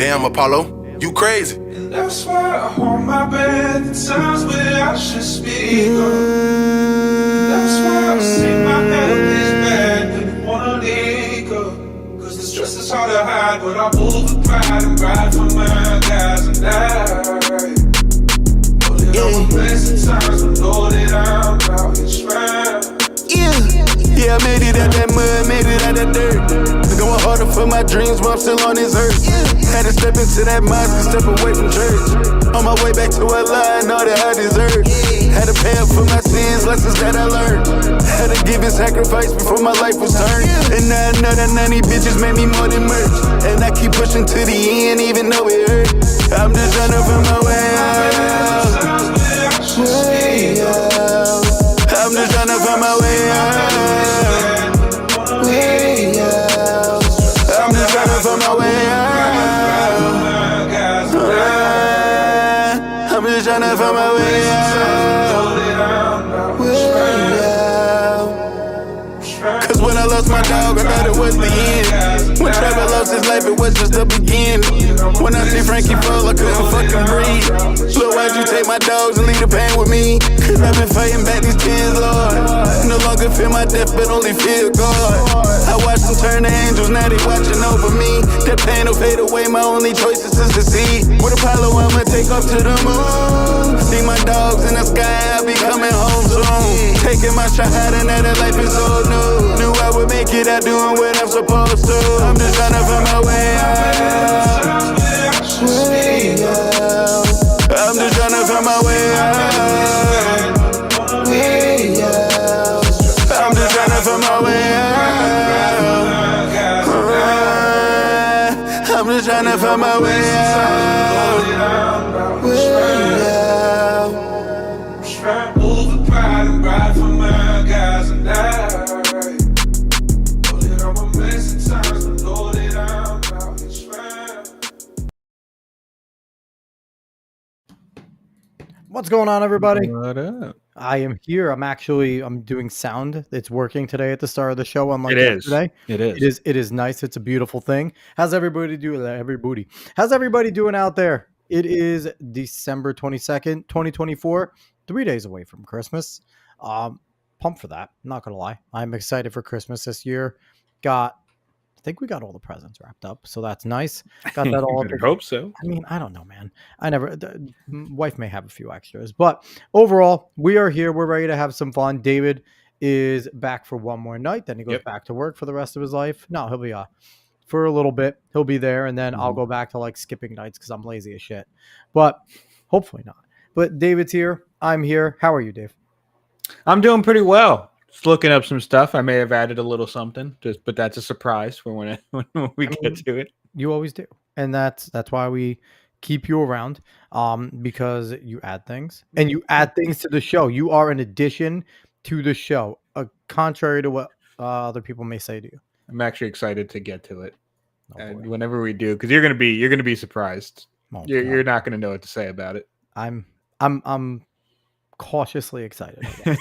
Damn, Apollo, you crazy. And that's why I hold my breath at times where I should speak up. That's why I say my health is bad when you wanna leak up. Cause the stress is hard to hide, but I move with pride and ride for my guys and die. Know that I'm a blessed times, but know that I'm out here trying. Yeah, I made it out that mud, made it out that dirt. Going harder for my dreams while I'm still on this earth. Had to step into that mosque and step away from church. On my way back to Allah and all that I deserve. Had to pay up for my sins, lessons that I learned. Had to give and sacrifice before my life was turned. And now I know that none of these bitches made me more than merch. And I keep pushing to the end even though it hurt. I'm just trying to find my way out. I'm just trying to find my way out. I'm just trying to find my way out. I'm just trying to find my way out. Cause when I lost my dog, I thought it was the end. When Trevor lost his life, it was just the beginning. When I see Frankie fall, I couldn't fucking breathe. Lord, why'd you take my dogs and leave the pain with me? Cause I've been fighting back these tears, Lord. No longer fear my death, but only fear God. I watched them turn to angels, now they watching over me. That pain will fade away, my only choice is to succeed. With Apollo, I'ma take off to the moon. See my dogs in the sky, I'll be coming home soon. Taking my shahada, now that life is so new. Knew I would make it out doing what I'm supposed to. I'm just trying to find my way out. I'm just trying to find my way out. I'm just trying to find my way out. I'm just trying to find my way out. Move with pride and ride for my guys and die. Know that I'm a mess at times, but know that I'm out here trying. What's going on, everybody? What up? I am here. I'm doing sound. It's working today at the start of the show, unlike It is. yesterday. It is. It is nice. It's a beautiful thing. How's everybody doing? How's everybody doing out there? It is December 22nd, 2024. 3 days away from Christmas. Pumped for that. Not gonna lie. I'm excited for Christmas this year. I think we got all the presents wrapped up, so that's nice. Got that all. I hope so. I mean, I don't know, man. Wife may have a few extras, but overall, we are here. We're ready to have some fun. David is back for one more night. Then he goes back to work for the rest of his life. No, he'll be for a little bit. He'll be there, and then I'll go back to like skipping nights because I'm lazy as shit. But hopefully not. But David's here. I'm here. How are you, Dave? I'm doing pretty well. Just looking up some stuff. I may have added a little something, but that's a surprise for when we get to it. You always do, and that's why we keep you around, because you add things and you add things to the show. You are an addition to the show, contrary to what other people may say to you. I'm actually excited to get to it, Oh, whenever we do, because you're gonna be surprised. Oh, You're not gonna know what to say about it. I'm cautiously excited. I guess,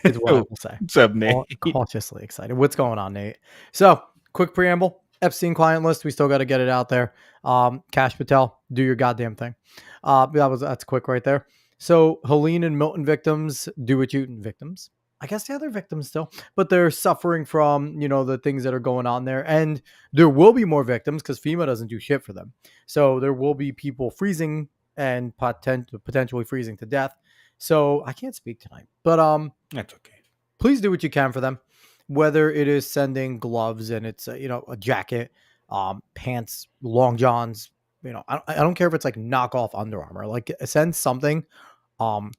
is what I will say. What's up, Nate? Cautiously excited. What's going on, Nate? So, quick preamble. Epstein client list. We still got to get it out there. Cash Patel, do your goddamn thing. That's quick right there. So, Helene and Milton victims, victims. I guess they're victims still, but they're suffering from, the things that are going on there. And there will be more victims because FEMA doesn't do shit for them. So there will be people freezing and potentially freezing to death. So I can't speak tonight, but That's okay. please do what you can for them, whether it is sending gloves and it's a jacket, pants, long johns. I don't care if it's like knockoff Under Armour. Like, send something. The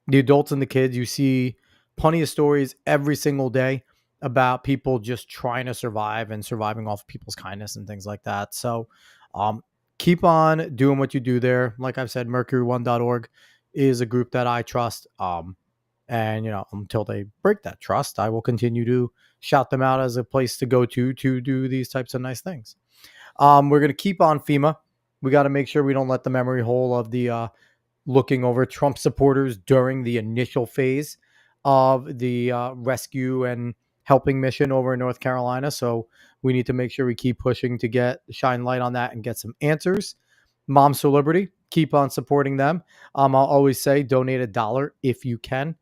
adults and the kids, you see plenty of stories every single day about people just trying to survive and surviving off people's kindness and things like that. So keep on doing what you do there. Like I've said, mercury1.org is a group that I trust. And, until they break that trust, I will continue to shout them out as a place to go to do these types of nice things. We're going to keep on FEMA. We got to make sure we don't let the memory hole of the looking over Trump supporters during the initial phase of the rescue and helping mission over in North Carolina. So we need to make sure we keep pushing to shine light on that and get some answers. Moms for Liberty, keep on supporting them. I'll always say donate $1 if you can.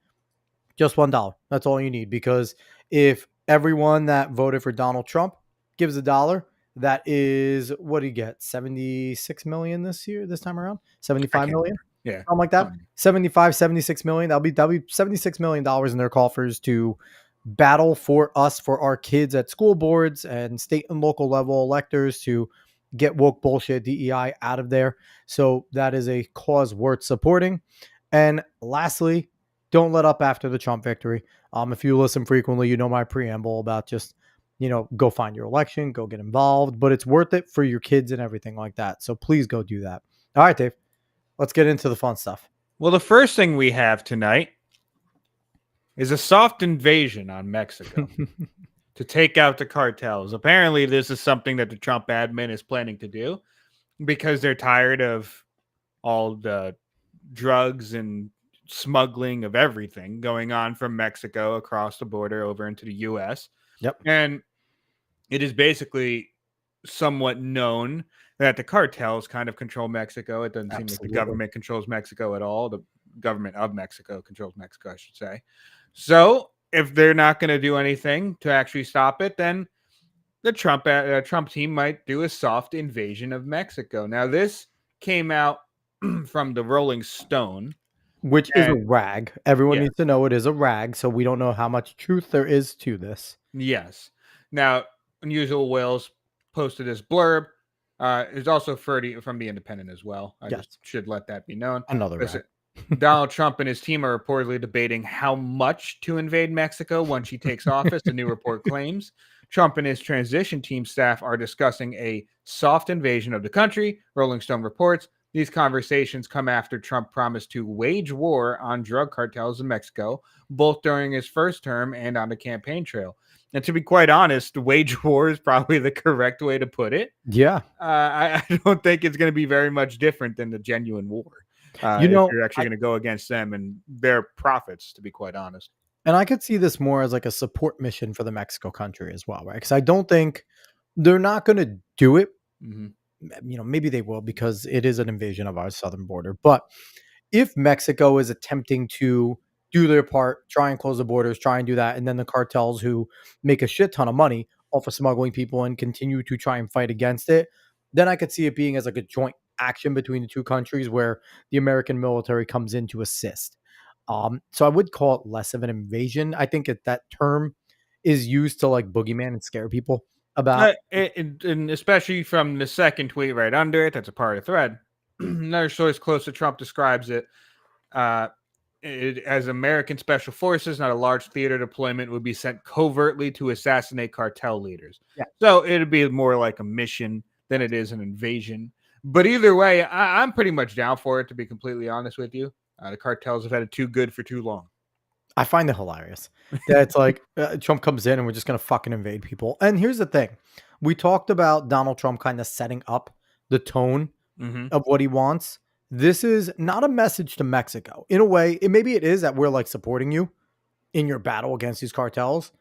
Just $1. That's all you need, because if everyone that voted for Donald Trump gives $1, that is, what do you get? 76 million this time around? 75 million? Yeah. Something like that. 75, 76 million. That'll be $76 million in their coffers to battle for us, for our kids at school boards and state and local level electors, to get woke bullshit DEI out of there. So that is a cause worth supporting. And lastly, don't let up after the Trump victory. If you listen frequently, you know my preamble about just, go find your election, go get involved, but it's worth it for your kids and everything like that. So please go do that. All right, Dave, let's get into the fun stuff. Well, the first thing we have tonight is a soft invasion on Mexico to take out the cartels. Apparently, this is something that the Trump admin is planning to do because they're tired of all the drugs and smuggling of everything going on from Mexico across the border over into the U.S. Yep. And it is basically somewhat known that the cartels kind of control Mexico. It doesn't seem like the government controls Mexico at all. The government of Mexico controls Mexico, I should say. So if they're not going to do anything to actually stop it, then the Trump team might do a soft invasion of Mexico. Now, this came out from the Rolling Stone, which is a rag. Everyone needs to know it is a rag, so we don't know how much truth there is to this. Yes. Now, Unusual Whales posted this blurb. It's also from the Independent as well. I just should let that be known. Another rag. Donald Trump and his team are reportedly debating how much to invade Mexico once he takes office, the new report claims. Trump and his transition team staff are discussing a soft invasion of the country, Rolling Stone reports. These conversations come after Trump promised to wage war on drug cartels in Mexico, both during his first term and on the campaign trail. And to be quite honest, wage war is probably the correct way to put it. Yeah. I don't think it's going to be very much different than the genuine war. If you're actually going to go against them and their profits, to be quite honest. And I could see this more as like a support mission for the Mexico country as well, right? Because I don't think they're not going to do it. Mm-hmm. Maybe they will, because it is an invasion of our southern border. But if Mexico is attempting to do their part, try and close the borders, try and do that, and then the cartels who make a shit ton of money off of smuggling people and continue to try and fight against it, then I could see it being as like a joint action between the two countries where the American military comes in to assist. So I would call it less of an invasion. I think that term is used to like boogeyman and scare people about. And especially from the second tweet right under it, that's a part of the thread. Another source close to Trump describes it as American special forces, not a large theater deployment, would be sent covertly to assassinate cartel leaders. Yeah. So it'd be more like a mission than it is an invasion. But either way, I'm pretty much down for it, to be completely honest with you. The cartels have had it too good for too long. I find it hilarious that it's like Trump comes in and we're just going to fucking invade people. And here's the thing. We talked about Donald Trump kind of setting up the tone of what he wants. This is not a message to Mexico. In a way, maybe it is that we're like supporting you in your battle against these cartels,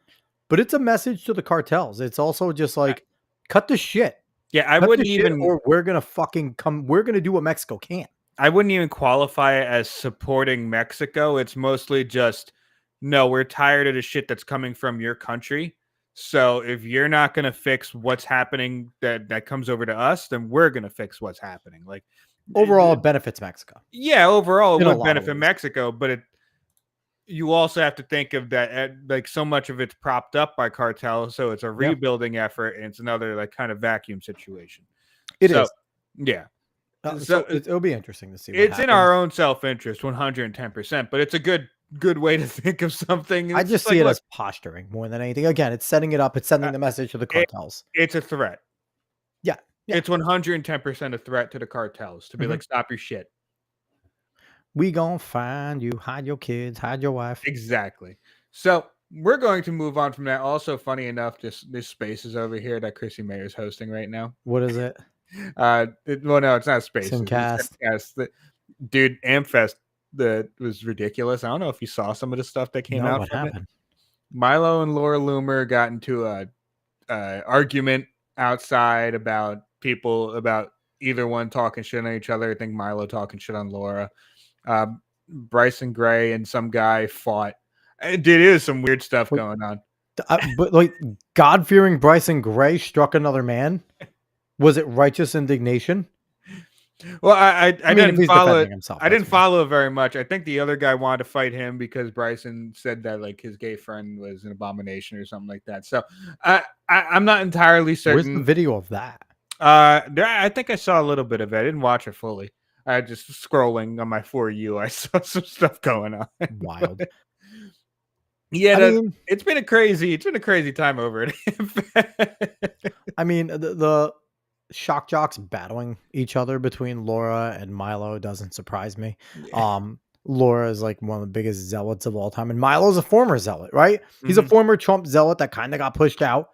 but it's a message to the cartels. It's also just like, cut the shit. Yeah, I wouldn't even, or we're going to fucking come. We're going to do what Mexico can't. I wouldn't even qualify it as supporting Mexico. It's mostly just, no, we're tired of the shit that's coming from your country. So if you're not going to fix what's happening that comes over to us, then we're going to fix what's happening. Like, overall, it benefits Mexico. Yeah, overall, it would benefit Mexico, but you also have to think of that, like, so much of it's propped up by cartels, so it's a rebuilding effort, and it's another like kind of vacuum situation. It is. Yeah. So it'll be interesting to see. It's in our own self-interest, 110%, but it's a good way to think of something. I just see it as posturing more than anything. Again, it's setting it up. It's sending the message to the cartels. It's a threat. Yeah. It's 110% a threat to the cartels to be like, stop your shit. We gonna find you, hide your kids, hide your wife. Exactly. So we're going to move on from that. Also, funny enough, this space is over here that Chrissy Mayer is hosting right now. What is it? Well, no, it's not space. Simcast. Dude, Amfest, that was ridiculous. I don't know if you saw some of the stuff that came out. What happened? Milo and Laura Loomer got into a argument outside about either one talking shit on each other. I think Milo talking shit on Laura. Bryson Gray and some guy fought. It is some weird stuff going on. But like God-fearing Bryson Gray struck another man. Was it righteous indignation? Well, I didn't follow it. Himself, I didn't follow it very much. I think the other guy wanted to fight him because Bryson said that like his gay friend was an abomination or something like that. So I'm not entirely certain. Where's the video of that? I think I saw a little bit of it. I didn't watch it fully. I just scrolling on my For You. I saw some stuff going on. Wild. Yeah, it's been a crazy time over it. I mean, the shock jocks battling each other between Laura and Milo doesn't surprise me. Yeah. Laura is like one of the biggest zealots of all time, and Milo's a former zealot, right? He's a former Trump zealot that kind of got pushed out,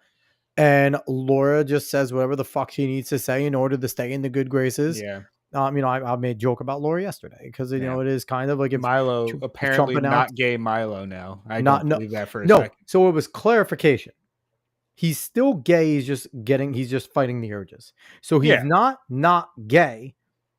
and Laura just says whatever the fuck she needs to say in order to stay in the good graces. Yeah. I made a joke about Laura yesterday because you know it is kind of like if Milo apparently not gay Milo now. I don't believe that for a second. So it was clarification. He's still gay. He's just fighting the urges. So he's not gay.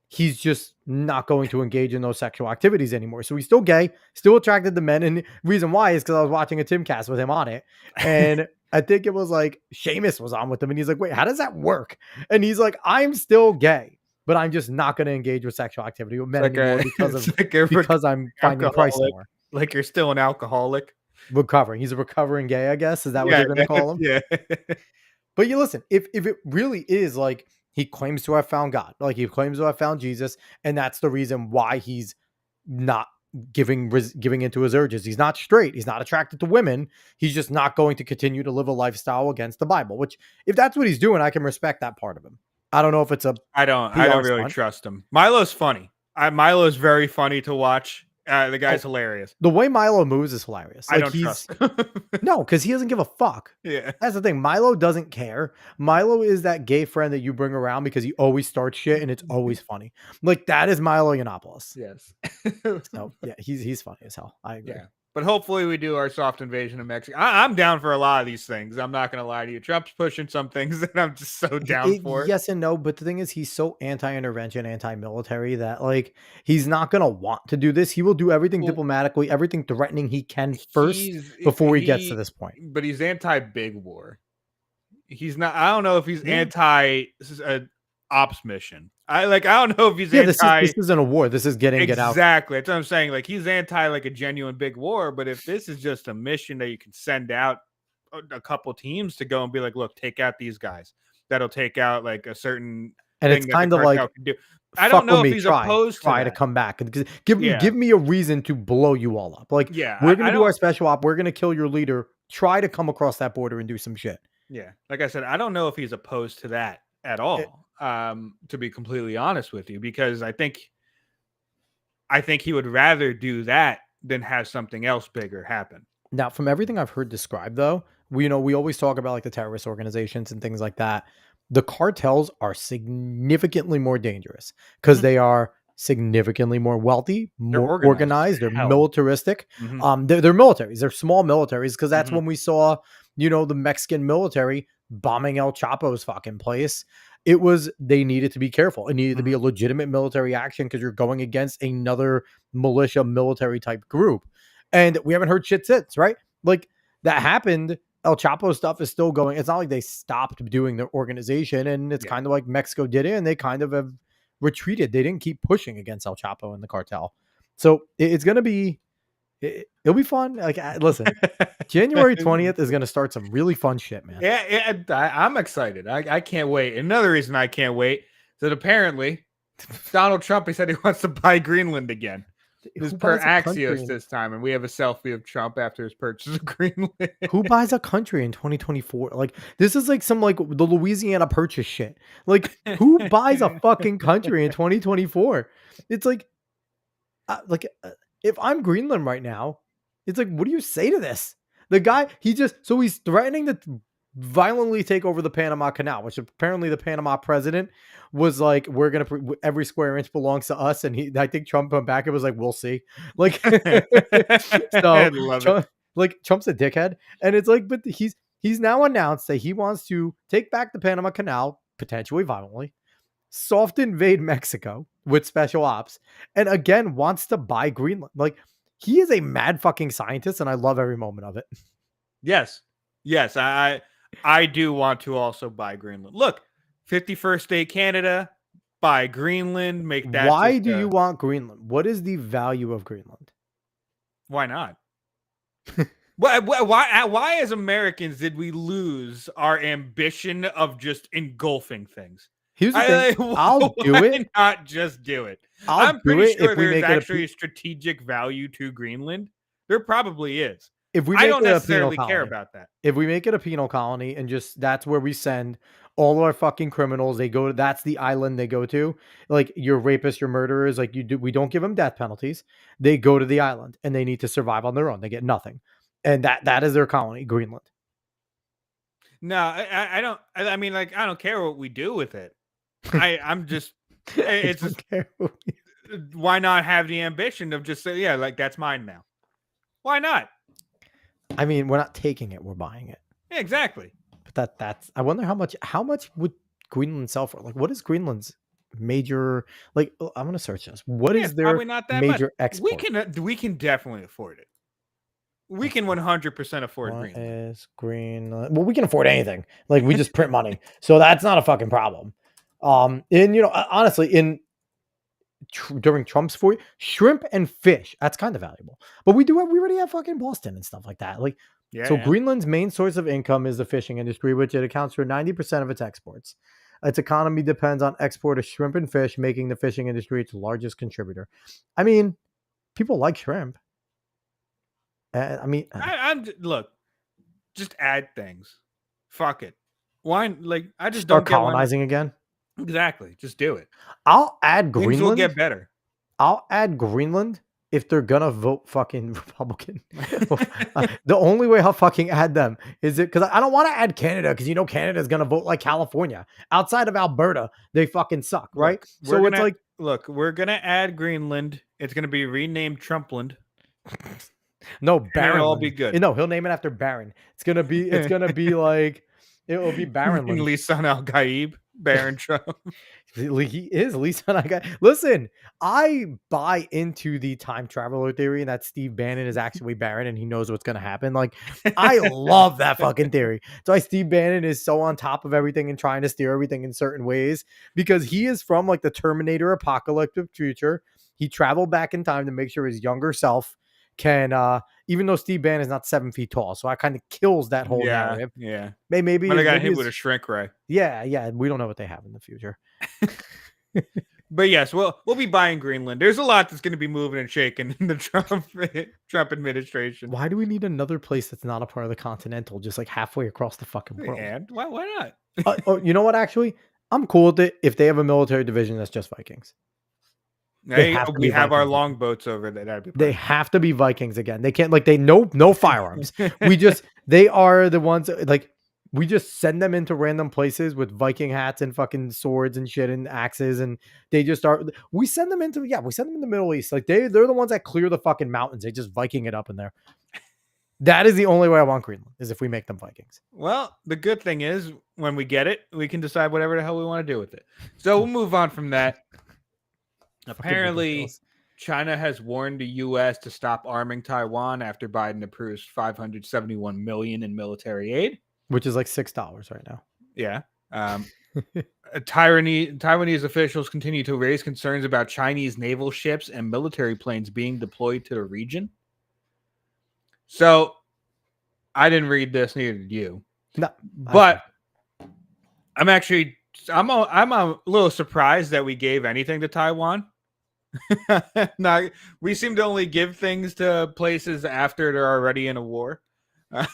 He's just not going to engage in those sexual activities anymore. So he's still gay, still attracted to men. And the reason why is because I was watching a Timcast with him on it. And I think it was like Seamus was on with him. And he's like, wait, how does that work? And he's like, I'm still gay, but I'm just not going to engage with sexual activity with men anymore because I'm finding Christ more. Like you're still an alcoholic. Recovering. He's a recovering gay, I guess. Is that what you're going to call him? Yeah. But you listen, if it really is like he claims to have found God, like he claims to have found Jesus, and that's the reason why he's not giving into his urges. He's not straight. He's not attracted to women. He's just not going to continue to live a lifestyle against the Bible, which if that's what he's doing, I can respect that part of him. I don't know if it's I don't really trust him. Milo's funny. Milo's very funny to watch. The guy's hilarious. The way Milo moves is hilarious. Like I don't trust him. No, because he doesn't give a fuck. Yeah. That's the thing. Milo doesn't care. Milo is that gay friend that you bring around because he always starts shit and it's always funny. Like that is Milo Yiannopoulos. Yes. So yeah, he's funny as hell. I agree. Yeah. But hopefully we do our soft invasion of Mexico. I'm down for a lot of these things. I'm not going to lie to you. Trump's pushing some things that I'm just so down for. Yes and no. But the thing is, he's so anti-intervention, anti-military that like he's not going to want to do this. He will do everything diplomatically, everything threatening he can first before he gets to this point. But he's anti-big war. He's not. I don't know if he's anti-ops mission. I don't know if he's anti. This isn't a war. This is get out. Exactly. That's what I'm saying. Like he's anti like a genuine big war. But if this is just a mission that you can send out a couple teams to go and be like, look, take out these guys. That'll take out like a certain. And it's kind of like, I don't know if he's opposed to come back and give me a reason to blow you all up. Like, we're gonna do our special op. We're gonna kill your leader. Try to come across that border and do some shit. Yeah, like I said, I don't know if he's opposed to that at all. To be completely honest with you, because I think he would rather do that than have something else bigger happen. Now, from everything I've heard described, though, we always talk about like the terrorist organizations and things like that. The cartels are significantly more dangerous because they are significantly more wealthy, more organized. They're militaristic. They're militaries. They're small militaries because that's when we saw, the Mexican military bombing El Chapo's fucking place. They needed to be careful. It needed to be a legitimate military action because you're going against another militia military type group. And we haven't heard shit since, right? Like that happened. El Chapo stuff is still going. It's not like they stopped doing their organization, and it's kind of like Mexico did it, and they kind of have retreated. They didn't keep pushing against El Chapo and the cartel. So it's going to be, it'll be fun. Like, listen, January 20th is going to start some really fun shit, man. Yeah, I'm excited. I can't wait. Another reason I can't wait is that apparently Donald Trump, he said he wants to buy Greenland again. This is per Axios this time, and we have a selfie of Trump after his purchase of Greenland. Who buys a country in 2024? Like, this is like some like the Louisiana Purchase shit. Like, who buys a fucking country in 2024? It's like, if I'm Greenland right now, it's like, what do you say to this? The guy, he's threatening to violently take over the Panama Canal, which apparently the Panama president was like, we're going to, every square inch belongs to us. And I think Trump went back and was like, we'll see. Like, I love it. Like Trump's a dickhead, and it's like, but he's now announced that he wants to take back the Panama Canal potentially violently, soft invade Mexico with special ops, and again wants to buy Greenland. Like he is a mad fucking scientist, and I love every moment of it. Yes. Yes. I do want to also buy Greenland. Look, 51st state Canada, buy Greenland, make that Why just do you want Greenland? What is the value of Greenland? why not? Why as Americans did we lose our ambition of just engulfing things? Here's the thing. I'll do it. Not just do it. I'll I'm do pretty it sure if we there's make it actually a strategic value to Greenland. There probably is. if we I make don't it a penal necessarily care colony. about that. If we make it a penal colony and just that's where we send all our fucking criminals, they go to that's the island they go to. Like your rapists, your murderers, like we don't give them death penalties. They go to the island and they need to survive on their own. They get nothing. And that is their colony, Greenland. No, I don't. I mean, like, I don't care what we do with it. I'm just. It's just, why not have the ambition of just say, yeah, like that's mine now. Why not? I mean, we're not taking it, we're buying it. Yeah, exactly. But that's I wonder how much would Greenland sell for? Like what is Greenland's major like I'm gonna search this. What is their probably not that major much. export? We can definitely afford it. We can 100% afford What Greenland. is Greenland? Well, we can afford anything. Like we just print money, so that's not a fucking problem. And you know, honestly, during Trump's shrimp and fish, that's kind of valuable. But we already have fucking Boston and stuff like that. Like, Yeah. Greenland's main source of income is the fishing industry, which it accounts for 90% of its exports. Its economy depends on export of shrimp and fish, making the fishing industry its largest contributor. I mean, people like shrimp. Look, just add things. Fuck it. Why? Like, I just start don't get colonizing again. Exactly. Just do it. I'll add Greenland. Things will get better. I'll add Greenland if they're gonna vote fucking Republican. The only way I'll fucking add them is it because I don't want to add Canada because you know Canada's gonna vote like California. Outside of Alberta, they fucking suck, right? Look, we're gonna add Greenland. It's gonna be renamed Trumpland. No, Baron. It'll all be good. No, he'll name it after Baron. It's gonna be like it will be Baronland. Lisan Al Gaib, Baron Trump. He is Lisan Al Gaib. Listen, I buy into the time traveler theory and that Steve Bannon is actually Baron and he knows what's gonna happen. Like, I love that fucking theory. That's why Steve Bannon is so on top of everything and trying to steer everything in certain ways because he is from like the Terminator apocalyptic future. He traveled back in time to make sure his younger self can even though Steve Bannon is not 7 feet tall, so that kind of kills that whole narrative. Yeah. Maybe I got hit with a shrink ray. Yeah. We don't know what they have in the future. But yes, we'll be buying Greenland. There's a lot that's going to be moving and shaking in the Trump administration. Why do we need another place that's not a part of the Continental, just like halfway across the fucking world? And why not? You know what? Actually, I'm cool with it if they have a military division that's just Vikings. We have our longboats over there. They have to be Vikings again. They can't no firearms. They are the ones like we just send them into random places with Viking hats and fucking swords and shit and axes, and they just start. We send them in the Middle East. Like they're the ones that clear the fucking mountains. They just Viking it up in there. That is the only way I want Greenland is if we make them Vikings. Well, the good thing is when we get it, we can decide whatever the hell we want to do with it. So we'll move on from that. Apparently, China has warned the U.S. to stop arming Taiwan after Biden approves $571 million in military aid, which is like $6 right now. Yeah. Taiwanese officials continue to raise concerns about Chinese naval ships and military planes being deployed to the region. So, I didn't read this, neither did you. No, but I'm a little surprised that we gave anything to Taiwan. Now, we seem to only give things to places after they're already in a war.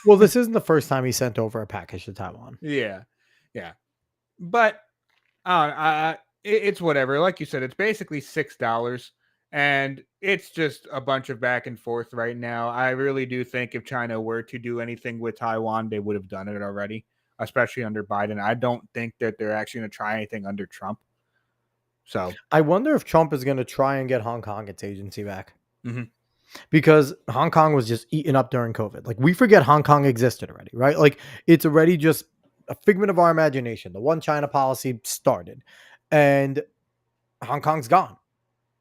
Well, this isn't the first time he sent over a package to Taiwan. Yeah. But it's whatever. Like you said, it's basically $6, and it's just a bunch of back and forth right now. I really do think if China were to do anything with Taiwan, they would have done it already, especially under Biden. I don't think that they're actually going to try anything under Trump. So I wonder if Trump is going to try and get Hong Kong its agency back. Mm-hmm. because Hong Kong was just eaten up during COVID. Like, we forget Hong Kong existed already, right? Like, it's already just a figment of our imagination. The one China policy started, and Hong Kong's gone.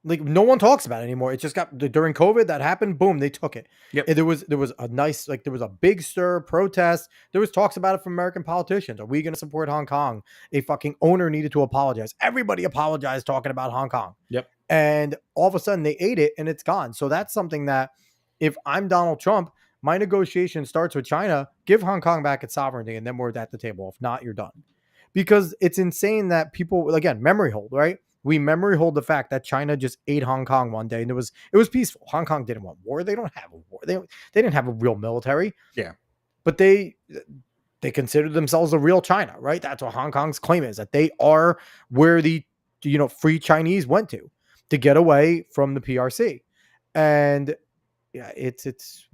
Like, no one talks about it anymore. It just got during COVID that happened. Boom, they took it. Yep. And there was a nice, like, there was a big stir protest. There was talks about it from American politicians. Are we going to support Hong Kong? A fucking owner needed to apologize. Everybody apologized talking about Hong Kong. Yep. And all of a sudden they ate it and it's gone. So that's something that, if I'm Donald Trump, my negotiation starts with China. Give Hong Kong back its sovereignty, and then we're at the table. If not, you're done. Because it's insane that people, again, memory hold, right? We memory hold the fact that China just ate Hong Kong one day, and it was peaceful. Hong Kong didn't want war. They don't have a war. They didn't have a real military. Yeah. But they considered themselves the real China, right? That's what Hong Kong's claim is, that they are where the free Chinese went to get away from the PRC. And yeah, it's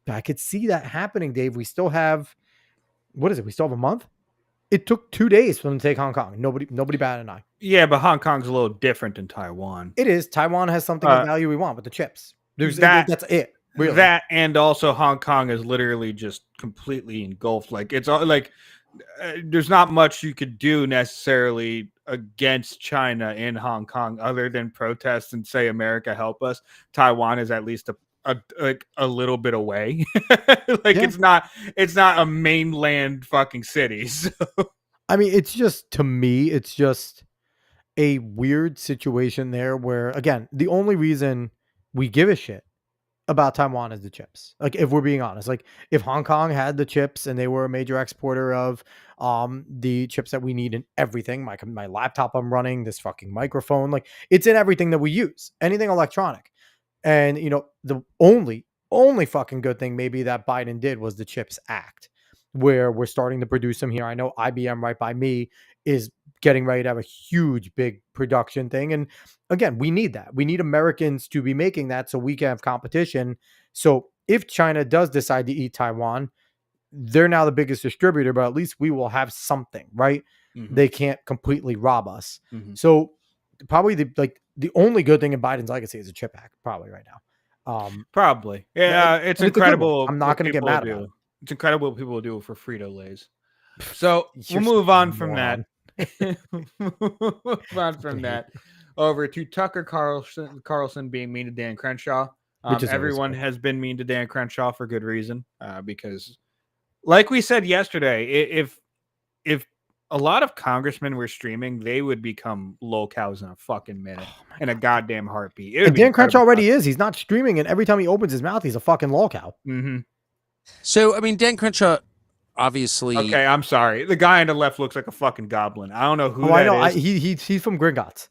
I could see that happening, Dave. We still have, what is it? We still have a month. It took 2 days for them to take Hong Kong. Nobody batted an eye. Yeah, but Hong Kong's a little different than Taiwan. It is. Taiwan has something of value we want with the chips. That's it. Really. That, and also Hong Kong is literally just completely engulfed. Like, it's all like there's not much you could do necessarily against China in Hong Kong other than protest and say, America, help us. Taiwan is at least a little bit away. It's not a mainland fucking city. So. I mean, it's just, to me, it's just a weird situation there where, again, the only reason we give a shit about Taiwan is the chips. Like, if we're being honest, like, if Hong Kong had the chips and they were a major exporter of the chips that we need in everything, my laptop I'm running, this fucking microphone, like, it's in everything that we use, anything electronic. And, the only fucking good thing maybe that Biden did was the CHIPS Act, where we're starting to produce them here. I know IBM right by me is getting ready to have a huge, big production thing. And again, we need that. We need Americans to be making that so we can have competition. So if China does decide to eat Taiwan, they're now the biggest distributor, but at least we will have something, right? Mm-hmm. They can't completely rob us. Mm-hmm. So probably the only good thing in Biden's legacy is a CHIP Act, probably right now. Probably. Yeah, it's incredible. I'm not going to get mad about it. It's incredible what people do for Frito-Lays. So we'll move on from that. Move on from that over to Tucker Carlson being mean to Dan Crenshaw. Everyone has been mean to Dan Crenshaw for good reason, because, like we said yesterday, if a lot of congressmen were streaming, they would become lolcows in a fucking minute, in a goddamn heartbeat. And Dan Crenshaw already is. He's not streaming, and every time he opens his mouth, he's a fucking lolcow. Mm-hmm. So, I mean, Dan Crenshaw, obviously. Okay, I'm sorry. The guy on the left looks like a fucking goblin. I don't know who that is. He's from Gringotts.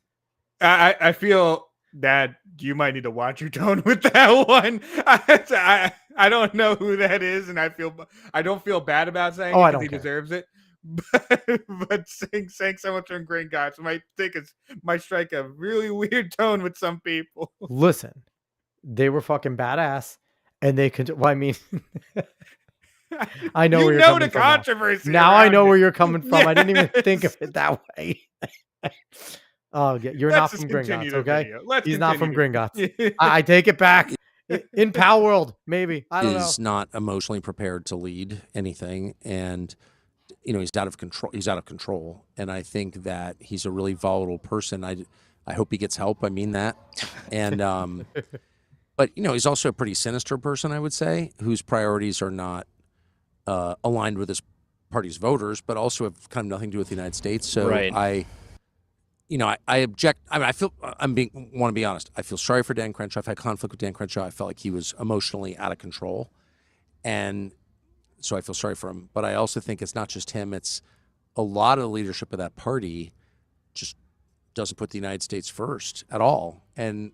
I feel that you might need to watch your tone with that one. I don't know who that is, and I don't feel bad about saying it because he deserves it. But saying someone from Gringotts might strike a really weird tone with some people. Listen, they were fucking badass, and they could. Well, I mean, I know where you're coming from. Controversy. Now I know where you're coming from. Yes. I didn't even think of it that way. Oh, you're not from Gringotts, okay? He's not from Gringotts. I take it back. In Pal World, maybe. I don't know. He's not emotionally prepared to lead anything, and he's out of control. He's out of control, and I think that he's a really volatile person. I hope he gets help. I mean that, and but he's also a pretty sinister person, I would say, whose priorities are not aligned with his party's voters, but also have kind of nothing to do with the United States. So right. I object. I mean, want to be honest. I feel sorry for Dan Crenshaw. I've had conflict with Dan Crenshaw. I felt like he was emotionally out of control, and so I feel sorry for him. But I also think it's not just him. It's a lot of the leadership of that party just doesn't put the United States first at all. And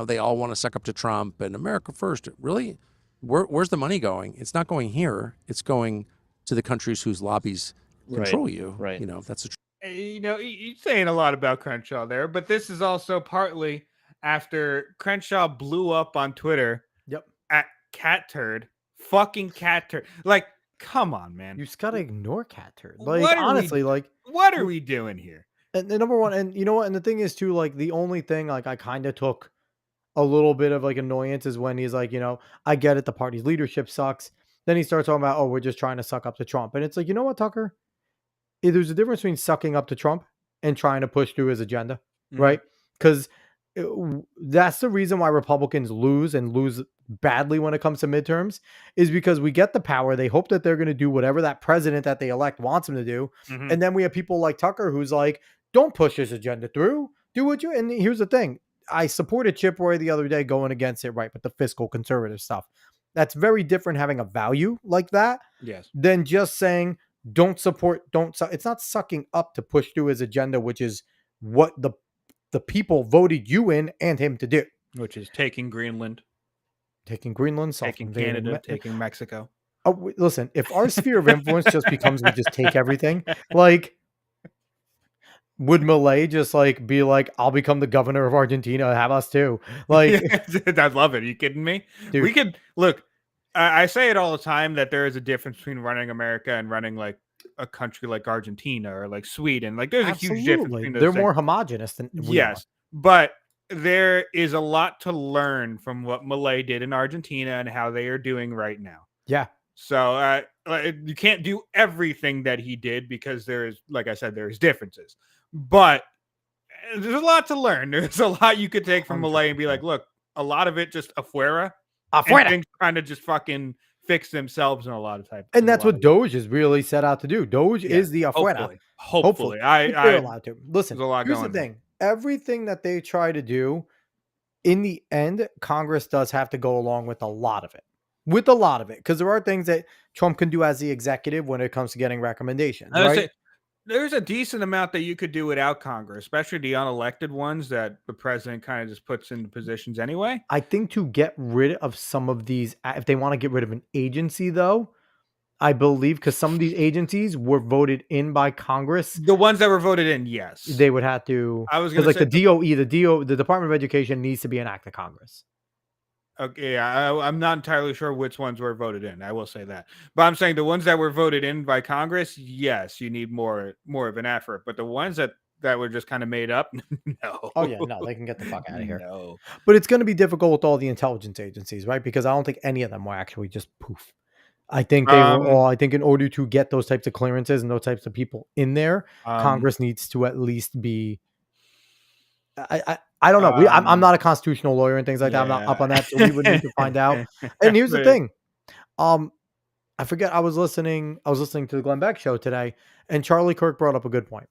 they all want to suck up to Trump and America first. Really, where's the money going? It's not going here. It's going to the countries whose lobbies control you. Right. That's a. You're saying a lot about Crenshaw there, but this is also partly after Crenshaw blew up on Twitter. Yep. At cat turd, fucking cat turd. Like, come on, man. You just gotta ignore cat turd. Like, honestly, what are we doing here? And the number one, and you know what? And the thing is too, like, the only thing, like, I kind of took a little bit of like annoyance is when he's like, I get it, the party's leadership sucks. Then he starts talking about, oh, we're just trying to suck up to Trump. And it's like, you know what, Tucker? There's a difference between sucking up to Trump and trying to push through his agenda, right? Because that's the reason why Republicans lose and lose badly when it comes to midterms, is because we get the power. They hope that they're going to do whatever that president that they elect wants them to do. And then we have people like Tucker who's like, don't push his agenda through. Do what you, and here's the thing. I supported Chip Roy the other day going against it, right? But the fiscal conservative stuff, that's very different having a value like that than just saying, don't support, it's not sucking up to push through his agenda, which is what the people voted you in and him to do. Which is taking Greenland, taking Canada, taking Mexico. Oh, listen, if our sphere of influence just becomes we just take everything, like, would Milei just like be like, I'll become the governor of Argentina, have us too? Like, I'd love it. Are you kidding me? Dude. We could look. I say it all the time that there is a difference between running America and running like a country like Argentina or like Sweden. Like there's a huge difference between those They're things. more homogenous than we are. But there is a lot to learn from what Milei did in Argentina and how they are doing right now. Yeah. So you can't do everything that he did because there is, like I said, there's differences. But there's a lot to learn. There's a lot you could take from Milei and be like, look, a lot of it just afuera. And things kind of just fucking fix themselves in a lot of types. And that's what Doge is really set out to do. Doge is the afuera. Hopefully. They're allowed to. Listen, here's the thing. Everything that they try to do, in the end, Congress does have to go along with a lot of it. Because there are things that Trump can do as the executive when it comes to getting recommendations. Right? There's a decent amount that you could do without Congress, especially the unelected ones that the president kind of just puts into positions anyway. I think to get rid of some of these, if they want to get rid of an agency, though, I believe because some of these agencies were voted in by Congress. The ones that were voted in, yes. They would have to. I was going to say the DOE, the Department of Education needs to be an act of Congress. Okay, I'm not entirely sure which ones were voted in. I will say that, but I'm saying the ones that were voted in by Congress, yes, you need more of an effort. But the ones that were just kind of made up, no. Oh yeah, no, they can get the fuck out of here. No, but it's going to be difficult with all the intelligence agencies, right? Because I don't think any of them were actually just poof. I think they were all. I think in order to get those types of clearances and those types of people in there, Congress needs to at least be. I don't know. I'm not a constitutional lawyer and things like that. I'm not up on that, so we would need to find out. And here's the thing. I forget. I was listening to the Glenn Beck show today, and Charlie Kirk brought up a good point.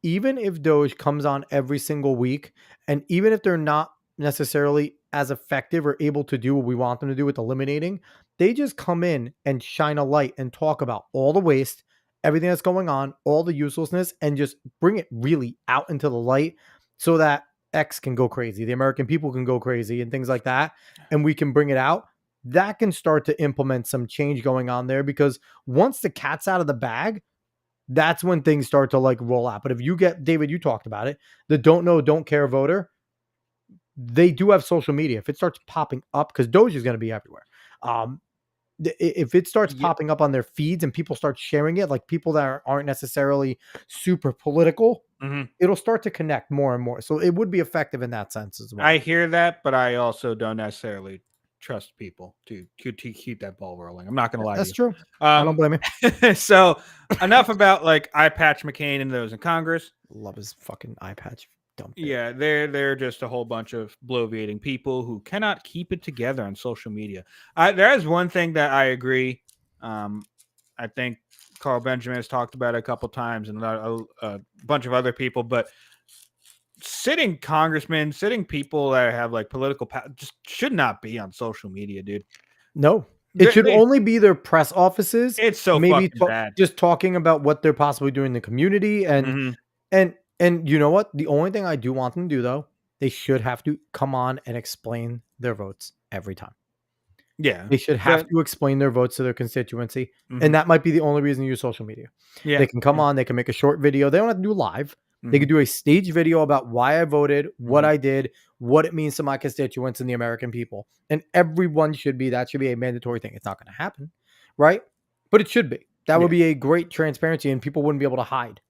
Even if Doge comes on every single week, and even if they're not necessarily as effective or able to do what we want them to do with eliminating, they just come in and shine a light and talk about all the waste, everything that's going on, all the uselessness, and just bring it really out into the light so that X can go crazy, the American people can go crazy and things like that, and we can bring it out. That can start to implement some change going on there, because once the cat's out of the bag, that's when things start to like roll out. But if you get, David, you talked about it, the don't know, don't care voter, they do have social media. If it starts popping up, because Doge is going to be everywhere. If it starts popping up on their feeds and people start sharing it, like people that aren't necessarily super political, it'll start to connect more and more. So it would be effective in that sense as well. I hear that, but I also don't necessarily trust people to keep that ball rolling. I'm not going to lie. That's to you. True. I don't blame you. So enough about like eye patch McCain and those in Congress. Love his fucking eye patch. Yeah, they're just a whole bunch of bloviating people who cannot keep it together on social media. There is one thing that I agree. I think Carl Benjamin has talked about it a couple times, and a bunch of other people. But sitting congressmen, sitting people that have like political power, just should not be on social media, dude. No, it should only be their press offices. It's so maybe bad. Just talking about what they're possibly doing in the community, and And you know what? The only thing I do want them to do, though, they should have to come on and explain their votes every time. Yeah. They should have to explain their votes to their constituency. And that might be the only reason to use social media. Yeah. They can come on. They can make a short video. They don't have to do live. They could do a staged video about why I voted, what I did, what it means to my constituents and the American people. And everyone should be, that should be a mandatory thing. It's not going to happen, right? But it should be. That would be a great transparency, and people wouldn't be able to hide.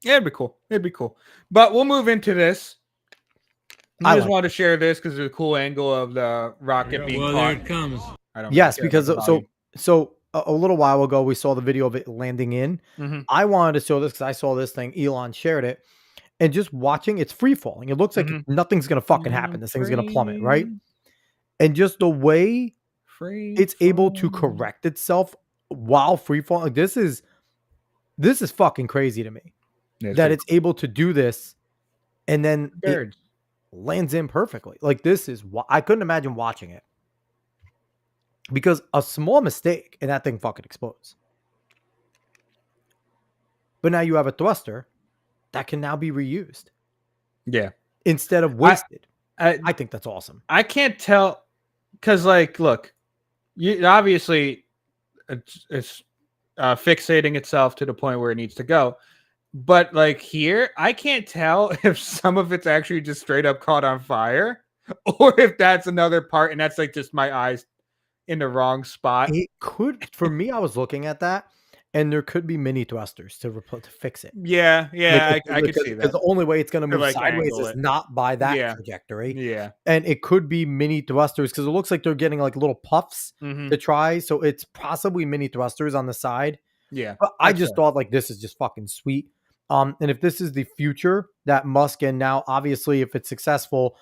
Yeah, it'd be cool. It'd be cool. But we'll move into this. I just wanted to share this because it's a cool angle of the rocket being caught. There it comes. I don't Yes, care about because the volume. so a little while ago we saw the video of it landing in. Mhm. I wanted to show this because I saw this thing. Elon shared it, and just watching, it's free falling. It looks like Mhm. nothing's gonna fucking happen. This thing's gonna plummet, right? And just the way Free it's able to fall. correct itself while free falling. This is fucking crazy to me Yeah, that it's able to do this, and then it birds. lands in perfectly. Like this is I couldn't imagine watching it because a small mistake and that thing fucking explodes. But now you have a thruster that can now be reused Yeah. instead of wasted. I I think that's awesome. I can't tell because, like, look, you obviously it's fixating itself to the point where it needs to go. But like here, I can't tell if some of it's actually just straight up caught on fire, or if that's another part, and that's like just my eyes in the wrong spot. It could, for me, I was looking at that, and there could be mini thrusters to fix it. Yeah, Like, I could see because that. the only way it's going to move like, sideways angle is it. not by that Yeah. trajectory. Yeah. And it could be mini thrusters because it looks like they're getting like little puffs Mhm. to try. So it's possibly mini thrusters on the side. Yeah. But I That's just fair. thought like this is just fucking sweet. And if this is the future that Musk, and now obviously if it's successful,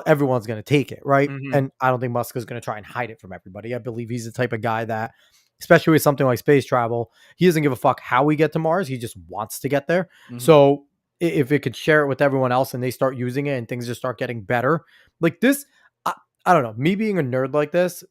everyone's going to take it, right? Mhm. And I don't think Musk is going to try and hide it from everybody. I believe he's the type of guy that, especially with something like space travel, he doesn't give a fuck how we get to Mars. He just wants to get there. Mhm. So if it could share it with everyone else and they start using it and things just start getting better, like this, I don't know. Me being a nerd like this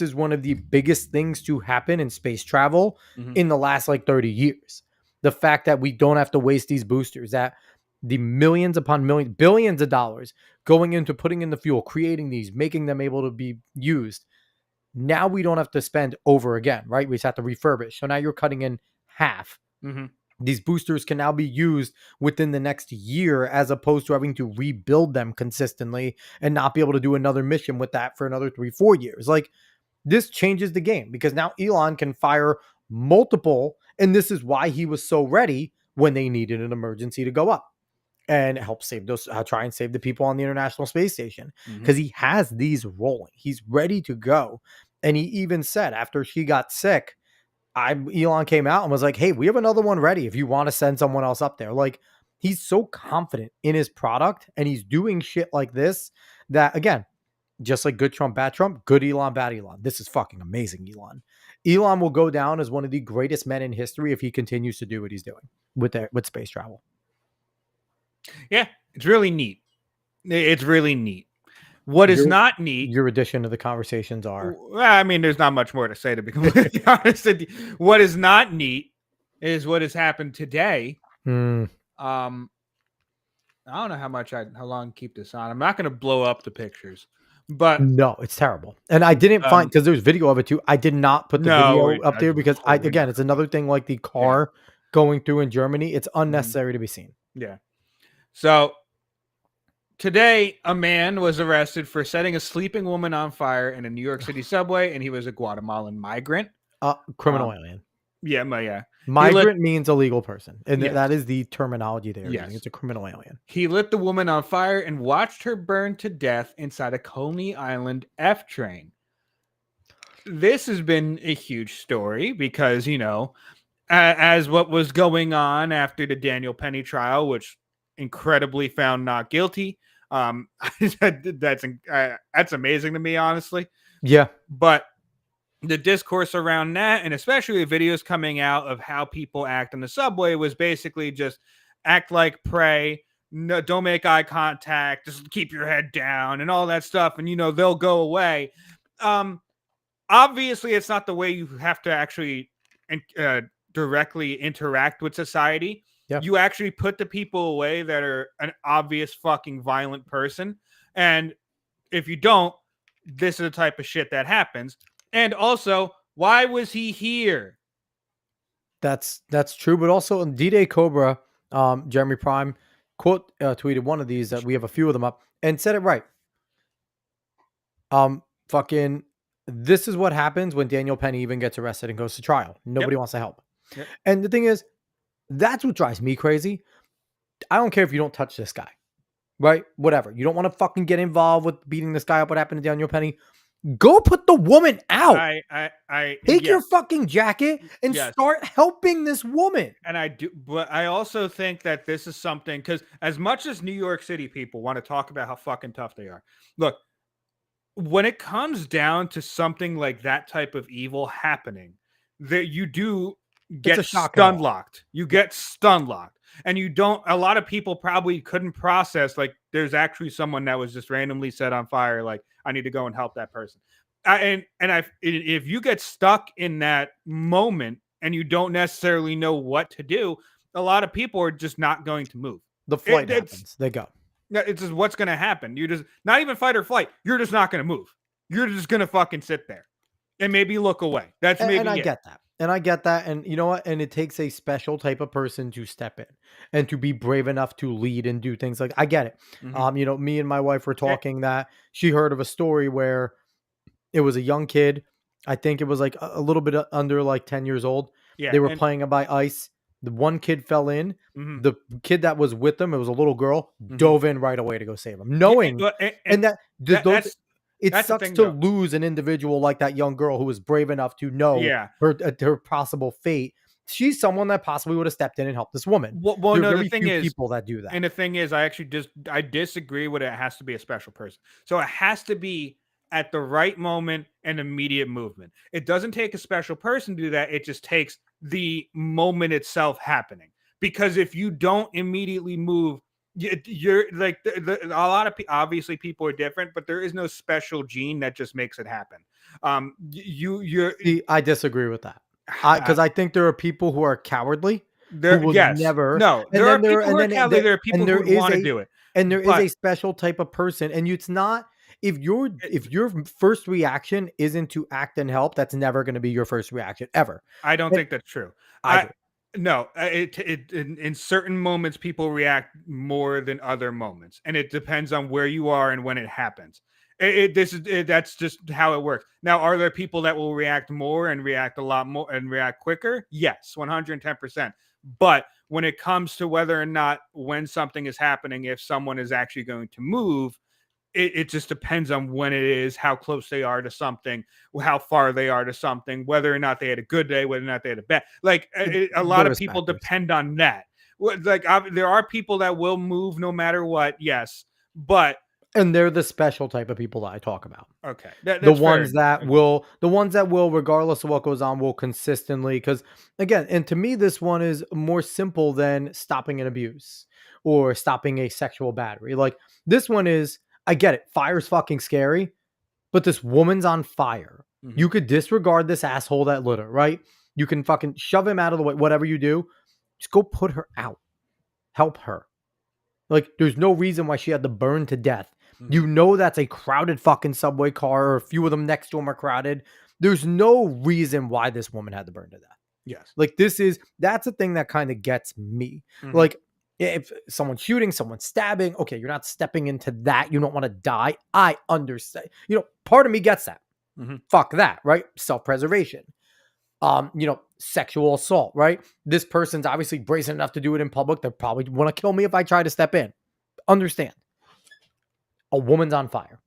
is one of the biggest things to happen in space travel Mhm. in the last like 30 years. The fact that we don't have to waste these boosters, that the millions upon millions, billions of dollars going into putting in the fuel, creating these, making them able to be used. Now we don't have to spend over again, right? We just have to refurbish. So now you're cutting in half. Mhm. These boosters can now be used within the next year as opposed to having to rebuild them consistently and not be able to do another mission with that for another 3-4 years. Like this changes the game because now Elon can fire multiple, and this is why he was so ready when they needed an emergency to go up and help save those, try and save the people on the International Space Station, because he has these rolling. He's ready to go. And he even said after she got sick, Elon came out and was like, hey, we have another one ready if you want to send someone else up there. Like he's so confident in his product and he's doing shit like this that, again, just like good Trump, bad Trump, good Elon, bad Elon. This is fucking amazing, Elon. Elon will go down as one of the greatest men in history if he continues to do what he's doing with space travel. Yeah, it's really neat. It's really neat. What is not neat? Your addition to the conversations are. Well, I mean, there's not much more to say, to be completely honest with you. What is not neat is what has happened today. I don't know how long to keep this on. I'm not going to blow up the pictures, but no, it's terrible. And I didn't find, because there's video of it too. I did not put the video up there because again, it's another thing like the car going through in Germany. It's unnecessary to be seen. Yeah. So today, a man was arrested for setting a sleeping woman on fire in a New York City subway, and he was a Guatemalan migrant. Criminal alien. Yeah. Migrant means illegal person. And Yes. that is the terminology there. Yes. It's a criminal alien. He lit the woman on fire and watched her burn to death inside a Coney Island F train. This has been a huge story because, as what was going on after the Daniel Penny trial, which incredibly found not guilty. That's amazing to me, honestly. Yeah. But the discourse around that, and especially the videos coming out of how people act on the subway, was basically just act like prey, no, don't make eye contact, just keep your head down and all that stuff, and they'll go away. Obviously it's not the way you have to actually directly interact with society. Yeah. You actually put the people away that are an obvious fucking violent person, and if you don't, this is the type of shit that happens. And also, why was he here? That's true. But also in D-Day Cobra, Jeremy Prime tweeted one of these that we have a few of them up and said it right. Fucking, this is what happens when Daniel Penny even gets arrested and goes to trial. Nobody wants to help. Yep. And the thing is, that's what drives me crazy. I don't care if you don't touch this guy. right? Whatever. You don't want to fucking get involved with beating this guy up. What happened to Daniel Penny? Go put the woman out. Take your yes, fucking jacket and yes. start helping this woman. And I do, but I also think that this is something, because as much as New York City people want to talk about how fucking tough they are, look, when it comes down to something like that type of evil happening, that you do get a shock and awe. stun locked. You get stun locked. And you don't, a lot of people probably couldn't process, like, there's actually someone that was just randomly set on fire. Like, I need to go and help that person. If you get stuck in that moment and you don't necessarily know what to do, a lot of people are just not going to move. The flight happens. They go. It's just what's going to happen. You just, not even fight or flight. You're just not going to move. You're just going to fucking sit there and maybe look away. That's maybe And I get that. And I get that. And you know what? And it takes a special type of person to step in and to be brave enough to lead and do things like, I get it. You know, me and my wife were talking that she heard of a story where it was a young kid. I think it was like a little bit under like 10 years old. Yeah, they were playing by ice. The one kid fell in. The kid that was with them, it was a little girl, dove in right away to go save him, knowing it sucks to lose an individual like that young girl who was brave enough to know her possible fate. She's someone that possibly would have stepped in and helped this woman. Well, no, the thing is, people that do that. And the thing is, I disagree with it. It has to be a special person. So it has to be at the right moment and immediate movement. It doesn't take a special person to do that. It just takes the moment itself happening. Because if you don't immediately move, you're like a lot of obviously people are different, but there is no special gene that just makes it happen. I disagree with that, because I think there are people who are cowardly. There are people who are people who want to do it, and there is a special type of person, and it's not. If your first reaction isn't to act and help, that's never going to be your first reaction ever. I don't think that's true. No, in certain moments, people react more than other moments, and it depends on where you are and when it happens. That's just how it works. Now, are there people that will react more and react a lot more and react quicker? Yes, 110%. But when it comes to whether or not when something is happening, if someone is actually going to move, it just depends on when it is, how close they are to something, how far they are to something, whether or not they had a good day, whether or not they had a bad. Like a lot of people depend on that. Like there are people that will move no matter what, yes, and they're the special type of people that I talk about. Okay, the ones that will, regardless of what goes on, will consistently. Because again, and to me, this one is more simple than stopping an abuse or stopping a sexual battery. Like this one is. I get it. Fire's fucking scary, but this woman's on fire. You could disregard this asshole that lit her, right? You can fucking shove him out of the way. Whatever you do, just go put her out. Help her. Like, there's no reason why she had to burn to death. You know that's a crowded fucking subway car, or a few of them next to him are crowded. There's no reason why this woman had to burn to death. Yes. Like, that's a thing that kind of gets me. Like, if someone's shooting, someone's stabbing, okay, you're not stepping into that. You don't want to die. I understand. You know, part of me gets that. Fuck that, right? Self-preservation. Sexual assault, right? This person's obviously brazen enough to do it in public. They'll probably want to kill me if I try to step in. Understand. A woman's on fire.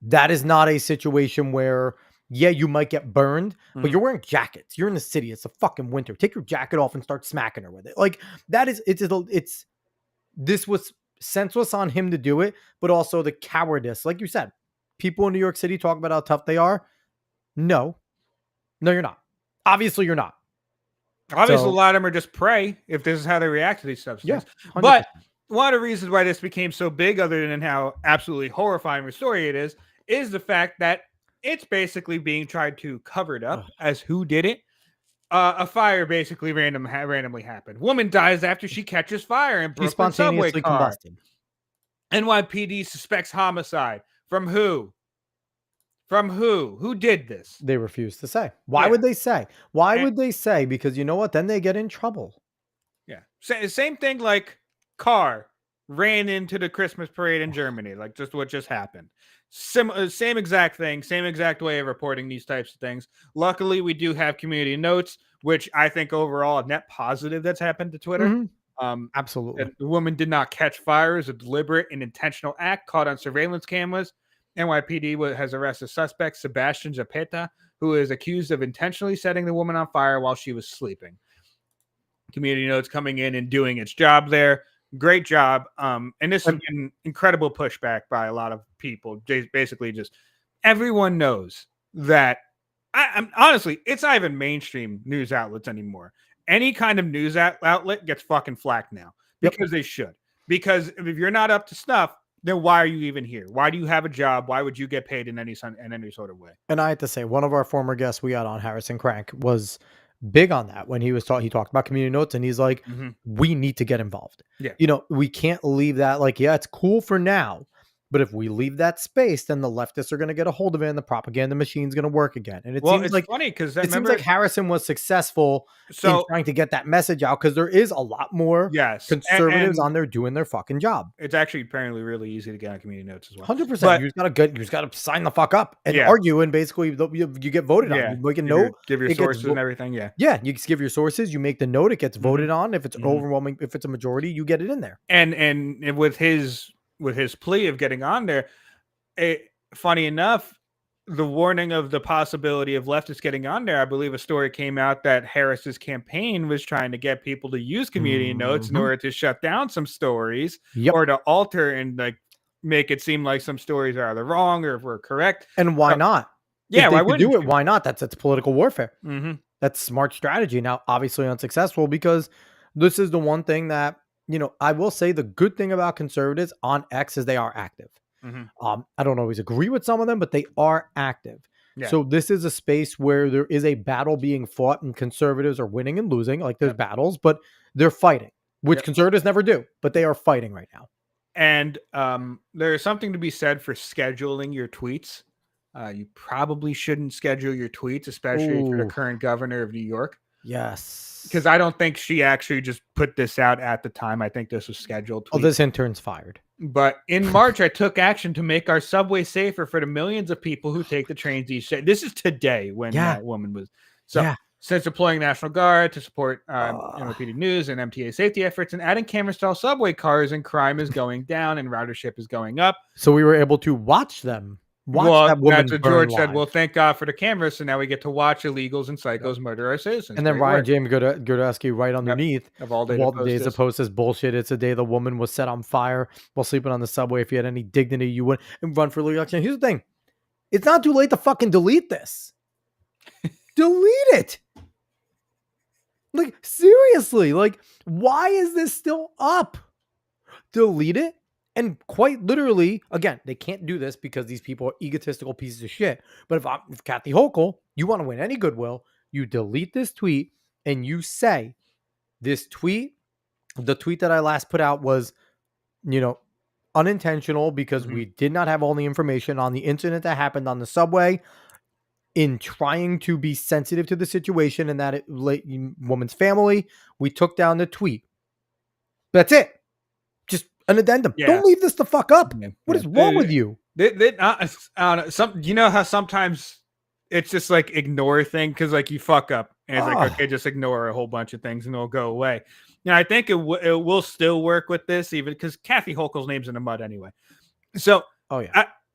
That is not a situation where, yeah, you might get burned, but you're wearing jackets. You're in the city. It's a fucking winter. Take your jacket off and start smacking her with it. Like that is, this was senseless on him to do it, but also the cowardice. Like you said, people in New York City talk about how tough they are. No, you're not. Obviously you're not. Obviously a lot of them are just prey if this is how they react to these substances. Yeah, but one of the reasons why this became so big, other than how absolutely horrifying the story it is the fact that it's basically being tried to cover it up as who did it. A fire basically randomly happened. Woman dies after she catches fire in Brooklyn subway car. Combusted. NYPD suspects homicide. From who? From who? Who did this? They refuse to say. Why would they say? Why would they say? Because you know what? Then they get in trouble. Yeah. Same thing like car ran into the Christmas parade in Germany. Like just what just happened. Same exact thing, same exact way of reporting these types of things. Luckily, we do have community notes, which I think overall a net positive that's happened to Twitter. Absolutely. That the woman did not catch fire as a deliberate and intentional act caught on surveillance cameras. NYPD has arrested suspect Sebastian Zapeta, who is accused of intentionally setting the woman on fire while she was sleeping. Community Notes coming in and doing its job there. Great job. And this has been incredible pushback by a lot of people. Basically, just everyone knows that. I'm honestly, it's not even mainstream news outlets anymore. Any kind of news outlet gets fucking flack now because they should. Because if you're not up to snuff, then why are you even here? Why do you have a job? Why would you get paid in any sort of way? And I had to say, one of our former guests we got on, Harrison Crank, was big on that when he talked about Community Notes, and he's like, we need to get involved. Yeah. You know, we can't leave that like, yeah, it's cool for now, but if we leave that space, then the leftists are going to get a hold of it and the propaganda machine's going to work again. And it seems like funny because it seems like Harrison was successful in trying to get that message out, because there is a lot more conservatives on there doing their fucking job. It's actually apparently really easy to get on Community Notes as well. 100%. You just got to sign the fuck up and argue, and basically you get voted on. You make a note, give your sources and everything. Yeah, you just give your sources. You make the note. It gets voted on. If it's overwhelming, if it's a majority, you get it in there. And with his plea of getting on there, funny enough, the warning of the possibility of leftists getting on there, I believe a story came out that Harris's campaign was trying to get people to use Community Notes in order to shut down some stories or to alter and like make it seem like some stories are either wrong or if we're correct. And why not? Yeah, why would wouldn't do it? Why not? That's political warfare. That's smart strategy. Now, obviously unsuccessful, because this is the one thing that, you know, I will say the good thing about conservatives on X is they are active. I don't always agree with some of them, but they are active. Yeah. So this is a space where there is a battle being fought, and conservatives are winning and losing. Like there's battles, but they're fighting, which conservatives never do, but they are fighting right now. And there is something to be said for scheduling your tweets. You probably shouldn't schedule your tweets, especially if you're the current governor of New York. Yes. Because I don't think she actually just put this out at the time. I think this was scheduled. Oh, this intern's fired. But in March, I took action to make our subway safer for the millions of people who take the trains each day. This is today when that woman was. So since deploying National Guard to support NYPD News and MTA safety efforts and adding camera-style subway cars, and crime is going down and ridership is going up. So we were able to watch them. That woman that's what George said. Well, thank God for the cameras. So now we get to watch illegals and psychos murder our citizens. And then Ryan James Godowski right underneath of all day to post this bullshit. It's a day the woman was set on fire while sleeping on the subway. If you had any dignity, you would run for election. Here's the thing. It's not too late to fucking delete this. Delete it. Like, seriously. Like, why is this still up? Delete it. And quite literally, again, they can't do this because these people are egotistical pieces of shit. But if Kathy Hochul, you want to win any goodwill, you delete this tweet and you say, this tweet, the tweet that I last put out was, you know, unintentional because we did not have all the information on the incident that happened on the subway. In trying to be sensitive to the situation and that woman's family, we took down the tweet. That's it. Just an addendum. Don't leave this the fuck up. What is wrong with you? You know how sometimes it's just like ignore a thing because like you fuck up and it's like, okay, just ignore a whole bunch of things and it'll go away. Now I think it will still work with this, even because Kathy Hochul's name's in the mud anyway. So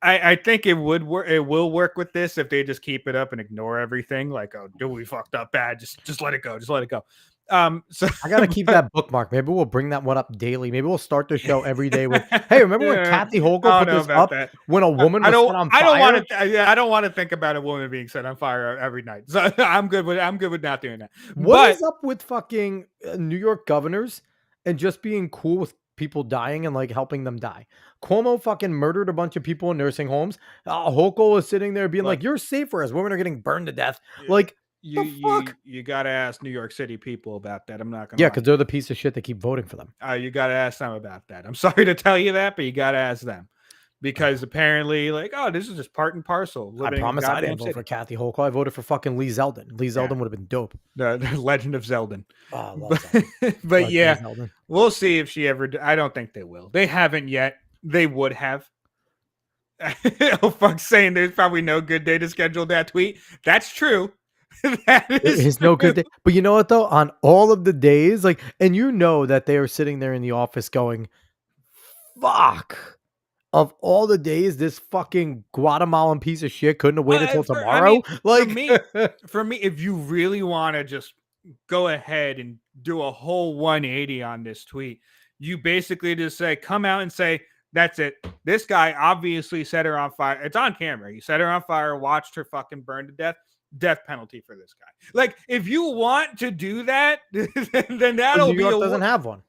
I think it would work. It will work with this if they just keep it up and ignore everything. Like, oh, do we fucked up bad? Just let it go. Just let it go. So I gotta keep that bookmark. Maybe we'll bring that one up daily. Maybe we'll start the show every day with, "Hey, remember when Kathy Hochul put this up when a woman was set on fire?" I don't want to think about a woman being set on fire every night. So I'm good with not doing that. What is up with fucking New York governors and just being cool with people dying and like helping them die? Cuomo fucking murdered a bunch of people in nursing homes. Hochul was sitting there being like, "You're safer as women are getting burned to death." Like. You gotta ask New York City people about that. I'm not gonna. Yeah, because they're the piece of shit that keep voting for them. You gotta ask them about that. I'm sorry to tell you that, but you gotta ask them because apparently, like, oh, this is just part and parcel. I promise I didn't vote for Kathy Hochul. I voted for fucking Lee Zeldin. Lee Zeldin would have been dope. The Legend of Zeldin. Oh, I love Zeldin. But yeah, we'll see if she ever. I don't think they will. They haven't yet. They would have. Oh fuck! Saying there's probably no good day to schedule that tweet. That's true. That There is is no good day. But you know what though? On all of the days, like, and you know that they are sitting there in the office going, fuck. Of all the days, this fucking Guatemalan piece of shit couldn't have waited till I mean, tomorrow. Like, for me, if you really want to just go ahead and do a whole 180 on this tweet, you basically just say, come out and say, that's it. This guy obviously set her on fire. It's on camera. He set her on fire, watched her fucking burn to death. Death penalty for this guy. Like, if you want to do that, then that'll New be York doesn't have one.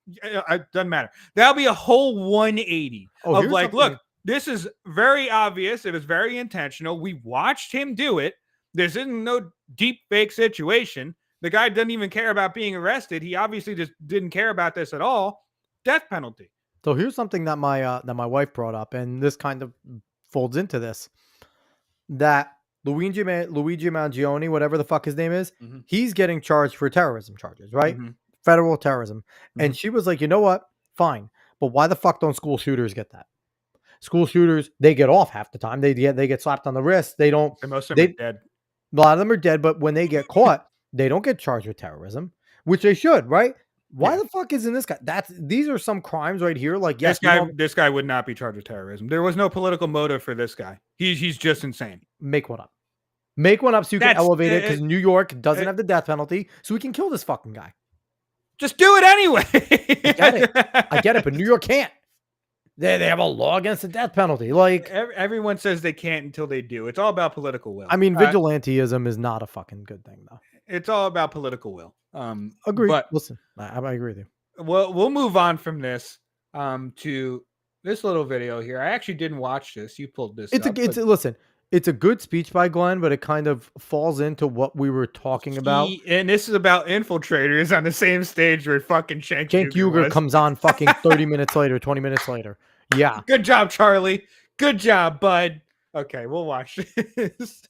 it doesn't matter. That'll be a whole 180 of here's like, something- look, this is very obvious. It was very intentional. We watched him do it. This isn't no deep fake situation. The guy doesn't even care about being arrested. He obviously just didn't care about this at all. Death penalty. So here's something that my wife brought up, and this kind of folds into this. That Luigi Mangione, whatever the fuck his name is, Mhm. he's getting charged for terrorism charges, right? Mhm. Federal terrorism. And Mhm. she was like, you know what? Fine. But why the fuck don't school shooters get that? School shooters, they get off half the time. They get slapped on the wrist. They don't. And most of them They, are dead. a lot of them are dead, but when they get caught, they don't get charged with terrorism, which they should, right? Why Yeah. the fuck isn't this guy? These are some crimes right here. Like, yes, This guy would not be charged with terrorism. There was no political motive for this guy. He's just insane. make one up. Make one up so you can That's- elevate it, because New York doesn't uh, have the death penalty, so we can kill this fucking guy. Just do it anyway. I get it, but New York can't. They have a law against the death penalty. Like, Everyone says they can't until they do. It's all about political will. I mean, vigilanteism is not a fucking good thing, though. It's all about political will. Agree. But Listen, I agree with you. we'll move on from this to this little video here. I actually didn't watch this. You pulled this. Listen, it's a good speech by Glenn, but it kind of falls into what we were talking about. And this is about infiltrators on the same stage where fucking Cenk Uger was. comes on fucking 30 minutes later, 20 minutes later. Yeah. Good job, Charlie. Good job, bud. Okay, we'll watch this.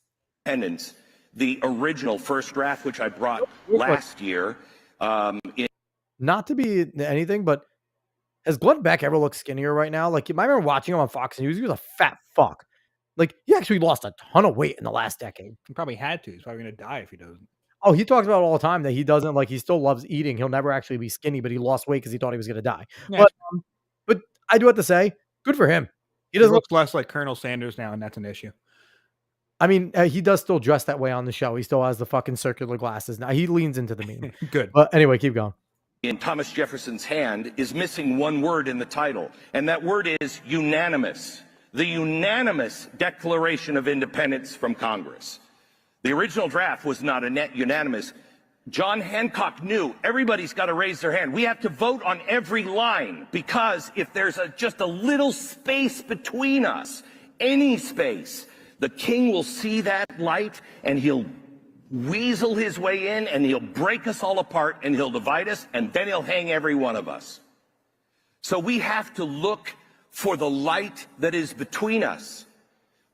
Independence, the original first draft, which I brought last year. Not to be anything, but has Glenn Beck ever looked skinnier right now? Like, I remember watching him on Fox News. He was a fat fuck. Like, he actually lost a ton of weight in the last decade. He probably had to. He's probably going to die if he doesn't. Oh, he talks about it all the time that he doesn't, like, he still loves eating. He'll never actually be skinny, but he lost weight because he thought he was going to die. Yeah, But I do have to say, good for him. he doesn't looks less like Colonel Sanders now, and that's an issue. I mean, he does still dress that way on the show. He still has the fucking circular glasses now. He leans into the meme. Good. But anyway, keep going. In Thomas Jefferson's hand is missing one word in the title, and that word is unanimous. The unanimous Declaration of Independence from Congress. The original draft was not unanimous. John Hancock knew everybody's got to raise their hand. We have to vote on every line, because if there's just a little space between us, any space, the king will see that light and he'll weasel his way in and he'll break us all apart and he'll divide us and then he'll hang every one of us. So we have to look for the light that is between us.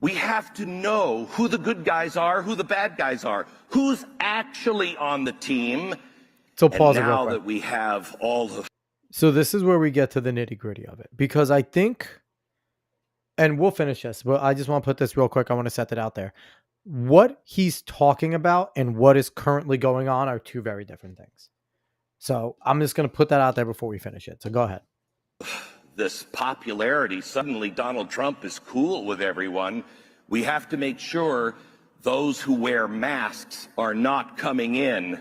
We have to know who the good guys are, who the bad guys are, who's actually on the team. So pause it real now quick. that we have all the So this is where we get to the nitty gritty of it, because I think, and we'll finish this, but I just want to put this real quick. I want to set that out there. What he's talking about and what is currently going on are two very different things. So I'm just going to put that out there before we finish it. So go ahead. this popularity, suddenly Donald Trump is cool with everyone. We have to make sure those who wear masks are not coming in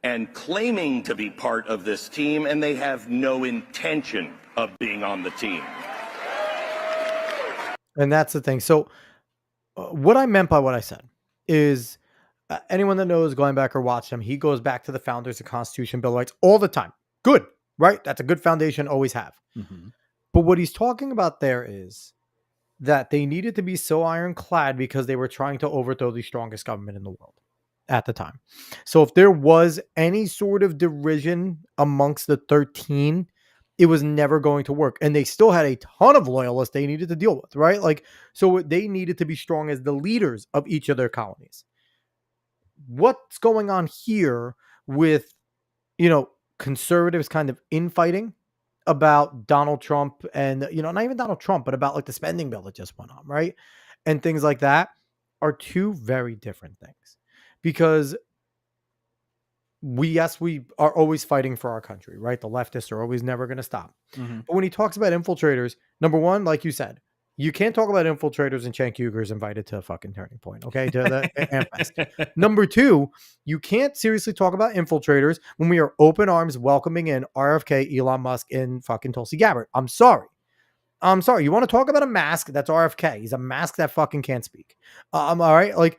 and claiming to be part of this team, and they have no intention of being on the team. And that's the thing. So what I meant by what I said is anyone that knows going back or watched him, he goes back to the founders of Constitution, Bill of Rights all the time. Good, right? That's a good foundation, always have. Mm-hmm. But what he's talking about there is that they needed to be so ironclad because they were trying to overthrow the strongest government in the world at the time. So if there was any sort of derision amongst the 13, it was never going to work. And they still had a ton of loyalists they needed to deal with, right? Like, so they needed to be strong as the leaders of each of their colonies. What's going on here with, conservatives kind of infighting about Donald Trump and, not even Donald Trump, but about like the spending bill that just went on, right? And things like that are two very different things. because we are always fighting for our country, right? The leftists are always never going to stop. Mhm. But when he talks about infiltrators, number one, like you said, you can't talk about infiltrators and Cenk Uyghur's invited to a fucking Turning Point, okay? To the Amfest. Number two, you can't seriously talk about infiltrators when we are open arms welcoming in RFK, Elon Musk, and fucking Tulsi Gabbard. I'm sorry. You want to talk about a mask? That's RFK. He's a mask that fucking can't speak. All right. Like,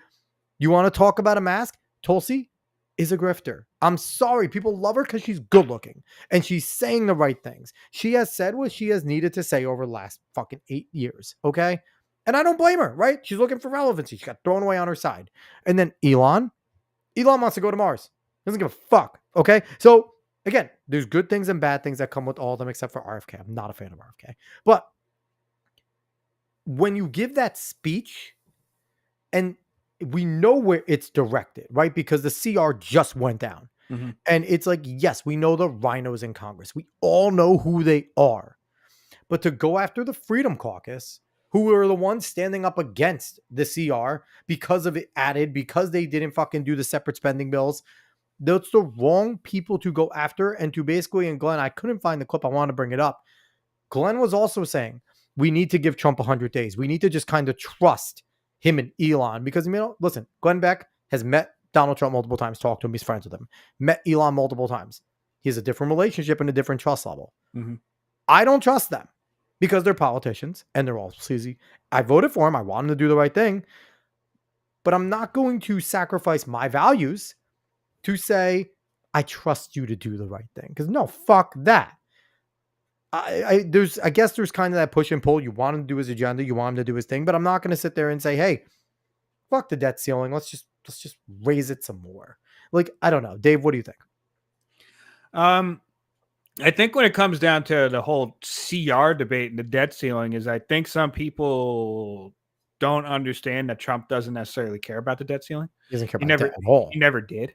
you want to talk about a mask? Tulsi is a grifter. I'm sorry. People love her because she's good looking and she's saying the right things. She has said what she has needed to say over the last fucking 8 years. Okay. And I don't blame her, right? She's looking for relevancy. She got thrown away on her side. And then Elon wants to go to Mars. Doesn't give a fuck. Okay. So again, there's good things and bad things that come with all of them except for RFK. I'm not a fan of RFK. But when you give that speech, and we know where it's directed, right? Because the CR just went down. Mhm. And it's like, yes, we know the rhinos in Congress. We all know who they are. But to go after the Freedom Caucus, who are the ones standing up against the CR because of it added, because they didn't fucking do the separate spending bills, that's the wrong people to go after. And to basically, and Glenn, I couldn't find the clip. I want to bring it up. Glenn was also saying, we need to give Trump 100 days. We need to just kind of trust him and Elon because, you know, listen, Glenn Beck has met Donald Trump multiple times, talked to him, he's friends with him, met Elon multiple times. He has a different relationship and a different trust level. Mm-hmm. I don't trust them because they're politicians and they're all sleazy. I voted for him. I want him to do the right thing, but I'm not going to sacrifice my values to say, I trust you to do the right thing. Because no, fuck that. I guess there's kind of that push and pull. You want him to do his agenda, you want him to do his thing, but I'm not going to sit there and say, hey, fuck the debt ceiling. Let's just raise it some more. Like, I don't know. Dave, what do you think? I think when it comes down to the whole CR debate and the debt ceiling is I think some people don't understand that Trump doesn't necessarily care about the debt ceiling. He doesn't care about debt at all. He never did.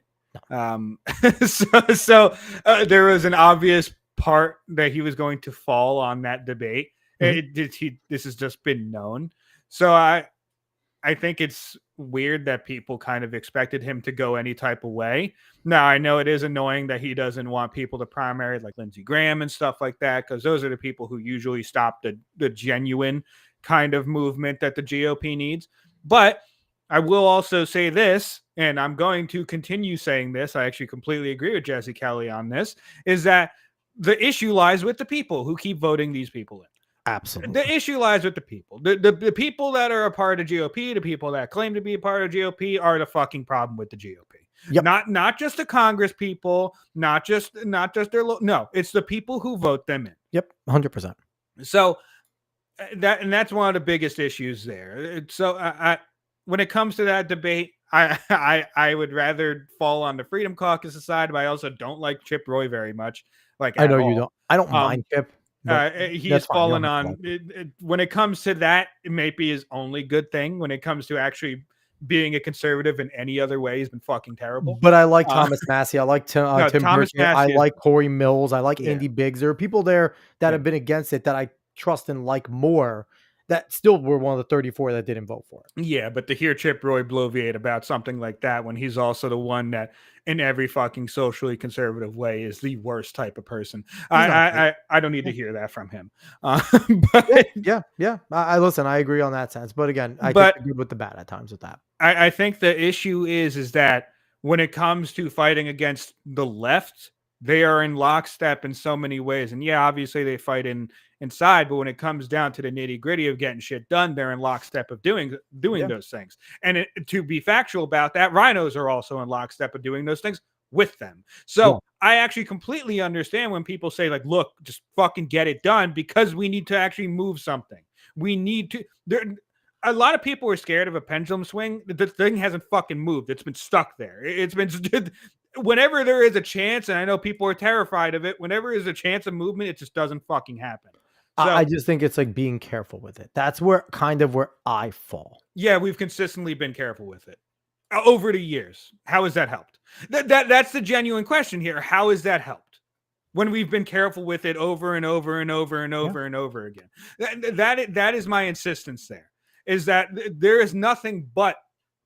No. So there was an obvious part that he was going to fall on that debate. Mm-hmm. This has just been known. So I think it's weird that people kind of expected him to go any type of way. Now, I know it is annoying that he doesn't want people to primary like Lindsey Graham and stuff like that, because those are the people who usually stop the genuine kind of movement that the GOP needs. But I will also say this, and I'm going to continue saying this. I actually completely agree with Jesse Kelly on this, is that the issue lies with the people who keep voting these people in. Absolutely. The issue lies with the people. The people that are a part of GOP, the people that claim to be a part of GOP are the fucking problem with the GOP. Yep. Not just the Congress people, not just their no, it's the people who vote them in. Yep, 100%. So that's one of the biggest issues there. So when it comes to that debate, I would rather fall on the Freedom Caucus side, but I also don't like Chip Roy very much. Like I know you don't. I don't mind Chip. He's fallen on when it comes to that. It may be his only good thing. When it comes to actually being a conservative in any other way, he's been fucking terrible. But I like Thomas Massey. I like Tim Thomas Burchett. I like Corey Mills. I like Yeah. Andy Biggs. There are people there that have been against it that I trust and like more, that still were one of the 34 that didn't vote for it. Yeah, but to hear Chip Roy bloviate about something like that when he's also the one that in every fucking socially conservative way is the worst type of person. I don't need to hear that from him. But yeah. I listen, I agree on that sense. But again, I think good with the bad at times with that. I think the issue is that when it comes to fighting against the left, they are in lockstep in so many ways. And yeah, obviously they fight inside, but when it comes down to the nitty gritty of getting shit done, they're in lockstep of doing those things. And to be factual about that, rhinos are also in lockstep of doing those things with them. So I actually completely understand when people say like, look, just fucking get it done, because we need to actually move something. We need to, a lot of people are scared of a pendulum swing. The thing hasn't fucking moved. It's been stuck there. It's been, whenever there is a chance, and I know people are terrified of it, whenever there's a chance of movement, it just doesn't fucking happen. So, I just think it's like being careful with it. That's where I fall. Yeah, we've consistently been careful with it over the years. How has that helped? That's the genuine question here. How has that helped when we've been careful with it over and over and over and over and over again? That is my insistence there, is that there is nothing but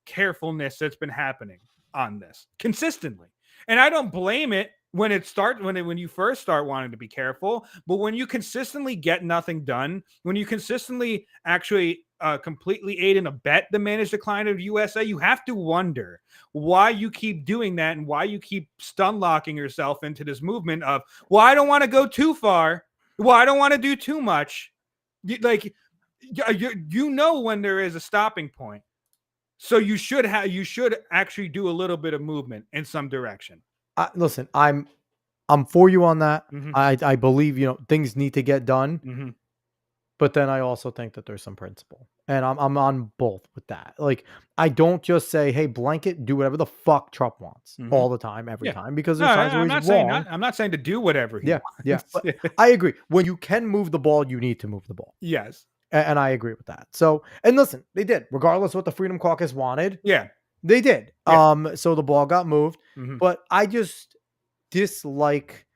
carefulness that's been happening on this consistently. And I don't blame it when you first start wanting to be careful, but when you consistently get nothing done, when you consistently actually completely aid and abet the managed decline of USA, you have to wonder why you keep doing that and why you keep stun locking yourself into this movement of, well, I don't want to go too far. Well, I don't want to do too much. Like, you know when there is a stopping point. So you should actually do a little bit of movement in some direction. Listen, I'm for you on that. Mhm. I believe, things need to get done, Mhm. but then I also think that there's some principle, and I'm on both with that. Like, I don't just say, hey, blanket, do whatever the fuck Trump wants Mhm. all the time, every Yeah. time, because No, there's times where I'm he's not wrong. saying I'm not saying to do whatever he Yeah, yeah. wants. But I agree. When you can move the ball, you need to move the ball. Yes. And I agree with that. So, and listen, they did, regardless of what the Freedom Caucus wanted, Yeah. they did. Yeah. So the ball got moved, Mhm. but I just dislike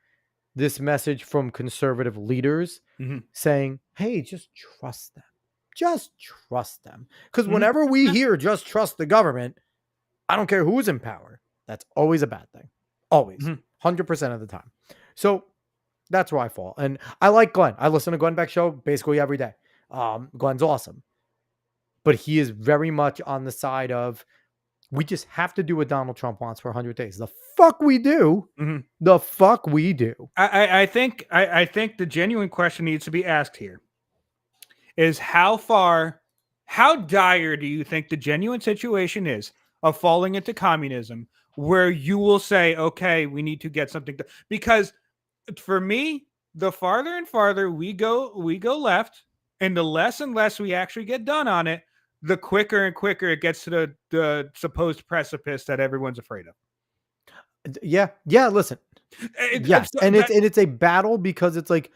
this message from conservative leaders Mhm. saying, hey, just trust them. Just trust them. Because Mhm. whenever we hear just trust the government, I don't care who's in power. That's always a bad thing. Always. Mhm. 100% of the time. So that's where I fall. And I like Glenn. I listen to Glenn Beck's show basically every day. Glenn's awesome. But he is very much on the side of, we just have to do what Donald Trump wants for 100 days. The fuck we do. Mhm. The fuck we do. I think the genuine question needs to be asked here is how dire do you think the genuine situation is of falling into communism where you will say, okay, we need to get something done? Because for me, the farther and farther we go left, and the less and less we actually get done on it, the quicker and quicker it gets to the supposed precipice that everyone's afraid of. Yeah. Yeah. Listen. Yes. And it's a battle, because it's like,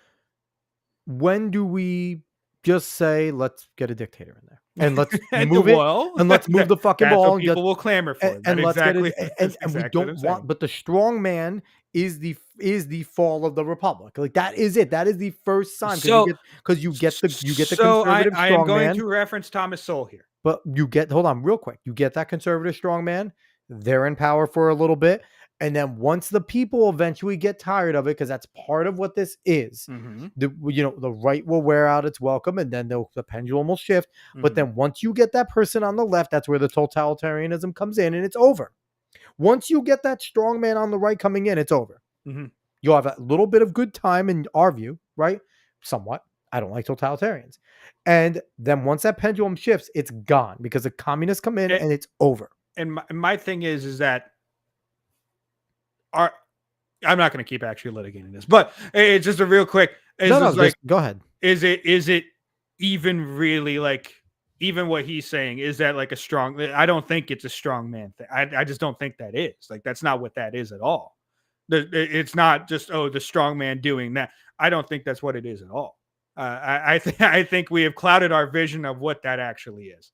when do we just say, let's get a dictator in there and let's move it, and let's move the fucking ball, what people will clamor for. and let's exactly, get it. And we don't want, but the strong man is the fall of the republic. Like, that is it. That is the first sign, because you get the conservative I am strong going man. to reference Thomas Sowell here. But hold on real quick. You get that conservative strong man, they're in power for a little bit. And then once the people eventually get tired of it, because that's part of what this is, Mhm. the right will wear out its welcome, and then the pendulum will shift. But Mhm. then once you get that person on the left, that's where the totalitarianism comes in, and it's over. Once you get that strong man on the right coming in, it's over. Mhm. You'll have a little bit of good time in our view, right? Somewhat. I don't like totalitarians. And then once that pendulum shifts, it's gone, because the communists come in and it's over. And my thing is that I'm not going to keep actually litigating this, but it's just a real quick. Go ahead. Is it even really like, even what he's saying, is that like a strong? I don't think it's a strong man thing. I just don't think that is. Like, that's not what that is at all. It's not just, the strong man doing that. I don't think that's what it is at all. I think we have clouded our vision of what that actually is.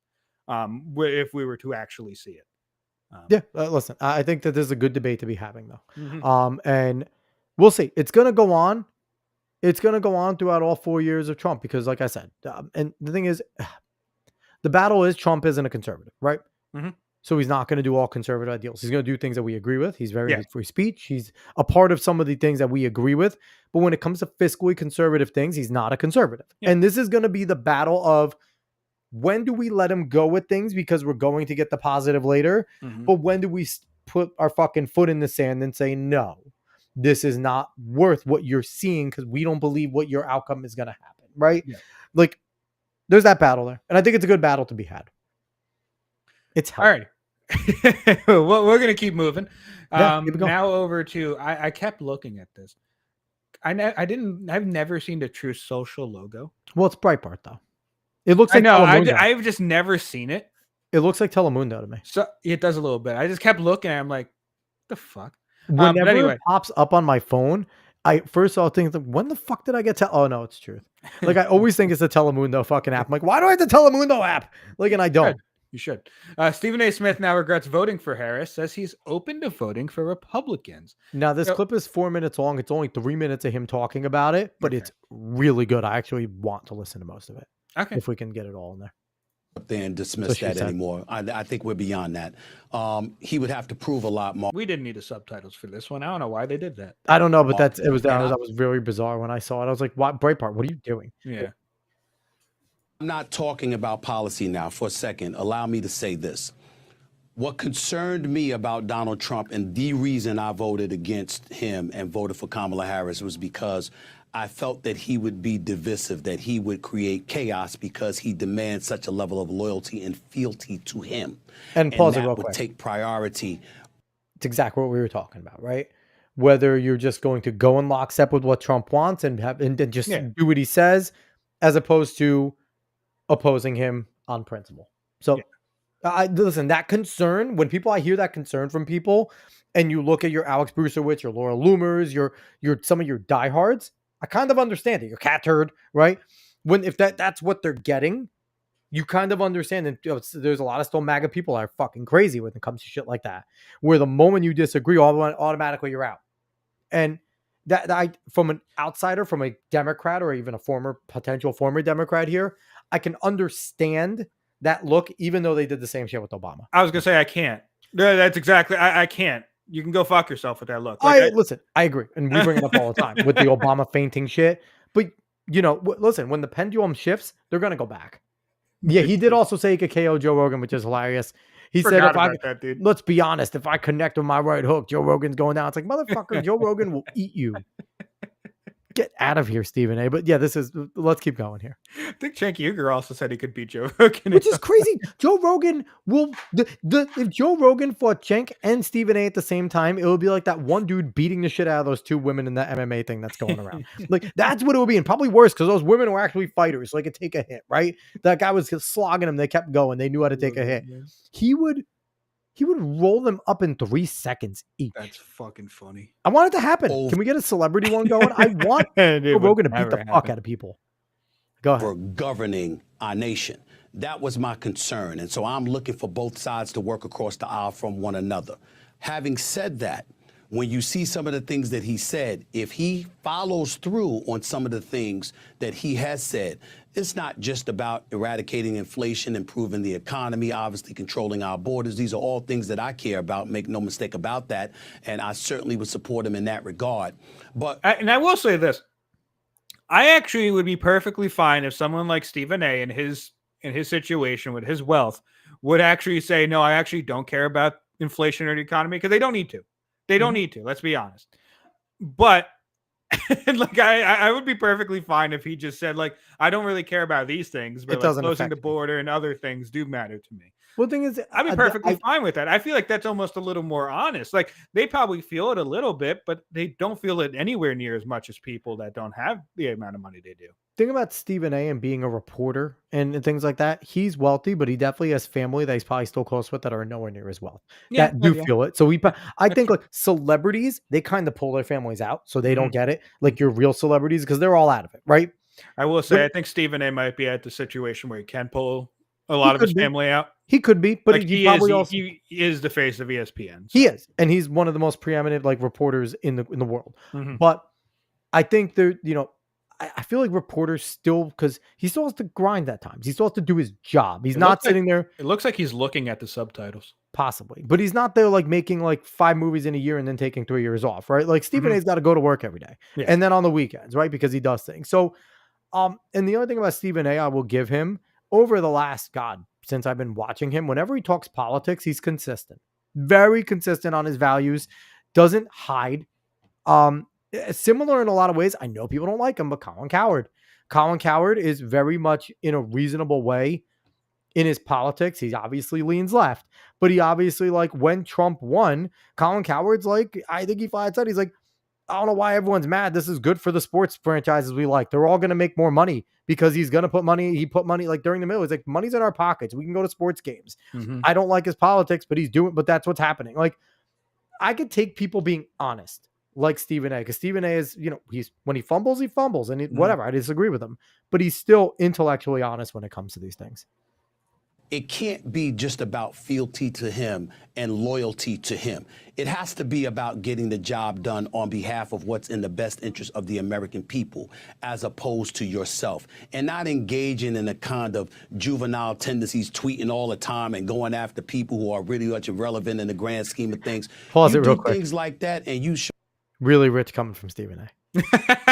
If we were to actually see it. Listen, I think that there's a good debate to be having, though. Mhm. And we'll see. It's going to go on. It's going to go on throughout all 4 years of Trump, because, like I said, and the thing is, the battle is Trump isn't a conservative, right? Mhm. So he's not going to do all conservative ideals. He's going to do things that we agree with. He's very Yes. into free speech. He's a part of some of the things that we agree with. But when it comes to fiscally conservative things, he's not a conservative. Yeah. And this is going to be the battle of, when do we let him go with things because we're going to get the positive later? Mhm. But when do we put our fucking foot in the sand and say, no, this is not worth what you're seeing, because we don't believe what your outcome is going to happen, right? Yeah. Like, there's that battle there. And I think it's a good battle to be had. It's All right. Well, we're going to keep moving. Yeah, keep it going. Now over to, I kept looking at this. I've never seen the True Social logo. Well, it's Breitbart, though. It looks I like know. Telemundo. I've just never seen it. It looks like Telemundo to me. So it does a little bit. I just kept looking at it. I'm like, the fuck? Whenever anyway. it pops up on my phone, I first saw things like, when the fuck did I get oh no, it's truth. Like, I always think it's a Telemundo fucking app. I'm like, why do I have the Telemundo app? Like, and I don't. You should. Stephen A. Smith now regrets voting for Harris, says he's open to voting for Republicans. Now, this clip is 4 minutes long. It's only 3 minutes of him talking about it, but it's really good. I actually want to listen to most of it. Okay. If we can get it all in there. up there and dismiss So she that said. anymore. I think we're beyond that. He would have to prove a lot more. We didn't need the subtitles for this one. I don't know why they did that. I don't know, but that I- was very bizarre when I saw it. I was like, "What, Breitbart? What are you doing?" Yeah. I'm not talking about policy now for a second. Allow me to say this. What concerned me about Donald Trump and the reason I voted against him and voted for Kamala Harris was because I felt that he would be divisive, that he would create chaos because he demands such a level of loyalty and fealty to him. And pause it that real would quick. take priority. It's exactly what we were talking about, right? Whether you're just going to go in lockstep with what Trump wants and just do what he says, as opposed to opposing him on principle. So, listen, that concern, when I hear that concern from people, and you look at your Alex Brucerowitz, your Laura Loomers, your some of your diehards, I kind of understand it. Your cat turd, right? If that's what they're getting, you kind of understand. And there's a lot of still MAGA people that are fucking crazy when it comes to shit like that, where the moment you disagree, automatically you're out. And that I, from an outsider, from a Democrat or even a potential former Democrat here, I can understand that look, even though they did the same shit with Obama. I was gonna say I can't. That's exactly. I can't. You can go fuck yourself with that look. Listen, I agree, and we bring it up all the time with the Obama fainting shit. But listen, when the pendulum shifts, they're gonna go back. Yeah, he did also say he could KO Joe Rogan, which is hilarious. He said, let's be honest, if I connect with my right hook, Joe Rogan's going down. It's like, motherfucker, Joe Rogan will eat you. Get out of here, Stephen A. But yeah, let's keep going here. I think Cenk Uygur also said he could beat Joe Rogan. Which is crazy. Joe Rogan will, if Joe Rogan fought Cenk and Stephen A at the same time, it would be like that one dude beating the shit out of those two women in that MMA thing that's going around. Like, that's what it would be. And probably worse, because those women were actually fighters, so they could take a hit, right? That guy was slogging them. They kept going. They knew how to take a hit. He would roll them up in 3 seconds each. That's fucking funny. I want it to happen. Can we get a celebrity one going? I want Joe Rogan to beat the fuck out of people. Go ahead. For governing our nation. That was my concern. And so I'm looking for both sides to work across the aisle from one another. Having said that, when you see some of the things that he said, if he follows through on some of the things that he has said, it's not just about eradicating inflation, improving the economy, obviously controlling our borders. These are all things that I care about. Make no mistake about that. And I certainly would support him in that regard. But I will say this. I actually would be perfectly fine if someone like Stephen A. in his situation with his wealth would actually say, no, I actually don't care about inflation or the economy, because they don't need to. They don't need to. Let's be honest. But like I would be perfectly fine if he just said, like, I don't really care about these things, but like closing the border and other things do matter to me. Well, the thing is, I'd be perfectly fine with that. I feel like that's almost a little more honest. Like, they probably feel it a little bit, but they don't feel it anywhere near as much as people that don't have the amount of money they do. Thing about Stephen A. and being a reporter and things like that, he's wealthy, but he definitely has family that he's probably still close with that are nowhere near his wealth. That do feel it. So I think like celebrities, they kind of pull their families out, so they don't get it. Like your real celebrities, because they're all out of it, right? I will say, I think Stephen A. might be at the situation where he can pull a lot of his family out. He could be, but like he is the face of ESPN. So. He is, and he's one of the most preeminent like reporters in the world. Mm-hmm. But I think I feel like reporters still, because he still has to grind at times. He still has to do his job. He's not sitting there. It looks like he's looking at the subtitles. Possibly. But he's not there like making like 5 movies in a year and then taking 3 years off, right? Like Stephen A's got to go to work every day. Yeah. And then on the weekends, right? Because he does things. So, and the other thing about Stephen A, I will give him over the last, since I've been watching him, whenever he talks politics, he's consistent. Very consistent on his values. Doesn't hide. Similar in a lot of ways. I know people don't like him, but Colin Cowherd is very much in a reasonable way in his politics. He obviously leans left, but he obviously, like, when Trump won, Colin Cowherd's like, I think he flat said, he's like, I don't know why everyone's mad. This is good for the sports franchises we like. They're all going to make more money because he's going to put money. He put money like during the middle. He's like, money's in our pockets. We can go to sports games. Mm-hmm. I don't like his politics, but but that's what's happening. Like, I could take people being honest, like Stephen A, because Stephen A is, when he fumbles, and whatever. I disagree with him, but he's still intellectually honest when it comes to these things. it can't be just about fealty to him and loyalty to him. It has to be about getting the job done on behalf of what's in the best interest of the American people, as opposed to yourself, and not engaging in a kind of juvenile tendencies, tweeting all the time and going after people who are really much irrelevant in the grand scheme of things. Pause you it real do quick. things like that, and you show. Really rich coming from Stephen A.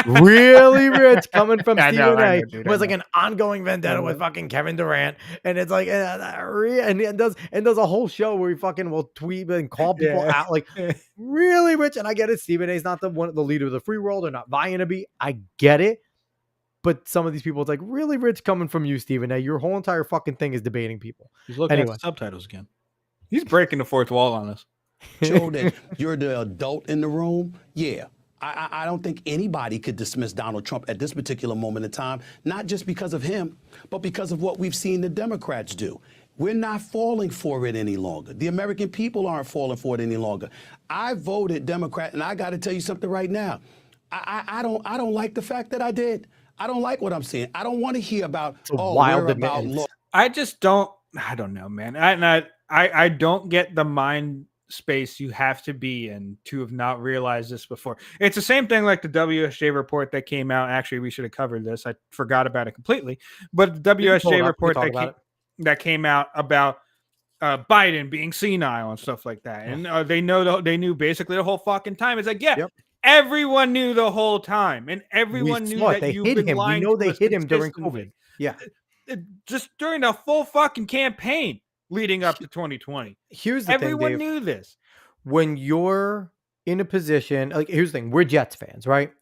Really rich coming from I know, Stephen I A. know, dude, Was I like know. an ongoing vendetta with fucking Kevin Durant, and it's like, and does a whole show where he fucking will tweet and call people Yeah. out, like really rich. And I get it, Stephen A. is not the leader of the free world, or not vying to be. I get it, but some of these people, it's like really rich coming from you, Stephen A. Your whole entire fucking thing is debating people. He's looking Anyway. at the subtitles again. He's breaking the fourth wall on us. Show that you're the adult in the room. Yeah. I don't think anybody could dismiss Donald Trump at this particular moment in time, not just because of him, but because of what we've seen the Democrats do. We're not falling for it any longer. The American people aren't falling for it any longer. I voted Democrat, and I got to tell you something right now. I don't like the fact that I did. I don't like what I'm seeing. I don't want to hear about wild we're about admittance. law. I just don't. I don't know, man. I don't get the mind space you have to be in to have not realized this before. It's the same thing like the WSJ report that came out. Actually, we should have covered this. I forgot about it completely. But the WSJ report that came out about Biden being senile and stuff like that, and they knew basically the whole fucking time. It's like, yeah, everyone knew the whole time, and everyone knew that you've been lying. We know they hid him during consistently. COVID. Yeah, just during the full fucking campaign leading up to 2020. Here's the everyone thing, Dave. knew this. When you're in a position, like, here's the thing, we're Jets fans, right?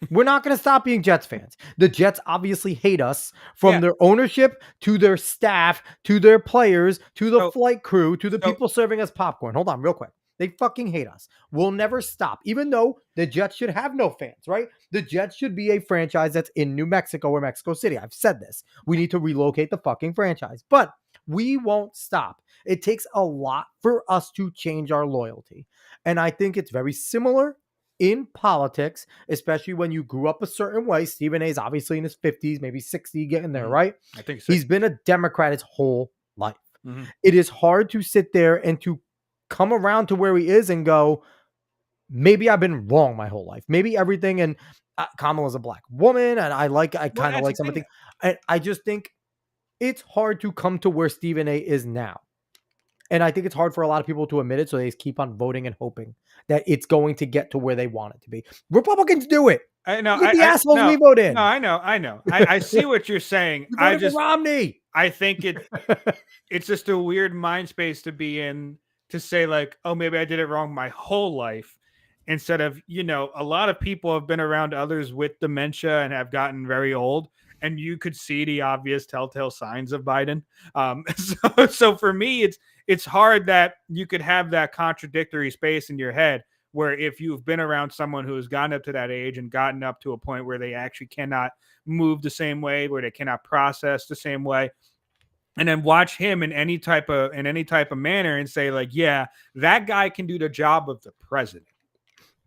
We're not going to stop being Jets fans. The Jets obviously hate us, from their ownership to their staff to their players to the flight crew to the people serving us popcorn. Hold on real quick. They fucking hate us. We'll never stop, even though the Jets should have no fans, right? The Jets should be a franchise that's in New Mexico or Mexico City. I've said this. We need to relocate the fucking franchise, but we won't stop. It takes a lot for us to change our loyalty. And I think it's very similar in politics, especially when you grew up a certain way. Stephen A is obviously in his 50s, maybe 60, getting there, right? I think so. He's been a Democrat his whole life. It is hard to sit there and to come around to where he is and go, maybe I've been wrong my whole life. Maybe everything, and Kamala's a black woman, and I kind of like some of the things. I just think it's hard to come to where Stephen A is now. And I think it's hard for a lot of people to admit it, so they just keep on voting and hoping that it's going to get to where they want it to be. Republicans do it. I know. Look at the assholes we vote in. No, I know. I see what you're saying. We voted for Romney. I think it's just a weird mind space to be in, to say like, oh, maybe I did it wrong my whole life. Instead of, a lot of people have been around others with dementia and have gotten very old, and you could see the obvious telltale signs of Biden. So for me, it's hard that you could have that contradictory space in your head, where if you've been around someone who has gotten up to that age and gotten up to a point where they actually cannot move the same way, where they cannot process the same way, and then watch him in any type of manner and say like, yeah, that guy can do the job of the president.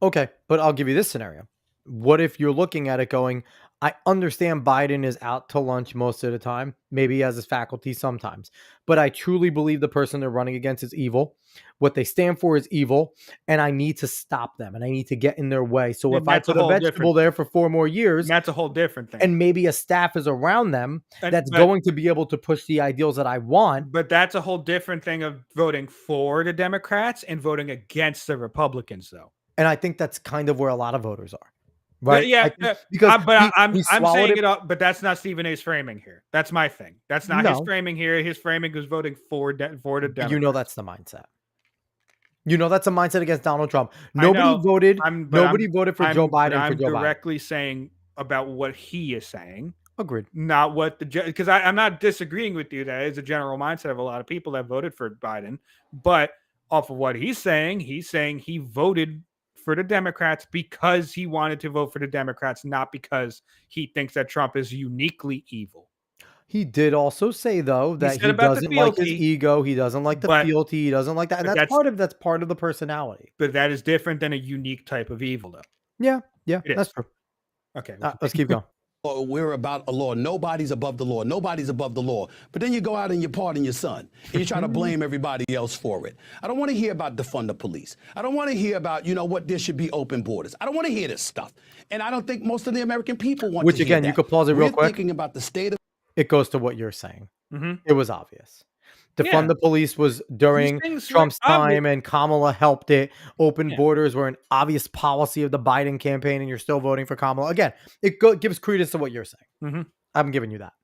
Okay, but I'll give you this scenario. What if you're looking at it going, I understand Biden is out to lunch most of the time. Maybe he has his faculty sometimes. But I truly believe the person they're running against is evil. What they stand for is evil. And I need to stop them. And I need to get in their way. So if I put a vegetable there for 4 more years. That's a whole different thing. And maybe a staff is around them that's going to be able to push the ideals that I want. But that's a whole different thing of voting for the Democrats and voting against the Republicans, though. And I think that's kind of where a lot of voters are. Right. Yeah, because I'm saying it up, but that's not Stephen A's framing here. That's my thing. That's not his framing here. His framing was voting for the Democrats. That's the mindset. That's a mindset against Donald Trump. Nobody voted for Joe Biden. I'm directly saying about what he is saying. Agreed. Not what because I'm not disagreeing with you. That is a general mindset of a lot of people that voted for Biden. But off of what he's saying he voted for the Democrats because he wanted to vote for the Democrats, not because he thinks that Trump is uniquely evil. He did also say, though, that he doesn't like his ego. He doesn't like the fealty. He doesn't like that. And that's part of the personality. But that is different than a unique type of evil, though. Yeah, that's true. Okay. Let's keep going. we're about a law. Nobody's above the law. Nobody's above the law. But then you go out and you pardon your son, and you try to blame everybody else for it. I don't want to hear about defund the police. I don't want to hear about, what there should be open borders. I don't want to hear this stuff. And I don't think most of the American people want Which, to hear again, that. you could pause it real We're quick. thinking about the state of... It goes to what you're saying. Mm-hmm. It was obvious. Defund Yeah. the police was during things were Trump's time, obvious. and Kamala helped it. Open Yeah. borders were an obvious policy of the Biden campaign, and you're still voting for Kamala. Again, it gives credence to what you're saying. Mm-hmm. I'm giving you that.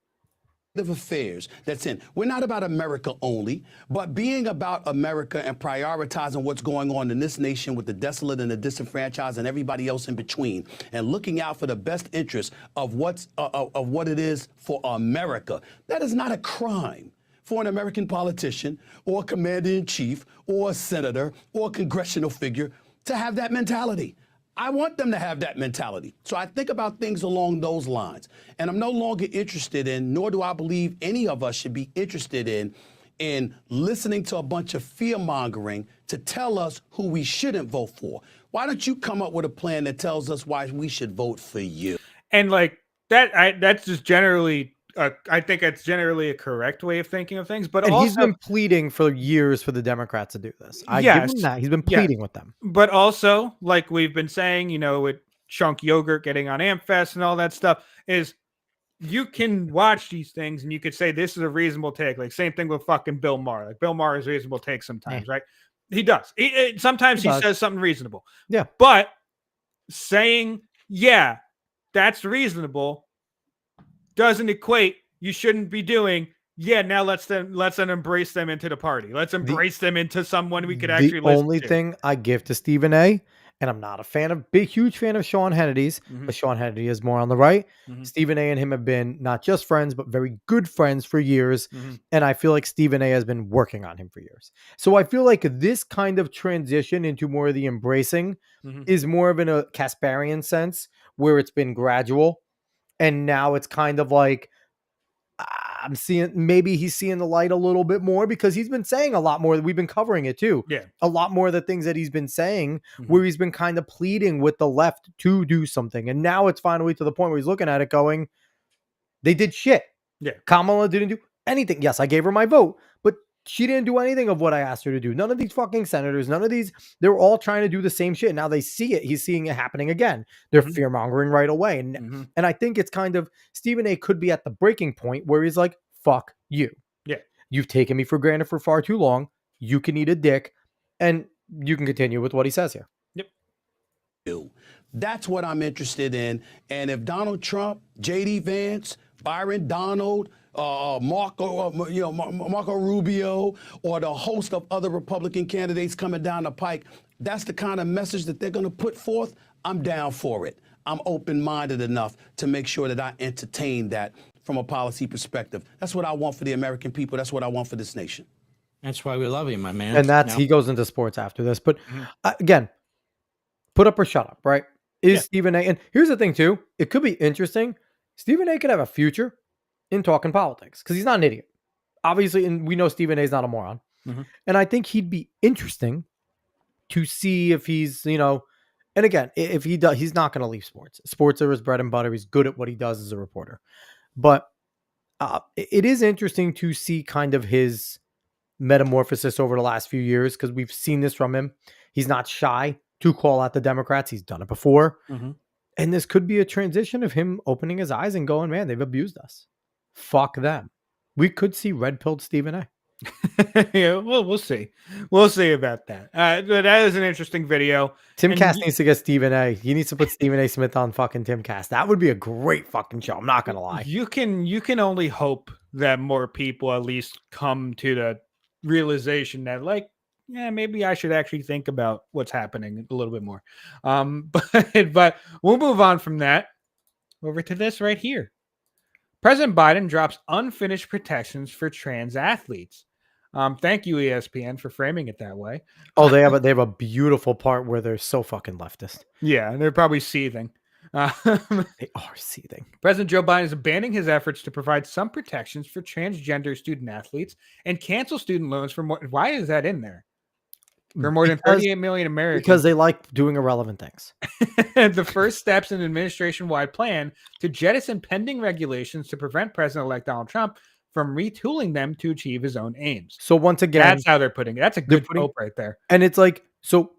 of affairs that's in. We're not about America only, but being about America and prioritizing what's going on in this nation with the desolate and the disenfranchised and everybody else in between, and looking out for the best interest of what it is for America. That is not a crime for an American politician or a commander-in-chief or a senator or a congressional figure to have that mentality. I want them to have that mentality. So I think about things along those lines. And I'm no longer interested in, nor do I believe any of us should be interested in listening to a bunch of fear-mongering to tell us who we shouldn't vote for. Why don't you come up with a plan that tells us why we should vote for you? And like that's just generally, I think it's generally a correct way of thinking of things. But And also, he's been pleading for years for the Democrats to do this. I give Yes. him that. He's been Yes. pleading with them. But also, like we've been saying, with Chunk Yogurt getting on AmFest and all that stuff, is you can watch these things and you could say this is a reasonable take. Like same thing with fucking Bill Maher. Like Bill Maher is a reasonable take sometimes, right? He does. Sometimes he does. says something reasonable. Yeah. But saying, yeah, that's reasonable doesn't equate you shouldn't be doing. Yeah, now let's then embrace them into the party. Let's embrace them into someone we could actually The listen only to. thing I give to Stephen A., and I'm not a fan of, huge fan of Sean Hannity's, Mhm. but Sean Hannity is more on the right. Mhm. Stephen A. and him have been not just friends, but very good friends for years. Mhm. And I feel like Stephen A. has been working on him for years. So I feel like this kind of transition into more of the embracing Mhm. is more of in a Kasparian sense, where it's been gradual. And now it's kind of like, I'm seeing, maybe he's seeing the light a little bit more because he's been saying a lot more. We've been covering it too. Yeah. A lot more of the things that he's been saying, Mhm. where he's been kind of pleading with the left to do something. And now it's finally to the point where he's looking at it going, they did shit. Yeah. Kamala didn't do anything. Yes, I gave her my vote, but she didn't do anything of what I asked her to do. None of these fucking senators, none of these, they're all trying to do the same shit. Now they see it. He's seeing it happening again. They're Mhm. fear mongering right away. Mhm. And I think it's kind of, Stephen A. could be at the breaking point where he's like, fuck you. Yeah. You've taken me for granted for far too long. You can eat a dick. And you can continue with what he says here. do. That's what I'm interested in. And if Donald Trump, J.D. Vance, Byron Donald, Marco Rubio, or the host of other Republican candidates coming down the pike, that's the kind of message that they're going to put forth. I'm down for it. I'm open-minded enough to make sure that I entertain that from a policy perspective. That's what I want for the American people. That's what I want for this nation. That's why we love you, my man. And that's, Now- he goes into sports after this. But again, put up or shut up, right? Is Yeah. Stephen A. And here's the thing, too. It could be interesting. Stephen A. could have a future in talking politics because he's not an idiot. Obviously, and we know Stephen A. is not a moron. Mhm. And I think he'd be interesting to see if he's, and again, if he does, he's not going to leave sports. Sports are his bread and butter. He's good at what he does as a reporter. But it is interesting to see kind of his metamorphosis over the last few years because we've seen this from him. He's not shy to call out the Democrats. He's done it before. Mhm. And this could be a transition of him opening his eyes and going, man, they've abused us. Fuck them. We could see red-pilled Stephen A. Yeah, well, we'll see. We'll see about that. But that is an interesting video. Tim And Cass y- needs to get Stephen A. He needs to put Stephen A. Smith on fucking Tim Cass. That would be a great fucking show. I'm not going to lie. You can only hope that more people at least come to the realization that, like, yeah, maybe I should actually think about what's happening a little bit more. But we'll move on from that over to this right here. President Biden drops unfinished protections for trans athletes. Thank you, ESPN, for framing it that way. Oh, they have a beautiful part where they're so fucking leftist. Yeah, and they're probably seething. They are seething. President Joe Biden is abandoning his efforts to provide some protections for transgender student athletes and cancel student loans for more. Why is that in there? For more than 38 million Americans. Because they like doing irrelevant things. The first steps in an administration-wide plan to jettison pending regulations to prevent President-elect Donald Trump from retooling them to achieve his own aims. So once again, That's how they're putting it. That's a good hope right there. And it's like, so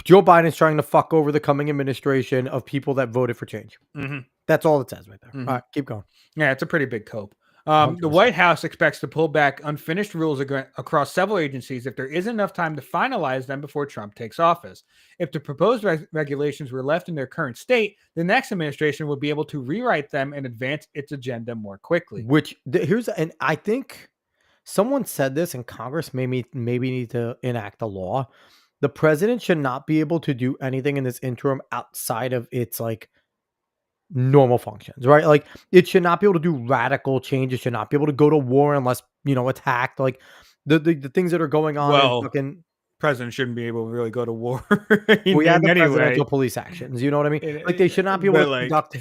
Joe Biden's trying to fuck over the coming administration of people that voted for change. Mm-hmm. That's all it says right there. Mm-hmm. All right, keep going. Yeah, it's a pretty big cope. The White House expects to pull back unfinished rules across several agencies if there isn't enough time to finalize them before Trump takes office. If the proposed regulations were left in their current state, the next administration would be able to rewrite them and advance its agenda more quickly. And I think someone said this, and Congress maybe need to enact a law. The president should not be able to do anything in this interim outside of its like normal functions, right? Like it should not be able to do radical changes. Should not be able to go to war unless attacked. Like the things that are going on. Well, president shouldn't be able to really go to war. We have the presidential police actions. You know what I mean? Like they should not be able to conduct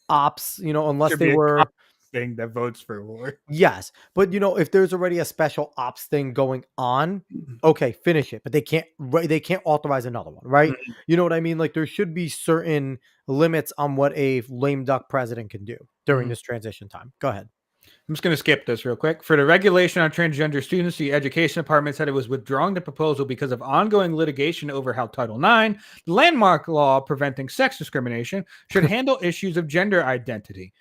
ops. Unless they were thing that votes for war. Yes, but if there's already a special ops thing going on, okay, finish it. But they can't authorize another one, right? Mm-hmm. You know what I mean? Like there should be certain limits on what a lame duck president can do during this transition time. Go ahead. I'm just going to skip this real quick. For the regulation on transgender students, the Education Department said it was withdrawing the proposal because of ongoing litigation over how Title IX, the landmark law preventing sex discrimination, should handle issues of gender identity.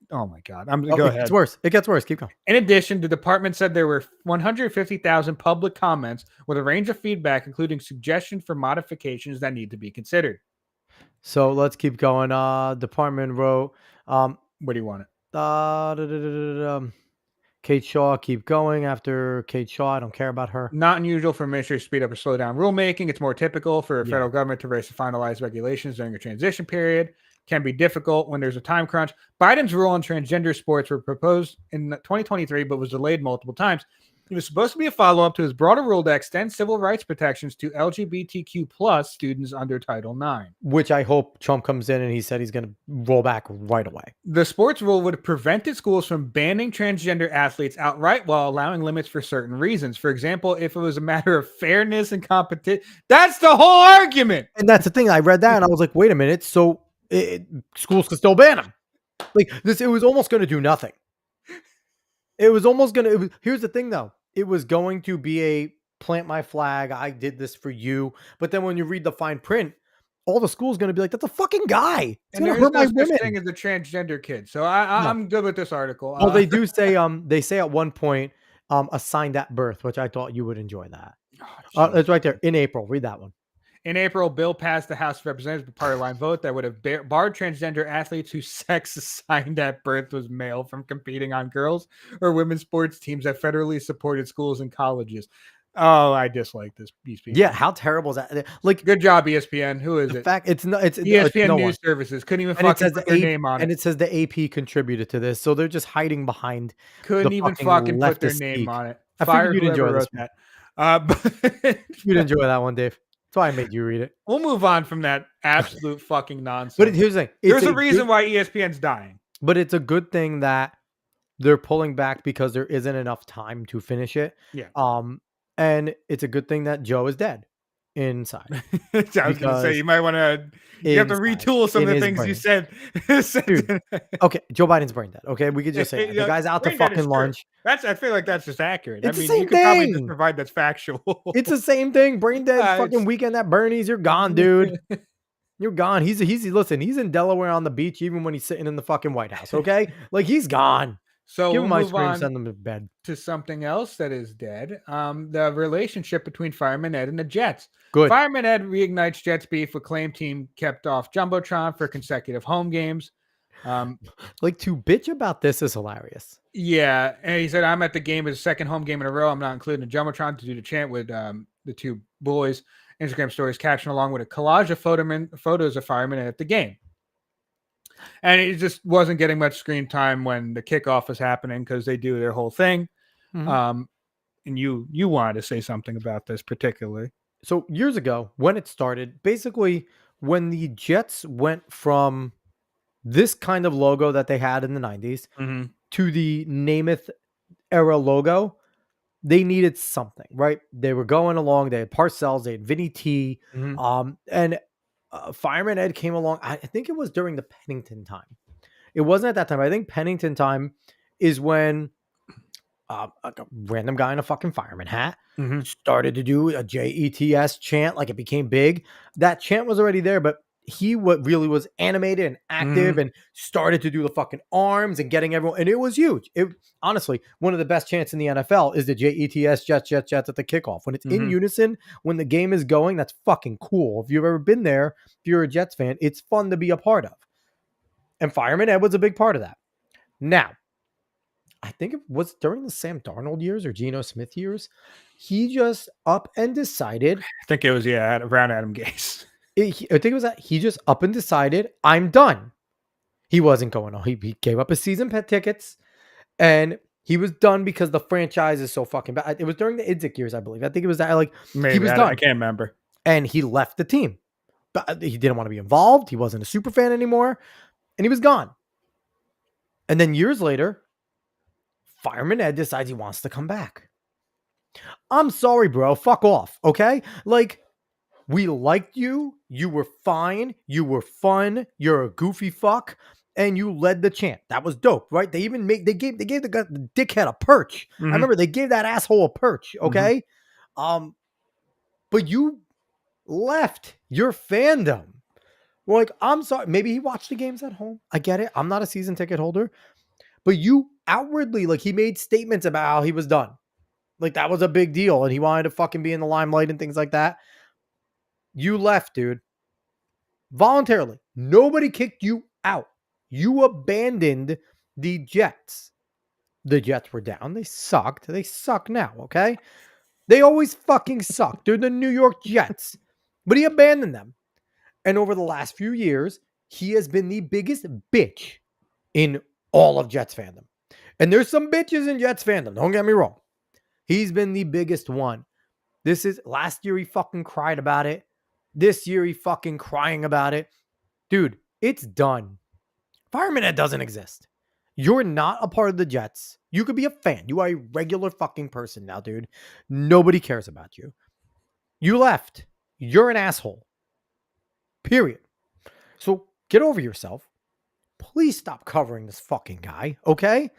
Oh my God. Go ahead. It's worse. It gets worse. Keep going. In addition, the department said there were 150,000 public comments with a range of feedback, including suggestions for modifications that need to be considered. So let's keep going. Department wrote, what do you want? Kate Shaw, keep going. After Kate Shaw, I don't care about her. Not unusual for administrators to speed up or slow down rulemaking. It's more typical for a federal government to race to finalize regulations during a transition period. Can be difficult when there's a time crunch. Biden's rule on transgender sports were proposed in 2023, but was delayed multiple times. It was supposed to be a follow-up to his broader rule that extends civil rights protections to LGBTQ plus students under Title IX. Which I hope Trump comes in and he said he's going to roll back right away. The sports rule would have prevented schools from banning transgender athletes outright while allowing limits for certain reasons. For example, if it was a matter of fairness and competition. That's the whole argument! And that's the thing. I read that and I was like, wait a minute. So schools could still ban them. Like this, it was almost going to do nothing. It was almost going to, here's the thing though. It was going to be a plant my flag. I did this for you. But then when you read the fine print, all the school's going to be like, that's a fucking guy. It's going to hurt my women. This thing is a transgender kid. So I'm good with this article. Well, they do say, they say at one point, assigned at birth, which I thought you would enjoy that. It's right there in April. Read that one. In April, a bill passed the House of Representatives with a party line vote that would have barred transgender athletes whose sex assigned at birth was male from competing on girls or women's sports teams at federally supported schools and colleges. Oh, I dislike these people. Yeah, how terrible is that? Like, good job, ESPN. Who is the it? Fact, it's not. It's ESPN no News one. Services couldn't even fucking put their name on it. And it says the AP contributed to this, so they're just hiding behind. Couldn't even fucking put their name on it. I figured you'd enjoy this that. You'd enjoy that one, Dave. That's why I made you read it. We'll move on from that absolute fucking nonsense. But here's the thing. There's a reason why ESPN's dying. But it's a good thing that they're pulling back because there isn't enough time to finish it. Yeah. And it's a good thing that Joe is dead inside. I was going to say, you might want to, you have to retool some of the things you said. Dude, okay, Joe Biden's brain dead. Okay, we could just say the guy's out to fucking lunch. I feel like that's just accurate. It's the same you could probably just provide that's factual. It's the same thing. Brain dead. Fucking weekend at Bernie's. You're gone, dude. You're gone. Listen. He's in Delaware on the beach, even when he's sitting in the fucking White House. Okay, like he's gone. So give him we'll ice cream, on send him to bed. To something else that is dead. The relationship between Fireman Ed and the Jets. Good. Fireman Ed reignites Jets beef with claim team kept off Jumbotron for consecutive home games. Like to bitch about this is hilarious. Yeah, and he said, "I'm at the game as a second home game in a row. I'm not including the Jumbotron to do the chant with the two boys." Instagram stories caption along with a collage of photos of Fireman Ed at the game. And it just wasn't getting much screen time when the kickoff was happening because they do their whole thing. Mm-hmm. And you wanted to say something about this particularly. So years ago, when it started, basically when the Jets went from this kind of logo that they had in the 90s mm-hmm. to the Namath era logo, they needed something, right? They were going along. They had Parcells, they had Vinny T, and Fireman Ed came along. I think it was during the Pennington time. It wasn't at that time. I think Pennington time is when a random guy in a fucking fireman hat started to do a JETS chant, like it became big. That chant was already there, but he really was animated and active and started to do the fucking arms and getting everyone, and it was huge. It honestly, one of the best chants in the NFL is the JETS Jets at the kickoff. When it's in unison, when the game is going, that's fucking cool. If you've ever been there, if you're a Jets fan, it's fun to be a part of. And Fireman Ed was a big part of that. Now, I think it was during the Sam Darnold years or Geno Smith years, he just up and decided. I think it was, around Adam Gase. I think it was that he just up and decided, I'm done. He wasn't going on. He gave up his season pet tickets and he was done because the franchise is so fucking bad. It was during the Idzik years, I believe. I think it was that, like, Maybe, he was done. I can't remember. And he left the team. But he didn't want to be involved. He wasn't a super fan anymore. And he was gone. And then years later, Fireman Ed decides he wants to come back. I'm sorry, bro. Fuck off. Okay? Like, we liked you. You were fine. You were fun. You're a goofy fuck. And you led the chant. That was dope, right? They even gave the dickhead a perch. I remember they gave that asshole a perch. Okay? But you left your fandom. Like, I'm sorry. Maybe he watched the games at home. I get it. I'm not a season ticket holder. But you outwardly, like, he made statements about how he was done. Like, that was a big deal. And he wanted to fucking be in the limelight and things like that. You left, dude. Voluntarily. Nobody kicked you out. You abandoned the Jets. The Jets were down. They sucked. They suck now, okay? They always fucking suck. They're the New York Jets. But he abandoned them. And over the last few years, he has been the biggest bitch in all of Jets fandom. And there's some bitches in Jets fandom. Don't get me wrong. He's been the biggest one. Last year he fucking cried about it. This year he fucking crying about it. Dude, it's done. Fireman Ed doesn't exist. You're not a part of the Jets. You could be a fan. You are a regular fucking person now, dude. Nobody cares about you. You left. You're an asshole. Period. So get over yourself. Please stop covering this fucking guy, okay?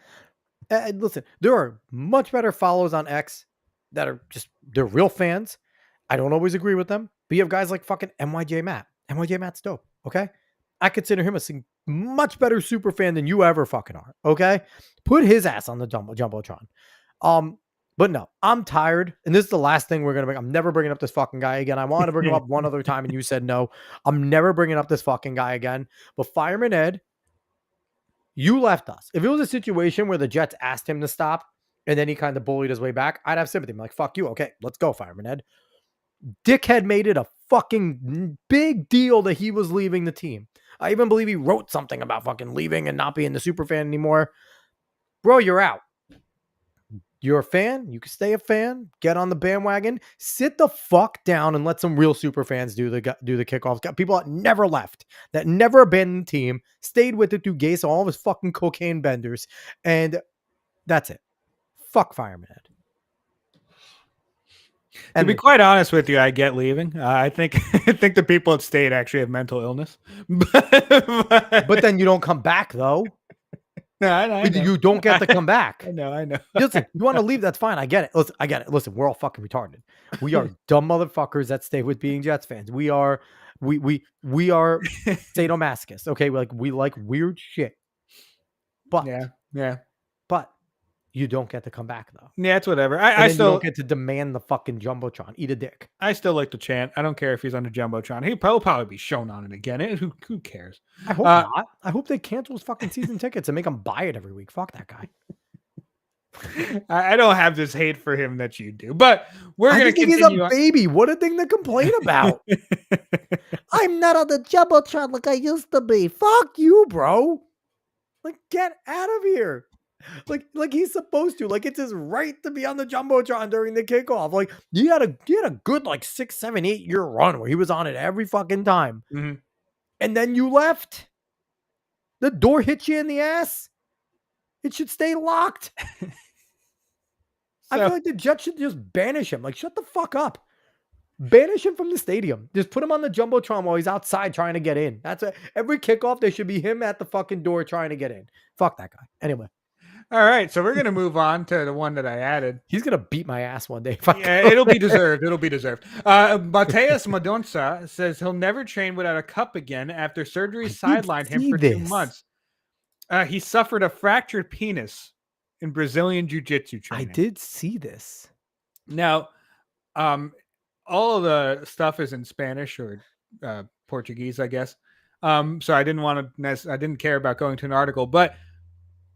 And listen, there are much better follows on X that are they're real fans. I don't always agree with them, but you have guys like fucking MYJ Matt. MYJ Matt's dope, okay? I consider him a much better super fan than you ever fucking are, okay? Put his ass on the Jumbotron. But no, I'm tired, and this is the last thing we're going to bring. I'm never bringing up this fucking guy again. I wanted to bring him up one other time, and you said no. I'm never bringing up this fucking guy again. But Fireman Ed, you left us. If it was a situation where the Jets asked him to stop, and then he kind of bullied his way back, I'd have sympathy. I'm like, fuck you. Okay, let's go, Fireman Ed. Dickhead made it a fucking big deal that he was leaving the team. I even believe he wrote something about fucking leaving and not being the super fan anymore. Bro, you're out. You're a fan. You can stay a fan. Get on the bandwagon. Sit the fuck down and let some real super fans do the kickoffs. Got people that never left, that never abandoned the team, stayed with it through Gase, all of his fucking cocaine benders, and that's it. Fuck Fireman Ed. To be quite honest with you, I get leaving. I think the people at State actually have mental illness, but then you don't come back though. No, I know. You don't get to come back. I know. Listen, you want to leave? That's fine. I get it. Listen, I get it. Listen, we're all fucking retarded. We are dumb motherfuckers that stay with being Jets fans. We are sadomasochists. Okay, we like weird shit. But yeah. But you don't get to come back though. Yeah, it's whatever. I still don't get to demand the fucking Jumbotron. Eat a dick. I still like to chant. I don't care if he's on the Jumbotron. He'll probably be shown on it again. Who cares? I hope not. I hope they cancel his fucking season tickets and make him buy it every week. Fuck that guy. I don't have this hate for him that you do, but we're going to He's continue. a baby. What a thing to complain about. I'm not on the Jumbotron like I used to be. Fuck you, bro. Like, get out of here. Like he's supposed to. Like, it's his right to be on the Jumbotron during the kickoff. Like, he had a good 6, 7, 8 year run where he was on it every fucking time. Mm-hmm. And then you left. The door hit you in the ass. It should stay locked. I feel like the Jets should just banish him. Like, shut the fuck up. Banish him from the stadium. Just put him on the Jumbotron while he's outside trying to get in. Every kickoff, there should be him at the fucking door trying to get in. Fuck that guy. Anyway. All right, so we're gonna move on to the one that I added. He's gonna beat my ass one day. Yeah, it'll be deserved. It'll be deserved. Mateus Madonça says he'll never train without a cup again after surgery sidelined him for 2 months. He suffered a fractured penis in Brazilian jiu-jitsu training. I did see this. Now, all of the stuff is in Spanish or Portuguese, I guess. So I didn't want to. I didn't care about going to an article, but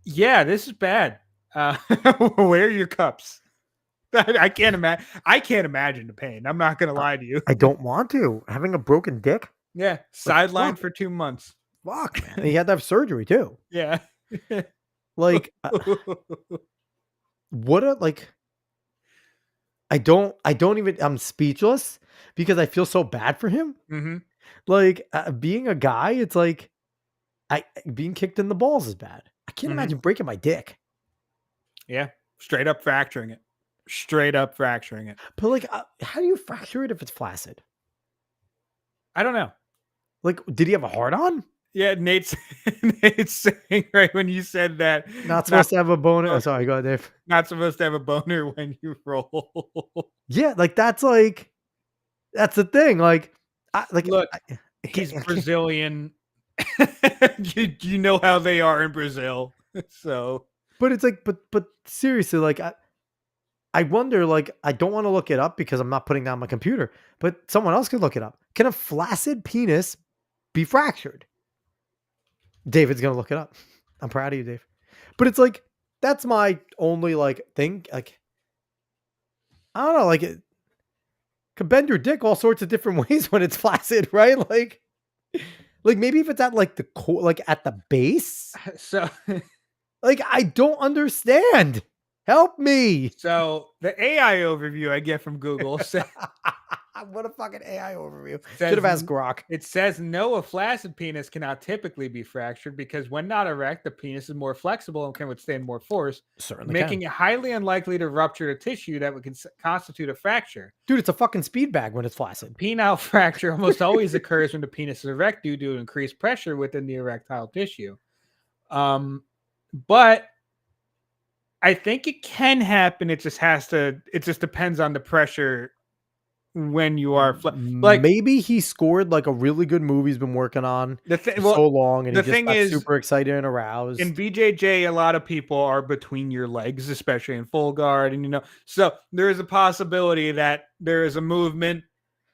yeah, this is bad. Wear your cups. I can't imagine. I can't imagine the pain. I'm not gonna lie to you. I don't want to. Having a broken dick. Yeah, sidelined for 2 months. Fuck, man. And he had to have surgery too. Yeah. Like, what a like. I don't even. I'm speechless because I feel so bad for him. Mm-hmm. Like being a guy, it's like being kicked in the balls is bad. I can't imagine breaking my dick. Yeah, straight up fracturing it. Straight up fracturing it. But like, how do you fracture it if it's flaccid? I don't know. Like, did he have a hard on? Yeah, Nate's saying right when you said that. Not supposed to have a boner. Oh, sorry, go ahead, Dave. Not supposed to have a boner when you roll. Yeah, like that's the thing. Like, look, he's Brazilian. you know how they are in Brazil. So, but it's like, but seriously, like, I wonder. Like, I don't want to look it up because I'm not putting down my computer. But someone else could look it up. Can a flaccid penis be fractured? David's gonna look it up. I'm proud of you, Dave. But it's like that's my only like thing. Like, I don't know. Like, it could bend your dick all sorts of different ways when it's flaccid, right? Like maybe if it's at like the core, like at the base. So, like, I don't understand. Help me. So the AI overview I get from Google says, what a fucking AI overview. Should have asked Grok. It says no, a flaccid penis cannot typically be fractured because when not erect, the penis is more flexible and can withstand more force, Certainly making it highly unlikely to rupture the tissue that would constitute a fracture. Dude, it's a fucking speed bag when it's flaccid. Penile fracture almost always occurs when the penis is erect due to increased pressure within the erectile tissue. But I think it can happen. It just depends on the pressure when you are like maybe he scored like a really good movie he's been working on so long, and the he thing just got is super excited and aroused. In BJJ, a lot of people are between your legs, especially in full guard, and so there is a possibility that there is a movement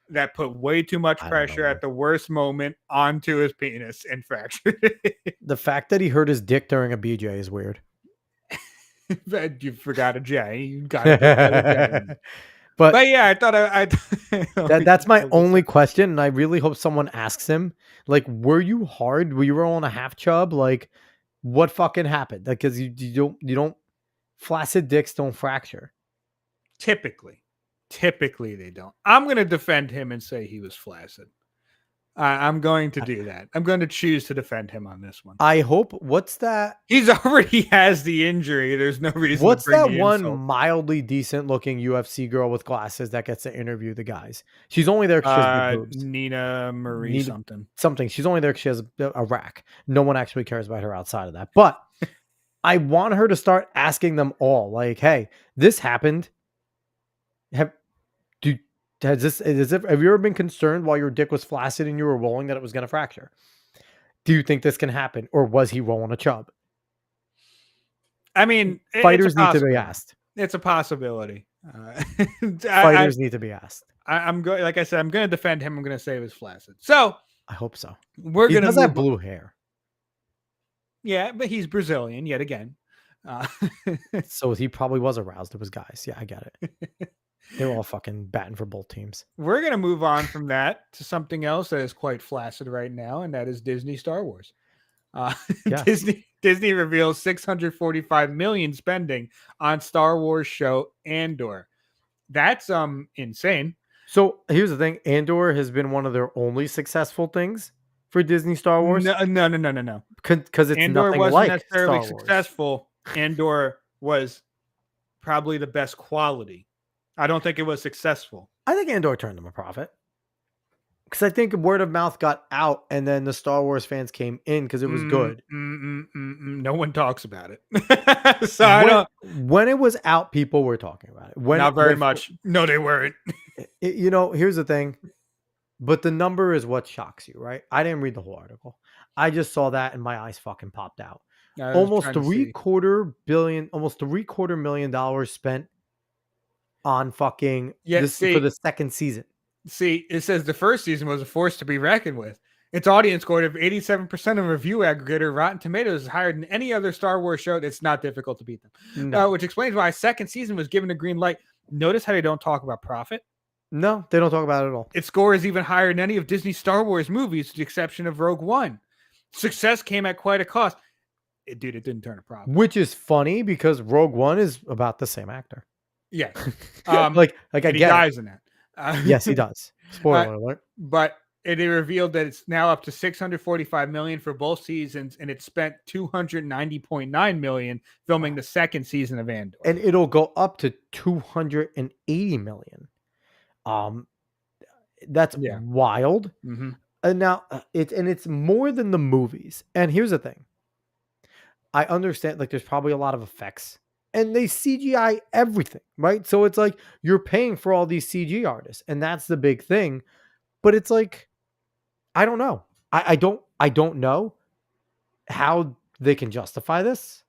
that put way too much pressure at the worst moment onto his penis and fractured it. The fact that he hurt his dick during a BJ is weird. You forgot a J. You got it. But yeah, I thought that's my only question, and I really hope someone asks him, like, were you hard? Were you rolling a half chub? Like, what fucking happened? Like, because you don't flaccid dicks don't fracture. Typically they don't. I'm gonna defend him and say he was flaccid. I'm going to do that. I'm going to choose to defend him on this one. I hope. What's that? He's already has the injury. There's no reason. What's to bring that the one insult. mildly decent looking UFC girl with glasses that gets to interview the guys? She's only there because she has big boobs. Nina Marie something. She's only there because she has a rack. No one actually cares about her outside of that. But I want her to start asking them all, like, hey, this happened. Have you ever been concerned while your dick was flaccid and you were rolling that it was going to fracture? Do you think this can happen, or was he rolling a chub? I mean, fighters need to be asked. It's a possibility. Fighters need to be asked. I'm going. Like I said, I'm going to defend him. I'm going to say it was flaccid. So I hope so. He does have blue hair. Yeah, but he's Brazilian yet again. So he probably was aroused. It was guys. Yeah, I get it. They're all fucking batting for both teams. We're going to move on from that to something else that is quite flaccid right now, and that is Disney Star Wars. Disney reveals $645 million spending on Star Wars show Andor. That's insane. So here's the thing. Andor has been one of their only successful things for Disney Star Wars. No. Because it's Andor nothing wasn't like necessarily Star Wars. successful. Andor was probably the best quality. I don't think it was successful. I think Andor turned them a profit. Because I think word of mouth got out, and then the Star Wars fans came in because it was good. No one talks about it. So I don't. When it was out, people were talking about it. Not very much. No, they weren't. Here's the thing. But the number is what shocks you, right? I didn't read the whole article. I just saw that and my eyes fucking popped out. Almost $750 million spent on fucking for the second season. See, it says the first season was a force to be reckoned with. Its audience score of 87% of review aggregator Rotten Tomatoes is higher than any other Star Wars show. It's not difficult to beat them. No. Which explains why a second season was given a green light. Notice how they don't talk about profit? No, they don't talk about it at all. Its score is even higher than any of Disney's Star Wars movies, with the exception of Rogue One. Success came at quite a cost. It didn't turn a profit. Which is funny because Rogue One is about the same actor. Yeah. Like I get he dies in that. Yes, he does. Spoiler alert. But it revealed that it's now up to $645 million for both seasons, and it spent $290.9 million filming the second season of Andor. And it'll go up to $280 million. That's wild. Mm-hmm. And now it's more than the movies. And here's the thing. I understand like there's probably a lot of effects. And they CGI everything, right? So it's like you're paying for all these CG artists, and that's the big thing. But it's like, I don't know. I don't know how they can justify this.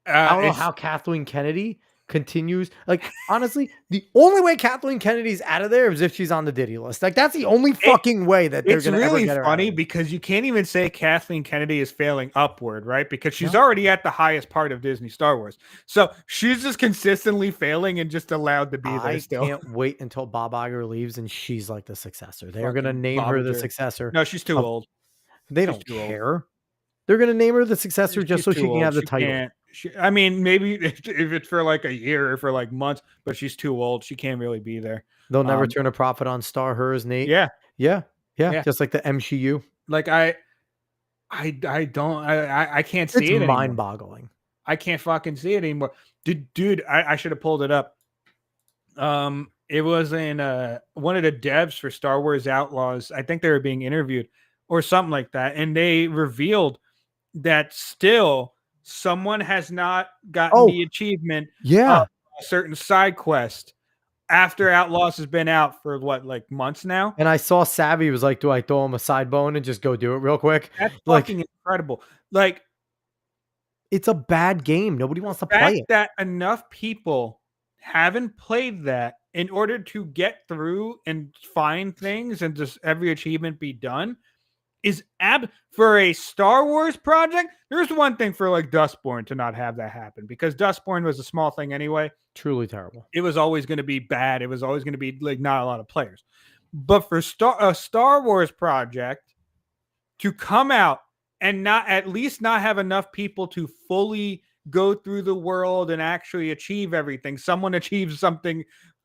I don't know how Kathleen Kennedy continues. Like, honestly, the only way Kathleen Kennedy's out of there is if she's on the Diddy list. Like, that's the only fucking way that they're going to ever get her. It's really funny because you can't even say Kathleen Kennedy is failing upward, right? Because she's already at the highest part of Disney Star Wars. So she's just consistently failing and just allowed to be there still. I can't wait until Bob Iger leaves and she's like the successor. They're going to name her the successor. No, she's too old. They don't care. They're going to name her the successor just so she can have the title. I mean, maybe if it's for like a year or for like months, but she's too old. She can't really be there. They'll never turn a profit on Star Hers, Nate. Yeah. Just like the MCU. Like I can't see it anymore. It's mind-boggling. I can't fucking see it anymore. Dude, I should have pulled it up. It was in one of the devs for Star Wars Outlaws. I think they were being interviewed or something like that, and they revealed that still someone has not gotten the achievement of a certain side quest after Outlaws has been out for like months now. And I saw Savvy was like, do I throw him a side bone and just go do it real quick? That's fucking incredible. Like, it's a bad game. Nobody wants to play it. That enough people haven't played that in order to get through and find things and just every achievement be done is for a Star Wars project. There's one thing for like Dustborn to not have that happen because Dustborn was a small thing anyway. Truly terrible. It was always going to be bad. It was always going to be like not a lot of players. But for a Star Wars project to come out and not have enough people to fully go through the world and actually achieve everything. Someone achieves something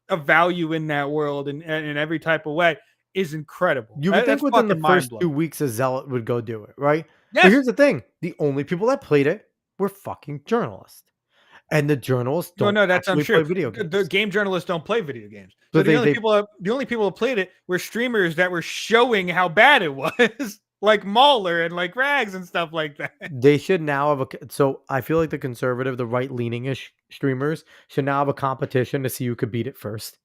of value in that world in every type of way. Is incredible. You would think within the first 2 weeks a Zealot would go do it, right? Yes. But here's the thing. The only people that played it were fucking journalists. And the journalists don't that's untrue. Play video games. The game journalists don't play video games. So the only people who played it were streamers that were showing how bad it was. Like Mauler and like Rags and stuff like that. They should now have so I feel like the conservative, the right-leaning-ish streamers should now have a competition to see who could beat it first.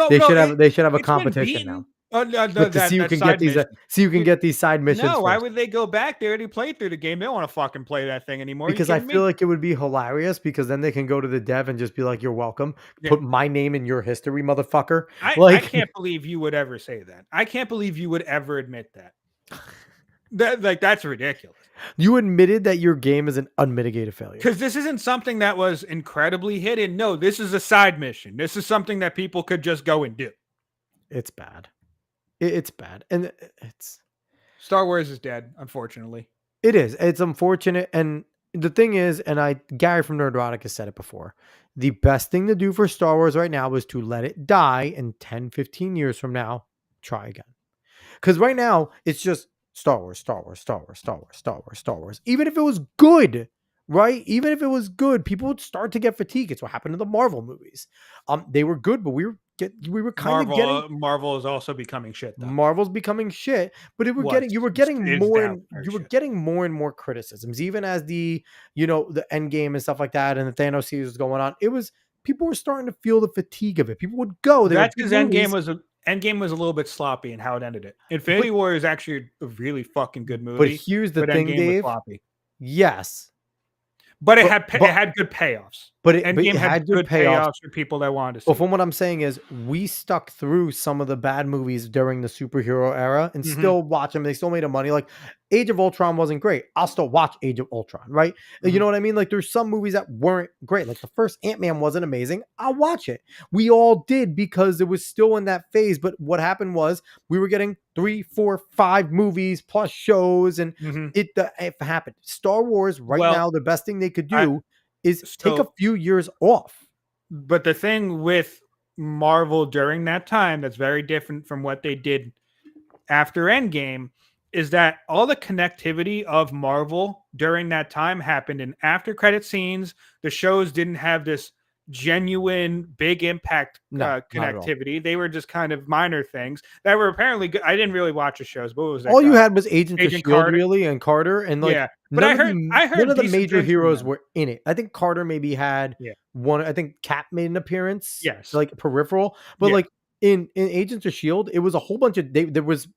They should have a competition now. See you can get these side missions. No, why would they go back? They already played through the game. They don't want to fucking play that thing anymore. Because I feel like it would be hilarious because then they can go to the dev and just be like, "You're welcome. Put my name in your history, motherfucker." I can't believe you would ever say that. I can't believe you would ever admit that. That's ridiculous. You admitted that your game is an unmitigated failure. Because this isn't something that was incredibly hidden. No, this is a side mission. This is something that people could just go and do. It's bad. It's bad. And it's... Star Wars is dead, unfortunately. It is. It's unfortunate. And the thing is, and Gary from Nerdrotic has said it before, the best thing to do for Star Wars right now is to let it die, and 10, 15 years from now, try again. Because right now, it's just Star Wars, Star Wars, Star Wars, Star Wars, Star Wars, Star Wars. Even if it was good, right? Even if it was good, people would start to get fatigued. It's what happened to the Marvel movies. They were good, but we were kind of getting Marvel is also becoming shit though. Marvel's becoming shit, but you were getting more and more criticisms, even as the the end game and stuff like that, and the Thanos series was going on. It was people were starting to feel the fatigue of it. People would go. That's because Endgame was a little bit sloppy in how it ended it. Infinity War is actually a really fucking good movie. But here's the thing, Endgame Dave. was sloppy. Yes, but it had good payoffs. Endgame had good payoffs for people that wanted to see. But from what I'm saying is, we stuck through some of the bad movies during the superhero era and still watch them. They still made a money. Like Age of Ultron wasn't great. I'll still watch Age of Ultron, right? You know what I mean? Like there's some movies that weren't great. Like the first Ant-Man wasn't amazing. I'll watch it. We all did because it was still in that phase. But what happened was we were getting 3, 4, 5 movies plus shows, and it happened. Star Wars now, the best thing they could do is take a few years off. But the thing with Marvel during that time that's very different from what they did after Endgame is that all the connectivity of Marvel during that time happened in after credit scenes. The shows didn't have this genuine big impact connectivity. They were just kind of minor things that were apparently good. I didn't really watch the shows, but what was that? All you had was Agent of Shield, really, and Carter, and like but I heard none of the major heroes were in it. I think Carter maybe had one. I think Cap made an appearance, like peripheral, but like in Agents of Shield, it was a whole bunch of there was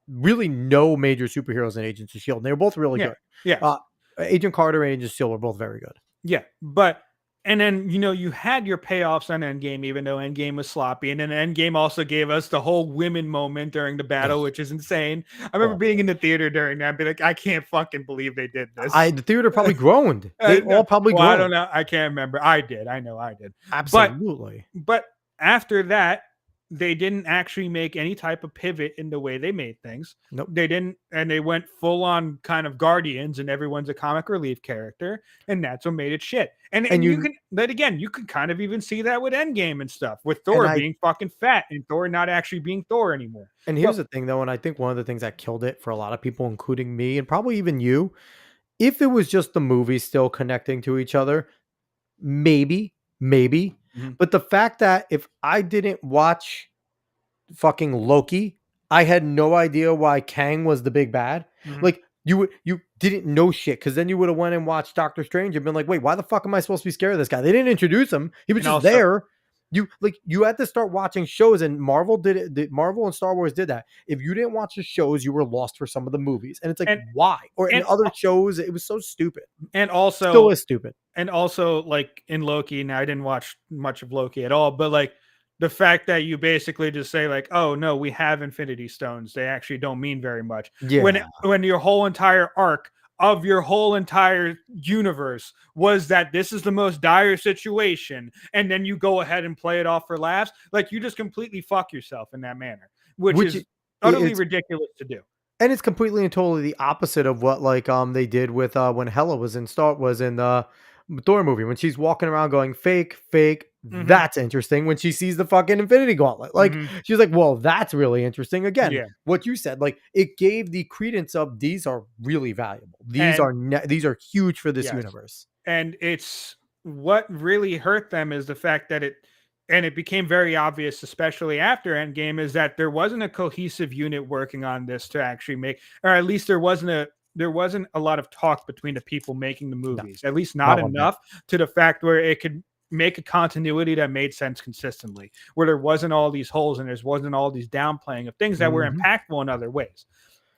really no major superheroes in Agents of Shield. And they were both really good. Yeah, Agent Carter and Agent of Shield were both very good. Yeah, but. And then, you had your payoffs on Endgame, even though Endgame was sloppy. And then Endgame also gave us the whole women moment during the battle, which is insane. I remember being in the theater during that and be like, I can't fucking believe they did this. The theater probably groaned. They all probably groaned. I don't know. I can't remember. I did. I know I did. Absolutely. But after that, they didn't actually make any type of pivot in the way they made things. Nope. They didn't. And they went full on kind of Guardians and everyone's a comic relief character. And that's what made it shit. And you can kind of even see that with Endgame and stuff, with Thor being fucking fat and Thor not actually being Thor anymore. And here's the thing, though, and I think one of the things that killed it for a lot of people, including me and probably even you, if it was just the movies still connecting to each other, maybe. But the fact that if I didn't watch fucking Loki, I had no idea why Kang was the big bad. Like you didn't know shit, because then you would have went and watched Doctor Strange and been like, wait, why the fuck am I supposed to be scared of this guy? They didn't introduce him. He was just there. You had to start watching shows, and Marvel did it. Marvel and Star Wars did that. If you didn't watch the shows, you were lost for some of the movies, and it's like, why? Or in other shows, it was so stupid. And also, still is stupid. And also, like in Loki, now I didn't watch much of Loki at all, but like the fact that you basically just say like, oh no, we have Infinity Stones, they actually don't mean very much. Yeah. When your whole entire arc of your whole entire universe was that this is the most dire situation, and then you go ahead and play it off for laughs, like you just completely fuck yourself in that manner, which is utterly ridiculous to do. And it's completely and totally the opposite of what they did with when Hela was in the Thor movie, when she's walking around going fake. That's interesting. When she sees the fucking Infinity Gauntlet, she's like, well, that's really interesting. Again, what you said, like it gave the credence of these are really valuable. These are huge for this universe. And it's what really hurt them is the fact that it became very obvious, especially after Endgame, is that there wasn't a cohesive unit working on this to actually make, or at least there wasn't a lot of talk between the people making the movies, at least not enough to the fact where it could make a continuity that made sense consistently, where there wasn't all these holes and there wasn't all these downplaying of things that were impactful in other ways.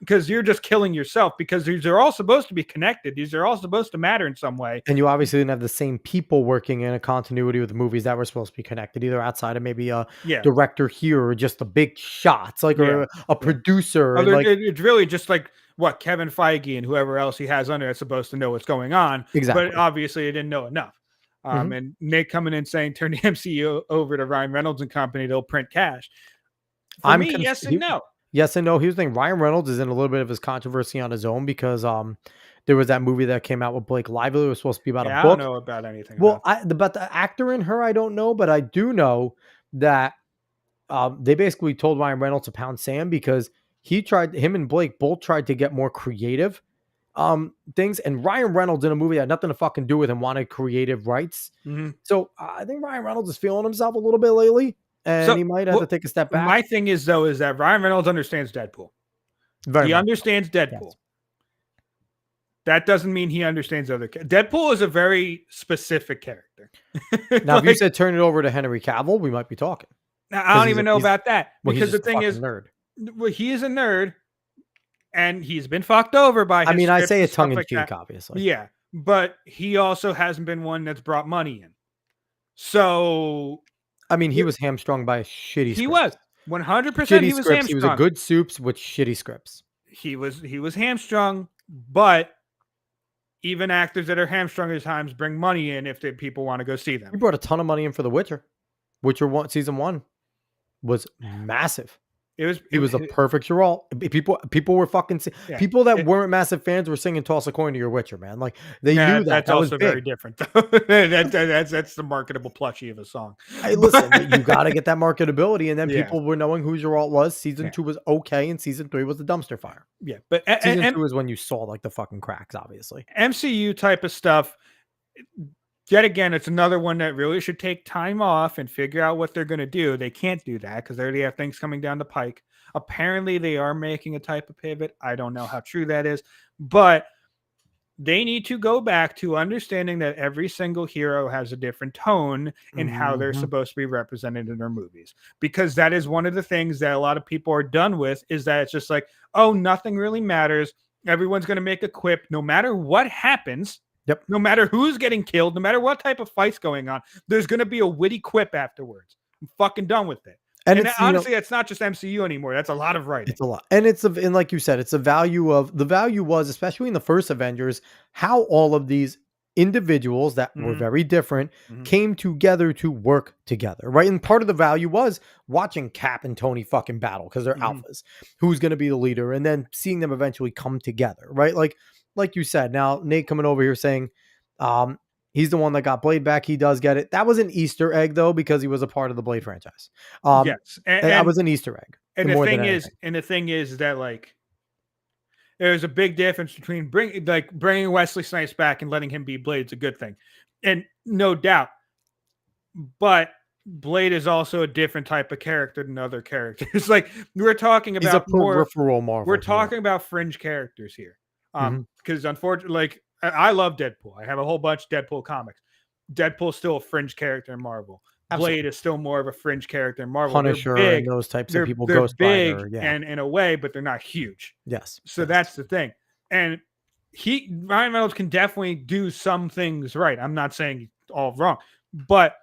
Because you're just killing yourself, because these are all supposed to be connected. These are all supposed to matter in some way. And you obviously didn't have the same people working in a continuity with the movies that were supposed to be connected, either outside of maybe a director here or just the big shots, or a producer. It's really just like what Kevin Feige and whoever else he has under is supposed to know what's going on. Exactly. But obviously they didn't know enough. And Nick coming in saying, turn the MCU over to Ryan Reynolds and company, they'll print cash. For me, yes and no. Yes and no. Here's the thing. Ryan Reynolds is in a little bit of his controversy on his own, because there was that movie that came out with Blake Lively. It was supposed to be about a book. I don't know about anything. Well, about the actor in her, I don't know, but I do know that they basically told Ryan Reynolds to pound sand, because him and Blake both tried to get more creative things. And Ryan Reynolds in a movie that had nothing to fucking do with him wanted creative rights. So I think Ryan Reynolds is feeling himself a little bit lately, and he might have to take a step back. My thing is though, is that Ryan Reynolds understands Deadpool. He understands Deadpool. Yes. That doesn't mean he understands other Deadpool is a very specific character. Now, if you said turn it over to Henry Cavill, we might be talking. Now, I don't even know about that. Well, because the thing is, nerd. Well, he is a nerd, and he's been fucked over by his I mean, I say it tongue-in-cheek, obviously. Yeah, but he also hasn't been one that's brought money in. So... I mean, he was hamstrung by shitty scripts. He was. 100% he was hamstrung. He was a good soups with shitty scripts. He was hamstrung, but even actors that are hamstrung at times bring money in if people want to go see them. He brought a ton of money in for The Witcher. Witcher season 1 was massive. It was a perfect role. People were fucking people that weren't massive fans were singing "Toss a Coin to Your Witcher," man. Like they knew that. That's that also was big. very different. That's the marketable plushie of a song. Hey, listen, you got to get that marketability, and then people were knowing who Geralt was. Season 2 was okay, and season 3 was a dumpster fire. Yeah, but season 2 is when you saw like the fucking cracks. Obviously, MCU type of stuff. Yet again, it's another one that really should take time off and figure out what they're going to do. They can't do that because they already have things coming down the pike. Apparently, they are making a type of pivot. I don't know how true that is, but they need to go back to understanding that every single hero has a different tone in how they're supposed to be represented in their movies. Because that is one of the things that a lot of people are done with, is that it's just like, oh, nothing really matters. Everyone's going to make a quip no matter what happens. Yep. No matter who's getting killed, no matter what type of fight's going on, there's going to be a witty quip afterwards. I'm fucking done with it. And honestly, it's not just MCU anymore. That's a lot of writing. It's a lot. And and like you said, it's the value was, especially in the first Avengers, how all of these individuals that were very different came together to work together, right? And part of the value was watching Cap and Tony fucking battle because they're alphas. Who's going to be the leader? And then seeing them eventually come together, right? Like you said, now Nate coming over here saying he's the one that got Blade back. He does get it. That was an Easter egg though, because he was a part of the Blade franchise. Yes. And that was an Easter egg. And the thing is that like, there's a big difference between bringing Wesley Snipes back and letting him be Blade's a good thing. And no doubt, but Blade is also a different type of character than other characters. Like we're talking about, he's a peripheral Marvel. We're talking about fringe characters here. Because unfortunately, like I love Deadpool. I have a whole bunch of Deadpool comics. Deadpool's still a fringe character in Marvel. Absolutely. Blade is still more of a fringe character in Marvel. Punisher and those types of people. They're big and in a way, but they're not huge. Yes. So that's the thing. And Ryan Reynolds can definitely do some things right. I'm not saying all wrong, but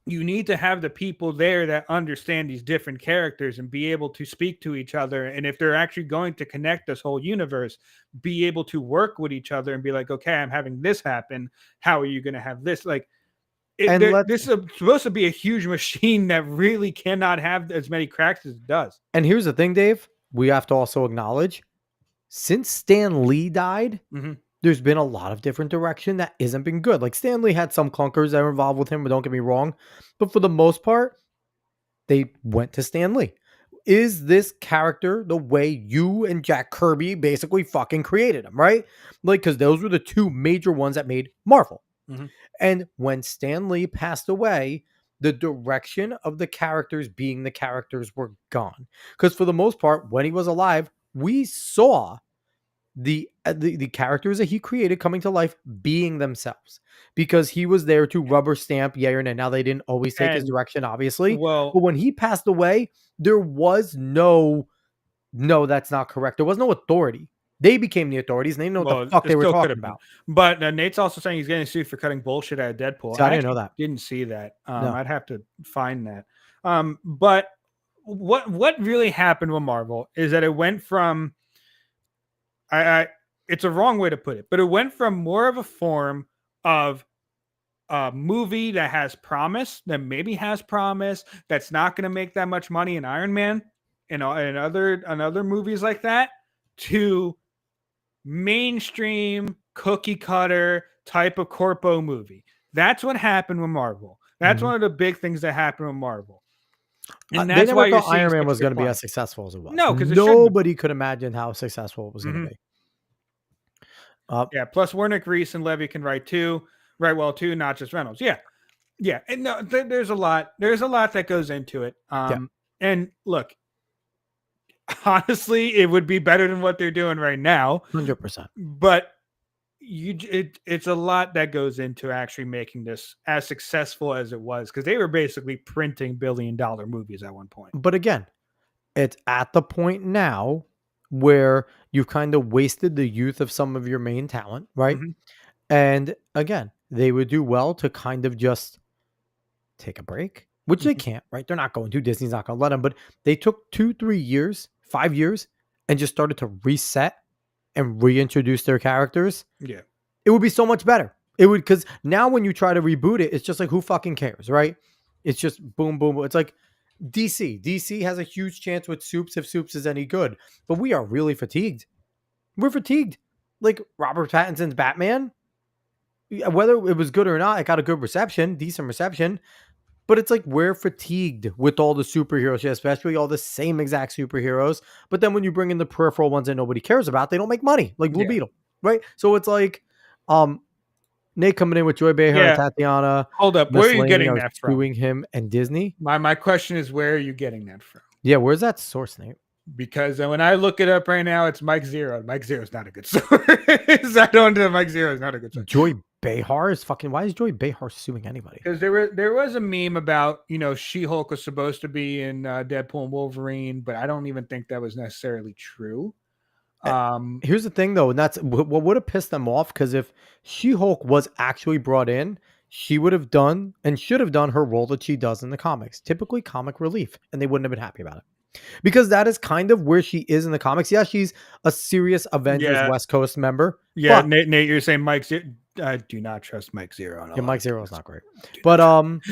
you need to have the people there that understand these different characters and be able to speak to each other. And if they're actually going to connect this whole universe, be able to work with each other and be like, okay, I'm having this happen. How are you going to have this? Like, this is supposed to be a huge machine that really cannot have as many cracks as it does. And here's the thing, Dave, we have to also acknowledge, since Stan Lee died, there's been a lot of different direction that isn't been good. Like Stan Lee had some clunkers that were involved with him, but don't get me wrong. But for the most part, they went to Stan Lee. Is this character the way you and Jack Kirby basically fucking created him, right? Like, because those were the two major ones that made Marvel. And when Stan Lee passed away, the direction of the characters being the characters were gone. Because for the most part, when he was alive, we saw the characters that he created coming to life being themselves, because he was there to rubber stamp yay or nay. Now they didn't always take his direction, obviously. Well, but when he passed away, there was no, that's not correct. There was no authority. They became the authorities, and they didn't know what the fuck they were talking about. But Nate's also saying he's getting sued for cutting bullshit out of Deadpool. So I didn't know that. Didn't see that. No. I'd have to find that. But what really happened with Marvel is that it went from, it's a wrong way to put it, but it went from more of a form of a movie that has promise, that maybe has promise, that's not going to make that much money in Iron Man and other movies like that, to mainstream cookie cutter type of corpo movie. That's what happened with Marvel. That's one of the big things that happened with Marvel. And that's why thought Iron Man was going to be as successful as it was. No, because nobody could imagine how successful it was going to be. Yeah. Plus Wernick, Reese, and Levy can write well too, not just Reynolds. Yeah. Yeah. And no, there's a lot that goes into it. And look, honestly, it would be better than what they're doing right now. 100%. But it's a lot that goes into actually making this as successful as it was, because they were basically printing billion-dollar movies at one point. But again, it's at the point now where you've kind of wasted the youth of some of your main talent, right? Mhm. And again, they would do well to kind of just take a break, which they can't, right? They're not going to. Disney's not going to let them. But they took 2-3 years, 5 years, and just started to reset and reintroduce their characters. Yeah. It would be so much better. It would, because now when you try to reboot it, it's just like, who fucking cares, right? It's just boom, boom, boom. It's like DC. DC has a huge chance with Soups if Soups is any good, but we are really fatigued. We're fatigued. Like Robert Pattinson's Batman, whether it was good or not, it got a good reception, decent reception. But it's like we're fatigued with all the superheroes, especially all the same exact superheroes. But then when you bring in the peripheral ones that nobody cares about, they don't make money, like Blue Beetle, right? So it's like Nate coming in with Joy Behar and Tatiana. Hold up, where are you getting that from? Suing him and Disney. My question is, where are you getting that from? Yeah, where's that source, Nate? Because when I look it up right now, it's Mike Zero. Mike Zero is not a good source. I don't know. Mike Zero is not a good source. Joy Behar is fucking. Why is Joy Behar suing anybody? Because there was a meme about, She-Hulk was supposed to be in Deadpool and Wolverine, but I don't even think that was necessarily true. Here's the thing, though, and that's what would have pissed them off. Because if She-Hulk was actually brought in, she would have done and should have done her role that she does in the comics, typically comic relief, and they wouldn't have been happy about it. Because that is kind of where she is in the comics. Yeah, she's a serious Avengers West Coast member. Yeah, Nate, you're saying Mike Zero. I do not trust Mike Zero. Yeah, Mike Zero is not great. But I'm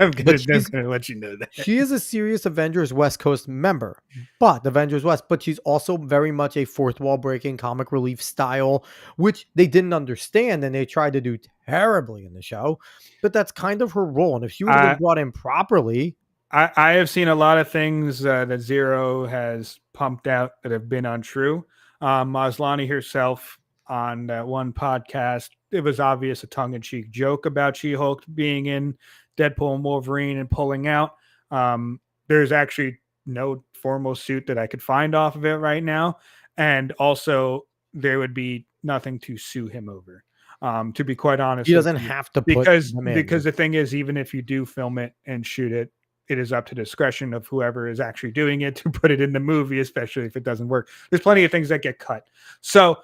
gonna let you know that she is a serious Avengers West Coast member. But Avengers West, but she's also very much a fourth wall breaking comic relief style, which they didn't understand and they tried to do terribly in the show. But that's kind of her role. And if she would have been brought in properly. I have seen a lot of things that Zero has pumped out that have been untrue. Maslany herself on that one podcast, it was obvious a tongue-in-cheek joke about She-Hulk being in Deadpool and Wolverine and pulling out. There's actually no formal suit that I could find off of it right now. And also there would be nothing to sue him over. To be quite honest, he doesn't have to because the thing is, even if you do film it and shoot it, it is up to discretion of whoever is actually doing it to put it in the movie, especially if it doesn't work. There's plenty of things that get cut. So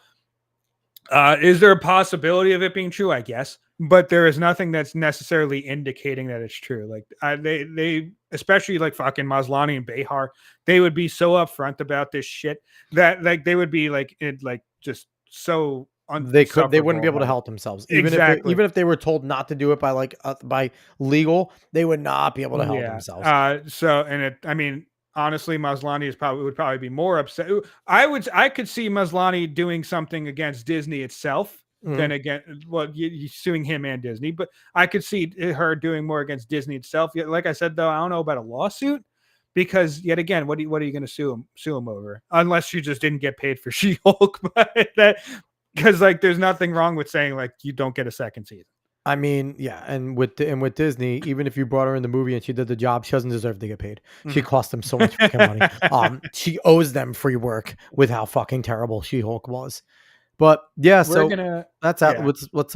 is there a possibility of it being true? I guess, but there is nothing that's necessarily indicating that it's true. Like they especially like fucking Maslany and Behar, they would be so upfront about this shit that like they would be like just so they wouldn't be able to help themselves. Even if they were told not to do it by legal, they would not be able to help themselves. Honestly, Maslany would probably be more upset. I could see Maslany doing something against Disney itself than suing him and Disney, but I could see her doing more against Disney itself. Like I said, though, I don't know about a lawsuit. Because yet again, what are you going to sue him over? Unless you just didn't get paid for She-Hulk, because there's nothing wrong with saying you don't get a second season. I mean, yeah, and with Disney, even if you brought her in the movie and she did the job, she doesn't deserve to get paid. She cost them so much fucking money. She owes them free work with how fucking terrible She-Hulk was. But yeah, that's that. Let's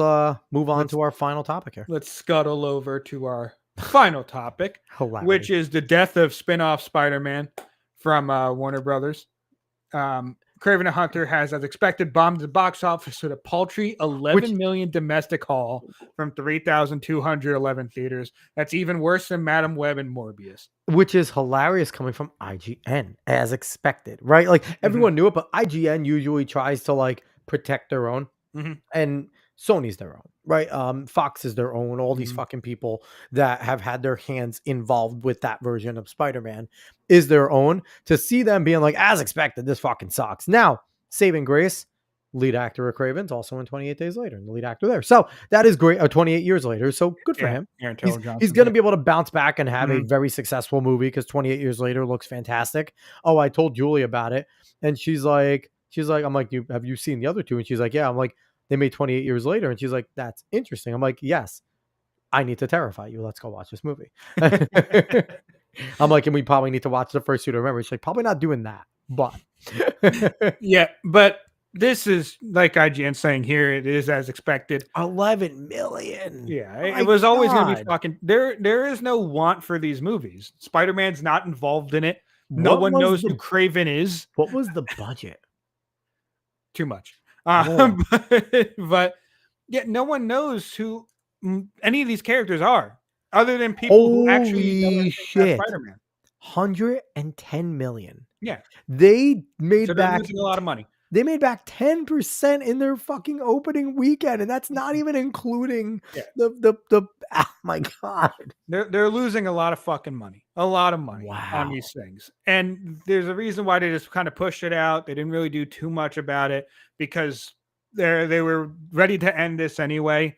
move on to our final topic here. Let's scuttle over to our final topic, which is the death of spin-off Spider-Man from Warner Brothers. Kraven the Hunter has, as expected, bombed the box office with a paltry 11 million domestic haul from 3,211 theaters. That's even worse than Madam Web and Morbius. Which is hilarious coming from IGN, as expected, right? Like everyone knew it, but IGN usually tries to protect their own, and Sony's their own, right? Fox is their own. All these fucking people that have had their hands involved with that version of Spider-Man is their own. To see them being as expected, this fucking sucks. Now, saving grace, lead actor of Kraven's also in 28 Days Later, and the lead actor there. So that is great. 28 years later. So good for him. He's going to be able to bounce back and have a very successful movie because 28 years later looks fantastic. Oh, I told Julie about it. And she's like, She's like, I'm like, have you seen the other two? And she's like, yeah. I'm like, they made 28 years later. And she's like, that's interesting. I'm like, yes, I need to terrify you. Let's go watch this movie. I'm like, and we probably need to watch the first two to remember. She's like, probably not doing that, but Yeah, but this is like IGN saying here, it is as expected. 11 million. Yeah, My it was always going to be God. fucking. There is no want for these movies. Spider-Man's not involved in it. No What one was knows the- who Kraven is. What was the budget? Too much. Oh. But yeah, no one knows who any of these characters are, other than people who actually know Holy anything shit. about Spider-Man. 110 million. Yeah, They made so they're back losing a lot of money. They made back 10% in their fucking opening weekend, and that's not even including Yeah. the oh my God. They're losing a lot of fucking money. A lot of money Wow. on these things. And there's a reason why they just kind of pushed it out. They didn't really do too much about it because they were ready to end this anyway.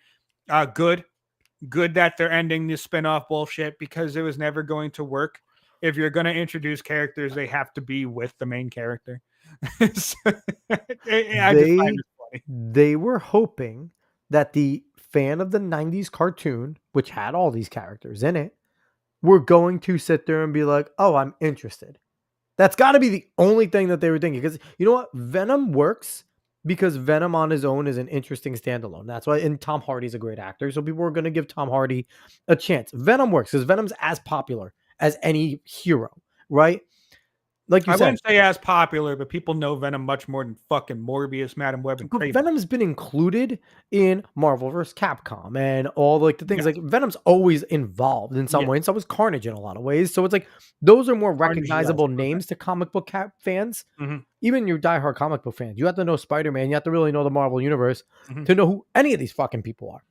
Good that they're ending this spin-off bullshit because it was never going to work. If you're going to introduce characters, they have to be with the main character. So, I just find it funny. They were hoping that the fan of the 90s cartoon, which had all these characters in it, were going to sit there and be like, oh, I'm interested. That's got to be the only thing that they were thinking. Because you know what? Venom works because Venom on his own is an interesting standalone. That's why, and Tom Hardy's a great actor. So people are going to give Tom Hardy a chance. Venom works because Venom's as popular as any hero, right? Like you I said, wouldn't say as popular, but people know Venom much more than fucking Morbius, Madam Web, and but Kraven. Venom's been included in Marvel vs. Capcom and all like the things. Yes. Like Venom's always involved in some Yeah. way, and so is Carnage in a lot of ways. So it's like those are more Carnage is recognizable also names to comic book fans. Mhm. Even your diehard comic book fans, you have to know Spider-Man. You have to really know the Marvel universe Mhm. to know who any of these fucking people are.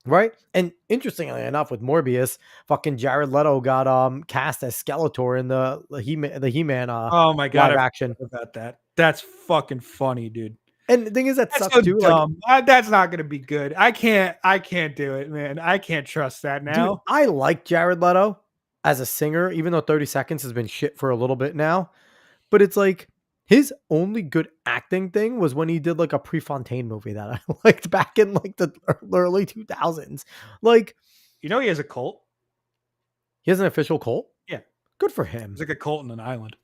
Right. And interestingly enough, with Morbius, fucking Jared Leto got cast as Skeletor in the He-Man Oh my God, live I action. forgot about that. That's fucking funny, dude. And the thing is, that That's sucks so too. Like, dumb. That's not gonna be good. I can't do it, man. I can't trust that dude, now. I like Jared Leto as a singer, even though 30 Seconds has been shit for a little bit now. But it's like his only good acting thing was when he did like a Prefontaine movie that I liked back in like the early 2000s. Like, You know he has a cult. he has an official cult. Yeah. Good for him. It's like a cult in an island.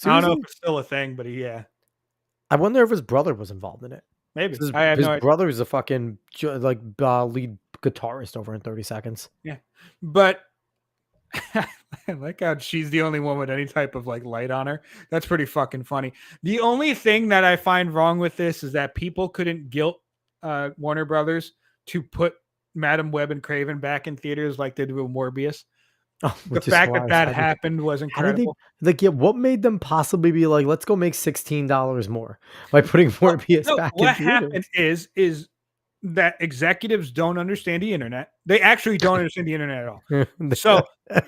I don't know Seriously? if it's still a thing, but yeah, I wonder if his brother was involved in it. maybe. His, I have his no idea. brother is a fucking lead guitarist over in 30 Seconds. But I like how she's the only one with any type of like light on her. That's pretty fucking funny. The only thing that I find wrong with this is that people couldn't guilt Warner Brothers to put Madam Web and Kraven back in theaters like they do with Morbius. Oh, The which is fact why that I that said, happened was how did incredible. they like? Yeah, what made them possibly be like, let's go make $16 more by putting Morbius No, back in what theaters? happened is that executives don't understand the internet. They actually don't understand the internet at all. So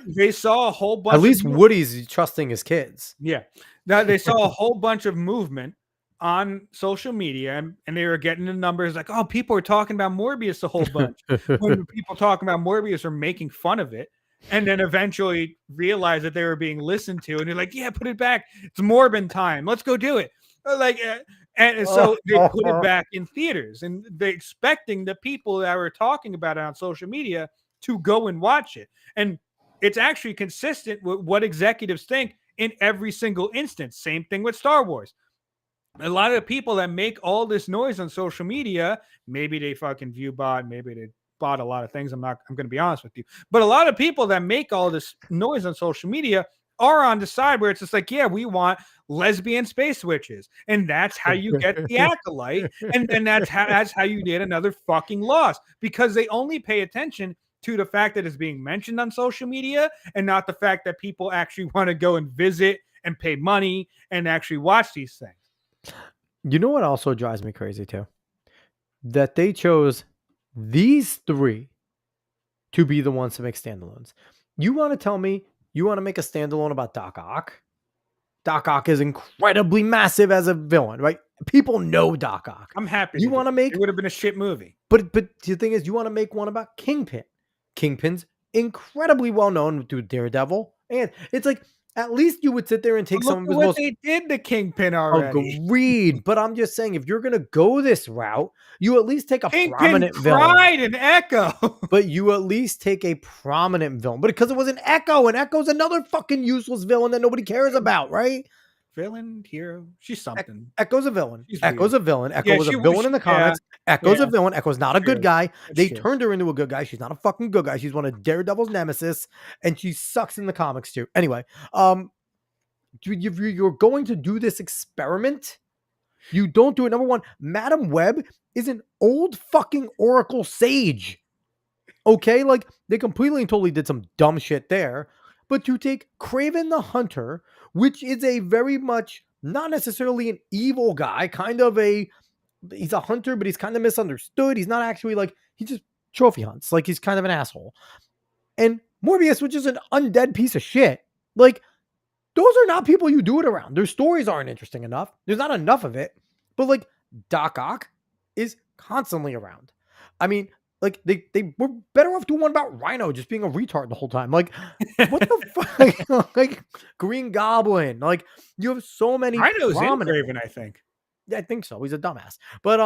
they saw a whole bunch. At least of Woody's trusting his kids. Yeah. Now they saw a whole bunch of movement on social media and they were getting the numbers like, oh, people are talking about Morbius a whole bunch. When the people talking about Morbius are making fun of it. And then eventually realized that they were being listened to. And they're like, yeah, put it back. It's Morbin time. Let's go do it. And so they put it back in theaters and they expecting the people that were talking about it on social media to go and watch it. And it's actually consistent with what executives think in every single instance. Same thing with Star Wars. A lot of the people that make all this noise on social media, maybe they fucking view bot, maybe they bought a lot of things. I'm going to be honest with you, but a lot of people that make all this noise on social media are on the side where it's just like, yeah, we want lesbian space witches, and that's how you get the acolyte, and then that's how you get another fucking loss, because they only pay attention to the fact that it's being mentioned on social media and not the fact that people actually want to go and visit and pay money and actually watch these things. You know what also drives me crazy too? That they chose these three to be the ones to make standalones. You want to tell me you want to make a standalone about Doc Ock? Doc Ock is incredibly massive as a villain, right? People know Doc Ock. I'm happy. You want to make it would have been a shit movie. But the thing is, you want to make one about Kingpin. Kingpin's incredibly well known through Daredevil. And it's like, At least you would sit there and take Look some of at his what most they did to Kingpin already. agreed. But I'm just saying, if you're gonna go this route, you at least take a Kingpin prominent villain. cried in Echo. But you at least take a prominent villain. But because it was an Echo, and Echo's another fucking useless villain that nobody cares about, right? Villain, hero, she's something. Echo's a villain. She's Echo's weird. a villain. Echo Yeah, was a she- villain in the yeah, comics. Echo's a yeah. villain. Echo's not a good True. guy. That's They true. turned her into a good guy. She's not a fucking good guy. She's one of Daredevil's nemesis, and she sucks in the comics too. Anyway, you're going to do this experiment. You don't do it. Number one, Madam Web is an old fucking Oracle sage. Okay, like they completely and totally did some dumb shit there. But to take Kraven the Hunter, which is a very much not necessarily an evil guy, he's a hunter, but he's kind of misunderstood. He's not actually like, he just trophy hunts. Like he's kind of an asshole. And Morbius, which is an undead piece of shit. Like, those are not people you do it around. Their stories aren't interesting enough. There's not enough of it. But like Doc Ock is constantly around. I mean, like they were better off doing one about Rhino just being a retard the whole time. Like, what the fuck? Like Green Goblin. Like, you have so many Rhino's in prominent. Kraven, I think. Yeah, I think so. He's a dumbass. But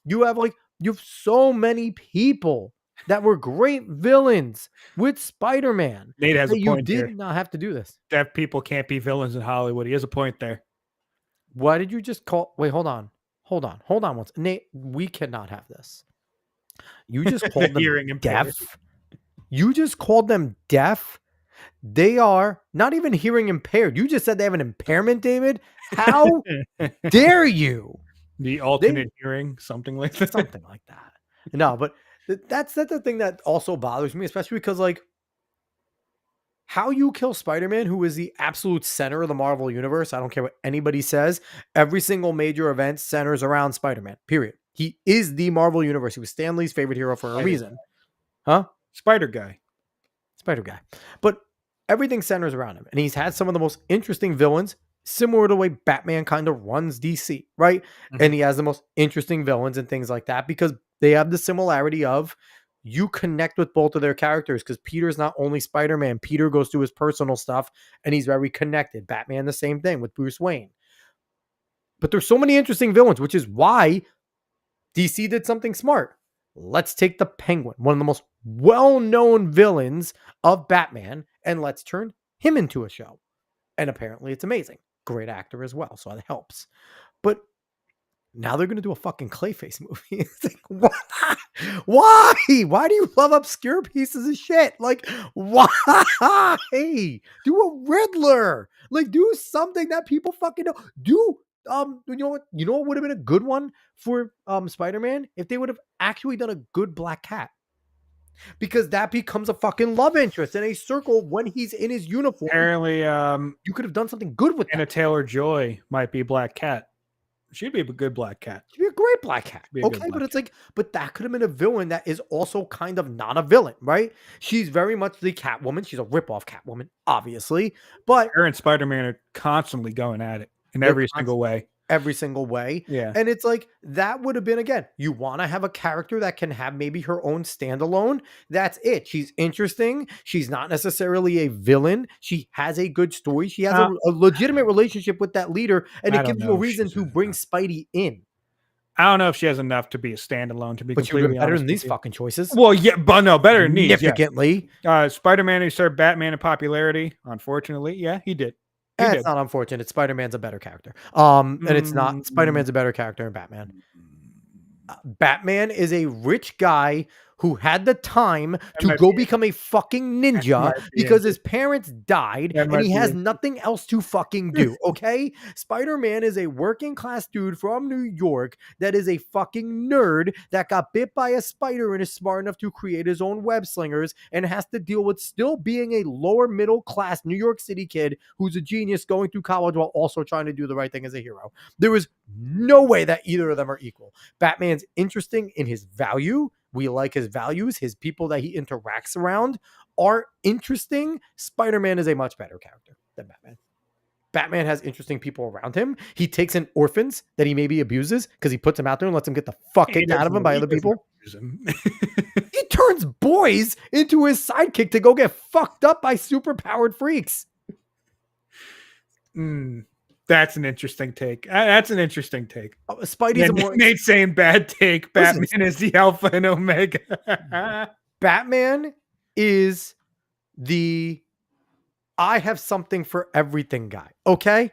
you have so many people that were great villains with Spider-Man. Nate has a that you point did here. not have to do this. Deaf people can't be villains in Hollywood. He has a point there. Why did you just call? Wait, hold on once. Nate, we cannot have this. You just called Hearing them impaired. deaf. You just called them deaf. They are not even hearing impaired. You just said they have an impairment, David. How dare you? The alternate hearing, something like that. Something like that. No, but that's the thing that also bothers me, especially because like how you kill Spider-Man, who is the absolute center of the Marvel universe. I don't care what anybody says. Every single major event centers around Spider-Man, period. He is the Marvel universe. He was Stan Lee's favorite hero for a reason. Huh? Spider guy. But everything centers around him. And he's had some of the most interesting villains, similar to the way Batman kind of runs DC, right? Mhm. And he has the most interesting villains and things like that because they have the similarity of you connect with both of their characters because Peter's not only Spider-Man. Peter goes through his personal stuff and he's very connected. Batman, the same thing with Bruce Wayne. But there's so many interesting villains, which is why DC did something smart. Let's take the Penguin, one of the most well-known villains of Batman, and let's turn him into a show. And apparently it's amazing. Great actor as well, so that helps. But now they're going to do a fucking Clayface movie. It's like, why? Why do you love obscure pieces of shit? Like, why? Do a Riddler. Like, do something that people fucking know. Do you know what would have been a good one for Spider-Man? If they would have actually done a good Black Cat. Because that becomes a fucking love interest in a circle when he's in his uniform. Apparently, you could have done something good with Anna that. Taylor-Joy might be Black Cat. She'd be a good Black Cat. She'd be a great Black Cat. Okay, but it's like, but that could have been a villain that is also kind of not a villain, right? She's very much the Catwoman. She's a ripoff Catwoman, obviously. But her and Spider-Man are constantly going at it in every single way. Every single way. Yeah. And it's like, that would have been, again, you want to have a character that can have maybe her own standalone. That's it. She's interesting. She's not necessarily a villain. She has a good story. She has a legitimate relationship with that leader. And it gives you a reason to bring Spidey in. I don't know if she has enough to be a standalone, to be but completely better honest than these with you. fucking choices. Well, yeah, but no, better than these. Significantly. Yeah. Spider-Man who served Batman in popularity, unfortunately. Yeah, he did. That's not unfortunate. Spider-Man's a better character. And it's not. Spider-Man's a better character than Batman. Batman is a rich guy who had the time to go become a fucking ninja because his parents died and he has nothing else to fucking do. Okay? Spider-Man is a working class dude from New York that is a fucking nerd that got bit by a spider and is smart enough to create his own web slingers and has to deal with still being a lower middle class New York City kid who's a genius going through college while also trying to do the right thing as a hero. There is no way that either of them are equal. Batman's interesting in his value. We like his values. His people that he interacts around are interesting. Spider-Man is a much better character than Batman. Batman has interesting people around him. He takes in orphans that he maybe abuses because he puts them out there and lets them get the fuck kicked out of him by other people. He turns boys into his sidekick to go get fucked up by superpowered freaks. That's an interesting take. That's an interesting take. Spidey's a more Nate saying bad take. Listen. Batman is the alpha and omega. Batman is the I have something for everything guy. Okay.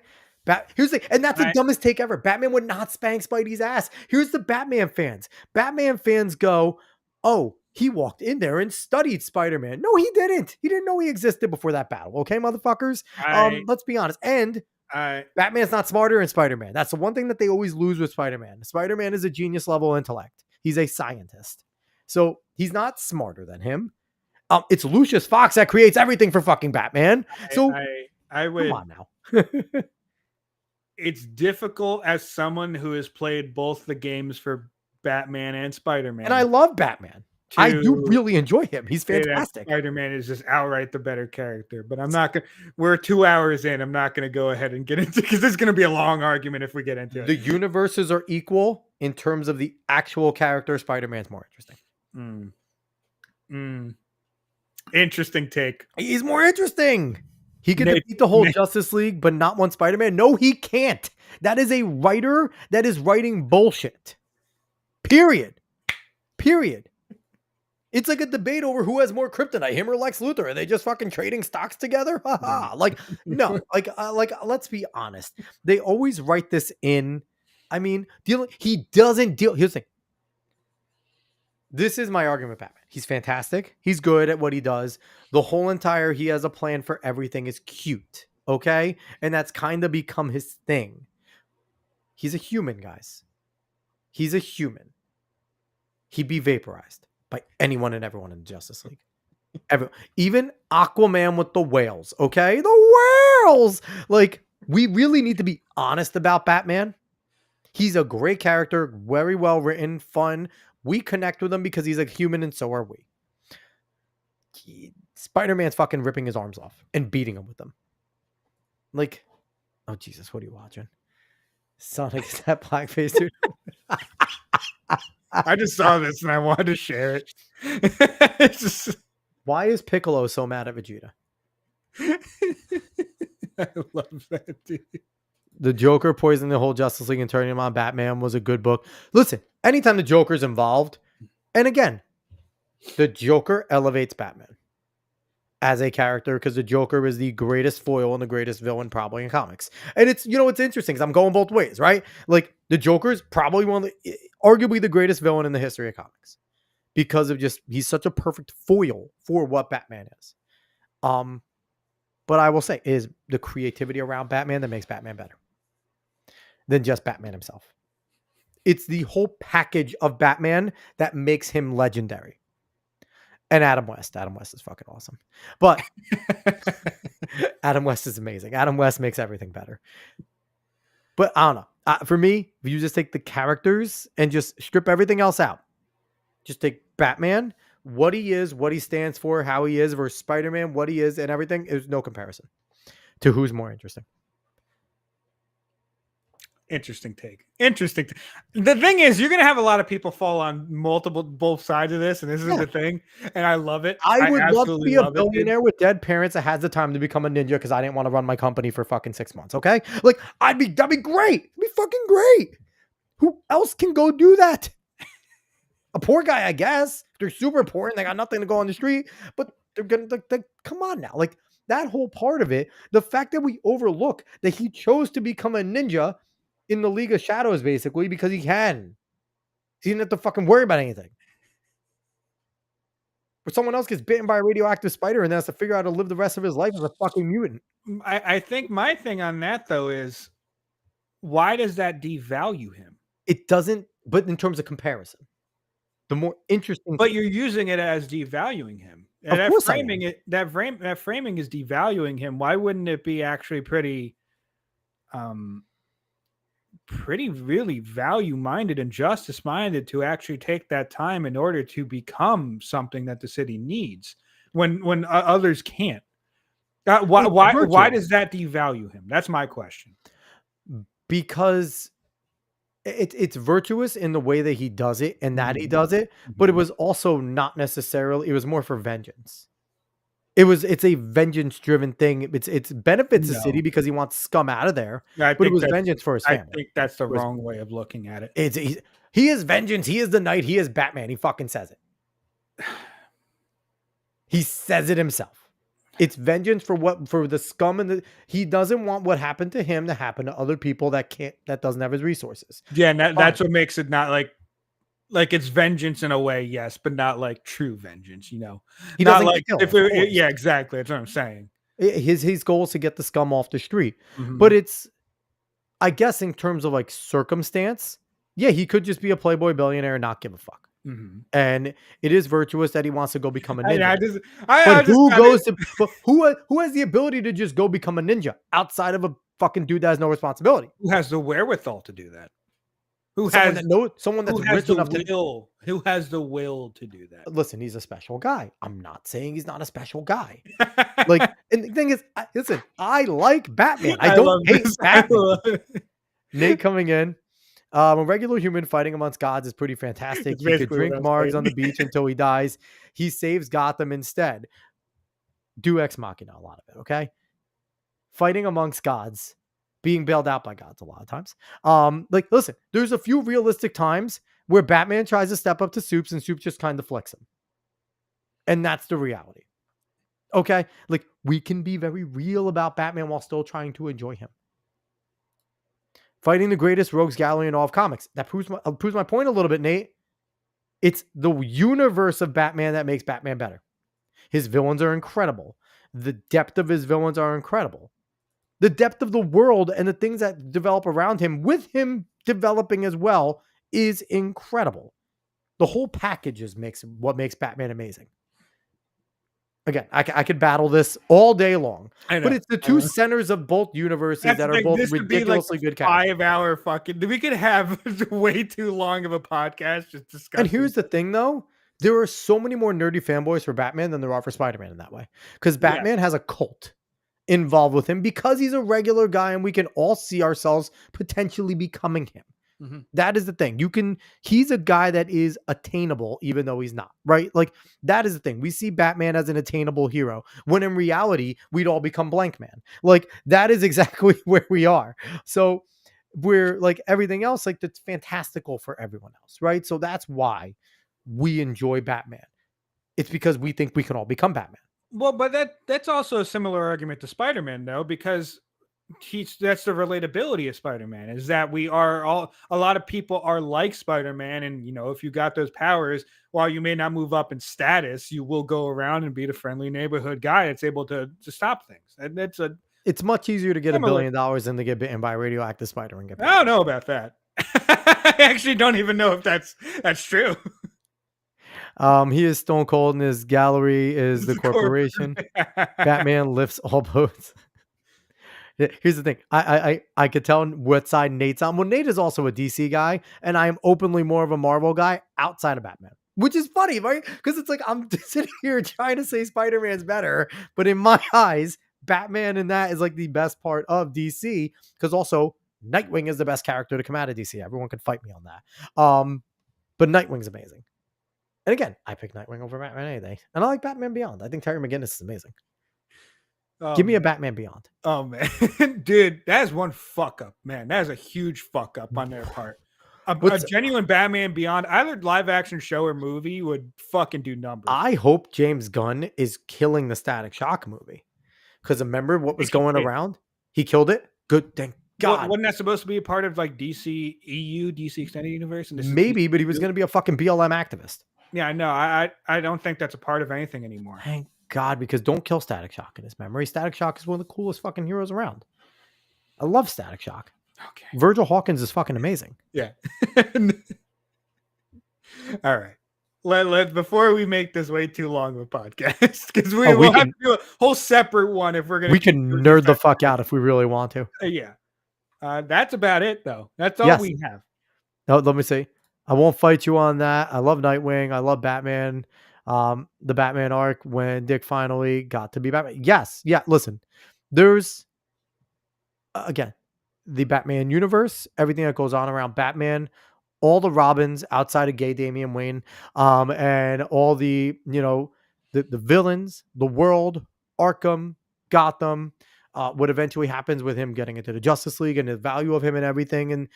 Here's the, and that's the dumbest take ever. Batman would not spank Spidey's ass. Here's the Batman fans. Batman fans go, oh, he walked in there and studied Spider-Man. No, he didn't. He didn't know he existed before that battle. Okay, motherfuckers. Let's be honest. And Batman's not smarter than Spider-Man. That's the one thing that they always lose with Spider-Man. Spider-Man is a genius level intellect. He's a scientist. So he's not smarter than him. It's Lucius Fox that creates everything for fucking Batman. So I would, come on now. It's difficult as someone who has played both the games for Batman and Spider-Man. And I love Batman. I do really enjoy him. He's fantastic. Spider-Man is just outright the better character. But I'm not going to, we're 2 hours in. I'm not going to go ahead and get into, because there's going to be a long argument if we get into it. The universes are equal in terms of the actual character. Spider-Man's more interesting. Interesting take. He's more interesting. He could defeat the whole Justice League, but not one Spider-Man. No, he can't. That is a writer that is writing bullshit. Period. It's like a debate over who has more kryptonite, him or Lex Luthor. Are they just fucking trading stocks together? Like, no. Like, let's be honest. They always write this in. I mean, he doesn't deal. Here's the thing. This is my argument with Batman. He's fantastic. He's good at what he does. The whole entire he has a plan for everything is cute. Okay? And that's kind of become his thing. He's a human, guys. He's a human. He'd be vaporized by anyone and everyone in the Justice League. Even Aquaman with the whales. Okay? The whales! Like, we really need to be honest about Batman. He's a great character, very well written, fun. We connect with him because he's a human, and so are we. Spider-Man's fucking ripping his arms off and beating him with them. Like, oh Jesus, what are you watching? Sonic, is that blackface dude? I just saw this and I wanted to share it. It's just... Why is Piccolo so mad at Vegeta? I love that, dude. The Joker poisoning the whole Justice League and turning him on Batman was a good book. Listen, anytime the Joker's involved, and again, the Joker elevates Batman as a character because the Joker is the greatest foil and the greatest villain probably in comics. And it's, it's interesting because I'm going both ways, right? Like, the Joker is probably arguably the greatest villain in the history of comics because of he's such a perfect foil for what Batman is. But I will say, is the creativity around Batman that makes Batman better than just Batman himself. It's the whole package of Batman that makes him legendary. And Adam West is fucking awesome. But Adam West is amazing. Adam West makes everything better. But I don't know. For me, if you just take the characters and just strip everything else out, just take Batman, what he is, what he stands for, how he is versus Spider-Man, what he is and everything, there's no comparison to who's more interesting. Interesting take. The thing is, you're going to have a lot of people fall on both sides of this, and this is the thing, and I love it. I would love to be a billionaire with dead parents that has the time to become a ninja because I didn't want to run my company for fucking 6 months, okay? Like, that'd be great. It'd be fucking great. Who else can go do that? A poor guy, I guess. They're super poor and they got nothing to go on the street, but they're going to, come on now. Like, that whole part of it, the fact that we overlook that he chose to become a ninja in the League of Shadows, basically, because he can. He didn't have to fucking worry about anything. Or someone else gets bitten by a radioactive spider and then has to figure out how to live the rest of his life as a fucking mutant. I think my thing on that, though, is why does that devalue him? It doesn't, but in terms of comparison. The more interesting... But you're using it as devaluing him. And that framing is devaluing him. Why wouldn't it be actually pretty really value-minded and justice-minded to actually take that time in order to become something that the city needs when others can't? Why does that devalue him? That's my question. Because it's virtuous in the way that he does it and that he does it, but it was also not necessarily, it was more for vengeance. It's a vengeance driven thing. It's benefits the No. city because he wants scum out of there, I but it think was that's vengeance for his I family. think that's the It was- wrong way of looking at it. He is vengeance. He is the knight. He is Batman. He fucking says it. He says it himself. It's vengeance for the scum and he doesn't want what happened to him to happen to other people that doesn't have his resources. Yeah, and that's what makes it not like it's vengeance in a way, yes, but not like true vengeance, you know. He Not doesn't like kill, if of it, course. yeah, exactly. That's what I'm saying. His goal is to get the scum off the street. Mhm. But it's, I guess, in terms of like circumstance, yeah, he could just be a playboy billionaire and not give a fuck. Mhm. And it is virtuous that he wants to go become a ninja. But who has the ability to just go become a ninja outside of a fucking dude that has no responsibility? Who has the wherewithal to do that? Someone that's rich the enough to will? Who has the will to do that? listen. He's a special guy. I'm not saying he's not a special guy. Like, and the thing is, listen, I like Batman. I love don't hate this. Batman. Nate coming in. A regular human fighting amongst gods is pretty fantastic. It's He could basically what drink I'm margs saying. on the beach until he dies. He saves Gotham instead. Do ex machina a lot of it, okay? Fighting amongst gods, being bailed out by gods a lot of times. Like, listen, there's a few realistic times where Batman tries to step up to Soups and Soups just kind of flicks him. And that's the reality. Okay? Like, we can be very real about Batman while still trying to enjoy him. Fighting the greatest rogues gallery in all of comics. That proves my point a little bit, Nate. It's the universe of Batman that makes Batman better. His villains are incredible. The depth of his villains are incredible. The depth of the world and the things that develop around him, with him developing as well, is incredible. The whole package makes what makes Batman amazing. Again, I could battle this all day long, but it's the two centers of both universes that are both ridiculously good characters. 5-hour fucking. We could have way too long of a podcast just discussing. And here's the thing, though. There are so many more nerdy fanboys for Batman than there are for Spider-Man in that way. Because Batman has a cult involved with him because he's a regular guy and we can all see ourselves potentially becoming him. Mhm. That is the thing. He's a guy that is attainable, even though he's not, right? Like, that is the thing. We see Batman as an attainable hero, when in reality, we'd all become Blank Man. Like, that is exactly where we are. So we're like everything else, like, that's fantastical for everyone else, right? So that's why we enjoy Batman. It's because we think we can all become Batman. Well, but that's also a similar argument to Spider-Man, though, because that's the relatability of Spider-Man, is that a lot of people are like Spider-Man, and you know, if you got those powers, while you may not move up in status, you will go around and be the friendly neighborhood guy that's able to stop things. And it's much easier to get $1 billion than to get bitten by a radioactive spider and get I don't know about that. I actually don't even know if that's true. He is Stone Cold, and his gallery is the corporation. Batman lifts all boats. Here's the thing. I could tell what side Nate's on. Well, Nate is also a DC guy, and I am openly more of a Marvel guy outside of Batman, which is funny, right? Because it's like I'm sitting here trying to say Spider-Man's better, but in my eyes, Batman in that is like the best part of DC, because also Nightwing is the best character to come out of DC. Everyone can fight me on that. But Nightwing's amazing. And again, I pick Nightwing over Batman any day. And I like Batman Beyond. I think Terry McGinnis is amazing. Give me a Batman Beyond. Oh, man. Dude, that is one fuck up, man. That is a huge fuck up on their part. A genuine Batman Beyond, either live action show or movie, would fucking do numbers. I hope James Gunn is killing the Static Shock movie. Because remember what was going around? He killed it? Good, thank God. Wasn't that supposed to be a part of like DC Extended Universe? And Maybe, but he was going to be a fucking BLM activist. Yeah, no, I don't think that's a part of anything anymore. Thank God, because don't kill Static Shock in his memory. Static Shock is one of the coolest fucking heroes around. I love Static Shock. Okay. Virgil Hawkins is fucking amazing. Yeah. All right. Let before we make this way too long of a podcast, because we'll have to do a whole separate one if we're gonna. We can nerd the fuck out if we really want to. Yeah. That's about it, though. That's all we have. No, let me see. I won't fight you on that. I love Nightwing. I love Batman. The Batman arc when Dick finally got to be Batman. Yes. Yeah. Listen, there's again, the Batman universe, everything that goes on around Batman, all the Robins outside of gay Damian Wayne, and all the the villains, the world, Arkham, Gotham, what eventually happens with him getting into the Justice League and the value of him and everything. And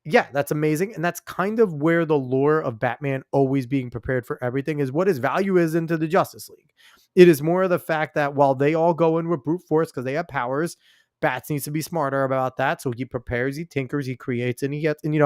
yeah, that's amazing. And that's kind of where the lore of Batman always being prepared for everything is what his value is into the Justice League. It is more of the fact that while they all go in with brute force because they have powers, Bats needs to be smarter about that. So he prepares, he tinkers, he creates, and he gets, and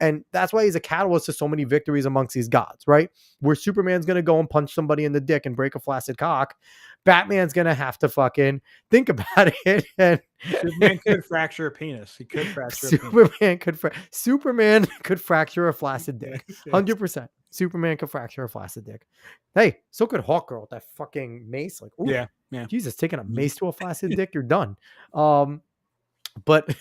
and that's why he's a catalyst to so many victories amongst these gods, right? Where Superman's going to go and punch somebody in the dick and break a flaccid cock, Batman's going to have to fucking think about it. And Superman could fracture a penis. He could fracture a penis. Superman could fracture a flaccid dick. 100%. Superman could fracture a flaccid dick. Hey, so could Hawkgirl with that fucking mace. Like, ooh, yeah. Jesus, taking a mace to a flaccid dick, you're done. But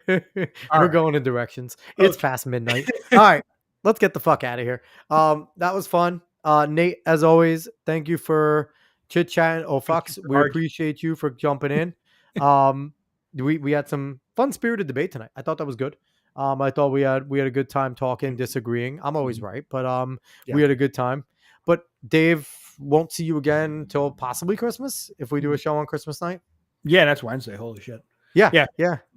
we're going in directions. It's past midnight. All right, let's get the fuck out of here. That was fun. Nate, as always, thank you for chit chatting. Oh, fucks, we appreciate you for jumping in. We had some fun spirited debate tonight. I thought that was good. I thought we had a good time talking, disagreeing. I'm always right, but we had a good time. But Dave, won't see you again until possibly Christmas if we do a show on Christmas night. Yeah, that's Wednesday. Holy shit. Yeah.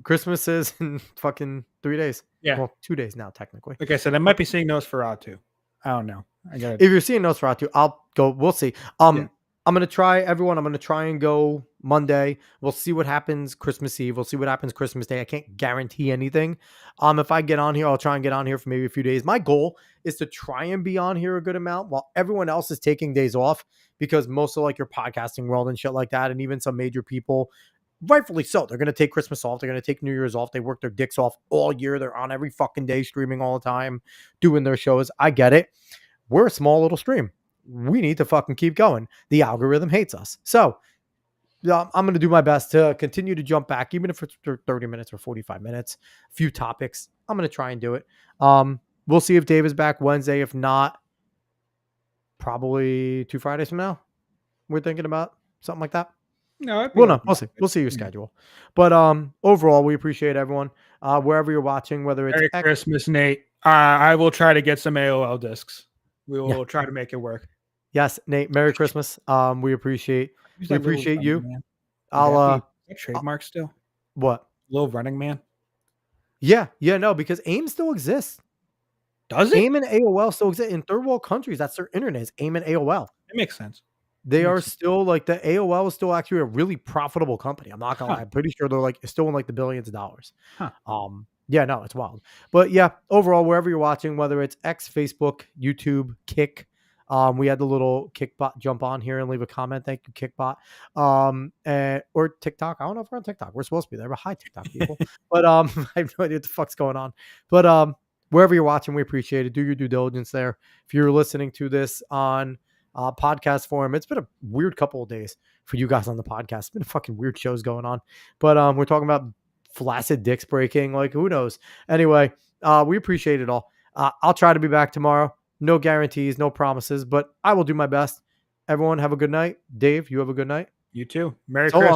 Christmas is in fucking 3 days. Yeah. Well, 2 days now, technically. Like I said, I might be seeing Nosferatu. I don't know. If you're seeing Nosferatu, I'll go. We'll see. I'm going to try, everyone. I'm going to try and go Monday. We'll see what happens Christmas Eve. We'll see what happens Christmas Day. I can't guarantee anything. If I get on here, I'll try and get on here for maybe a few days. My goal is to try and be on here a good amount while everyone else is taking days off, because most of like your podcasting world and shit like that, and even some major people, rightfully so, they're going to take Christmas off. They're going to take New Year's off. They work their dicks off all year. They're on every fucking day, streaming all the time, doing their shows. I get it. We're a small little stream. We need to fucking keep going. The algorithm hates us. So I'm going to do my best to continue to jump back, even if it's 30 minutes or 45 minutes, a few topics. I'm going to try and do it. We'll see if Dave is back Wednesday. If not, probably 2 Fridays from now. We're thinking about something like that. No, We'll see. We'll see your schedule. But overall, we appreciate everyone. Wherever you're watching, whether it's Merry Christmas, Nate. I will try to get some AOL discs. We will try to make it work. Yes, Nate. Merry Christmas. We appreciate you. Man. I'll trademark still. What? Little Running Man. Yeah, no, because AIM still exists. Does it? AIM and AOL still exist in third world countries. That's their internet. Is AIM and AOL. It makes sense. They are still like, the AOL is still actually a really profitable company. I'm not gonna lie. I'm pretty sure they're like still in like the billions of dollars. Yeah, no, it's wild. But yeah, overall, wherever you're watching, whether it's X, Facebook, YouTube, Kick, we had the little Kickbot jump on here and leave a comment. Thank you, Kickbot. Or TikTok. I don't know if we're on TikTok. We're supposed to be there, but hi, TikTok people. But I have no idea what the fuck's going on. But wherever you're watching, we appreciate it. Do your due diligence there. If you're listening to this on podcast form, it's been a weird couple of days for you guys on the podcast. It's been fucking weird shows going on. But we're talking about flaccid dicks breaking, like who knows. Anyway, we appreciate it all. I'll try to be back tomorrow. No guarantees, no promises, but I will do my best. Everyone have a good night. Dave, you have a good night. You too. Merry Christmas.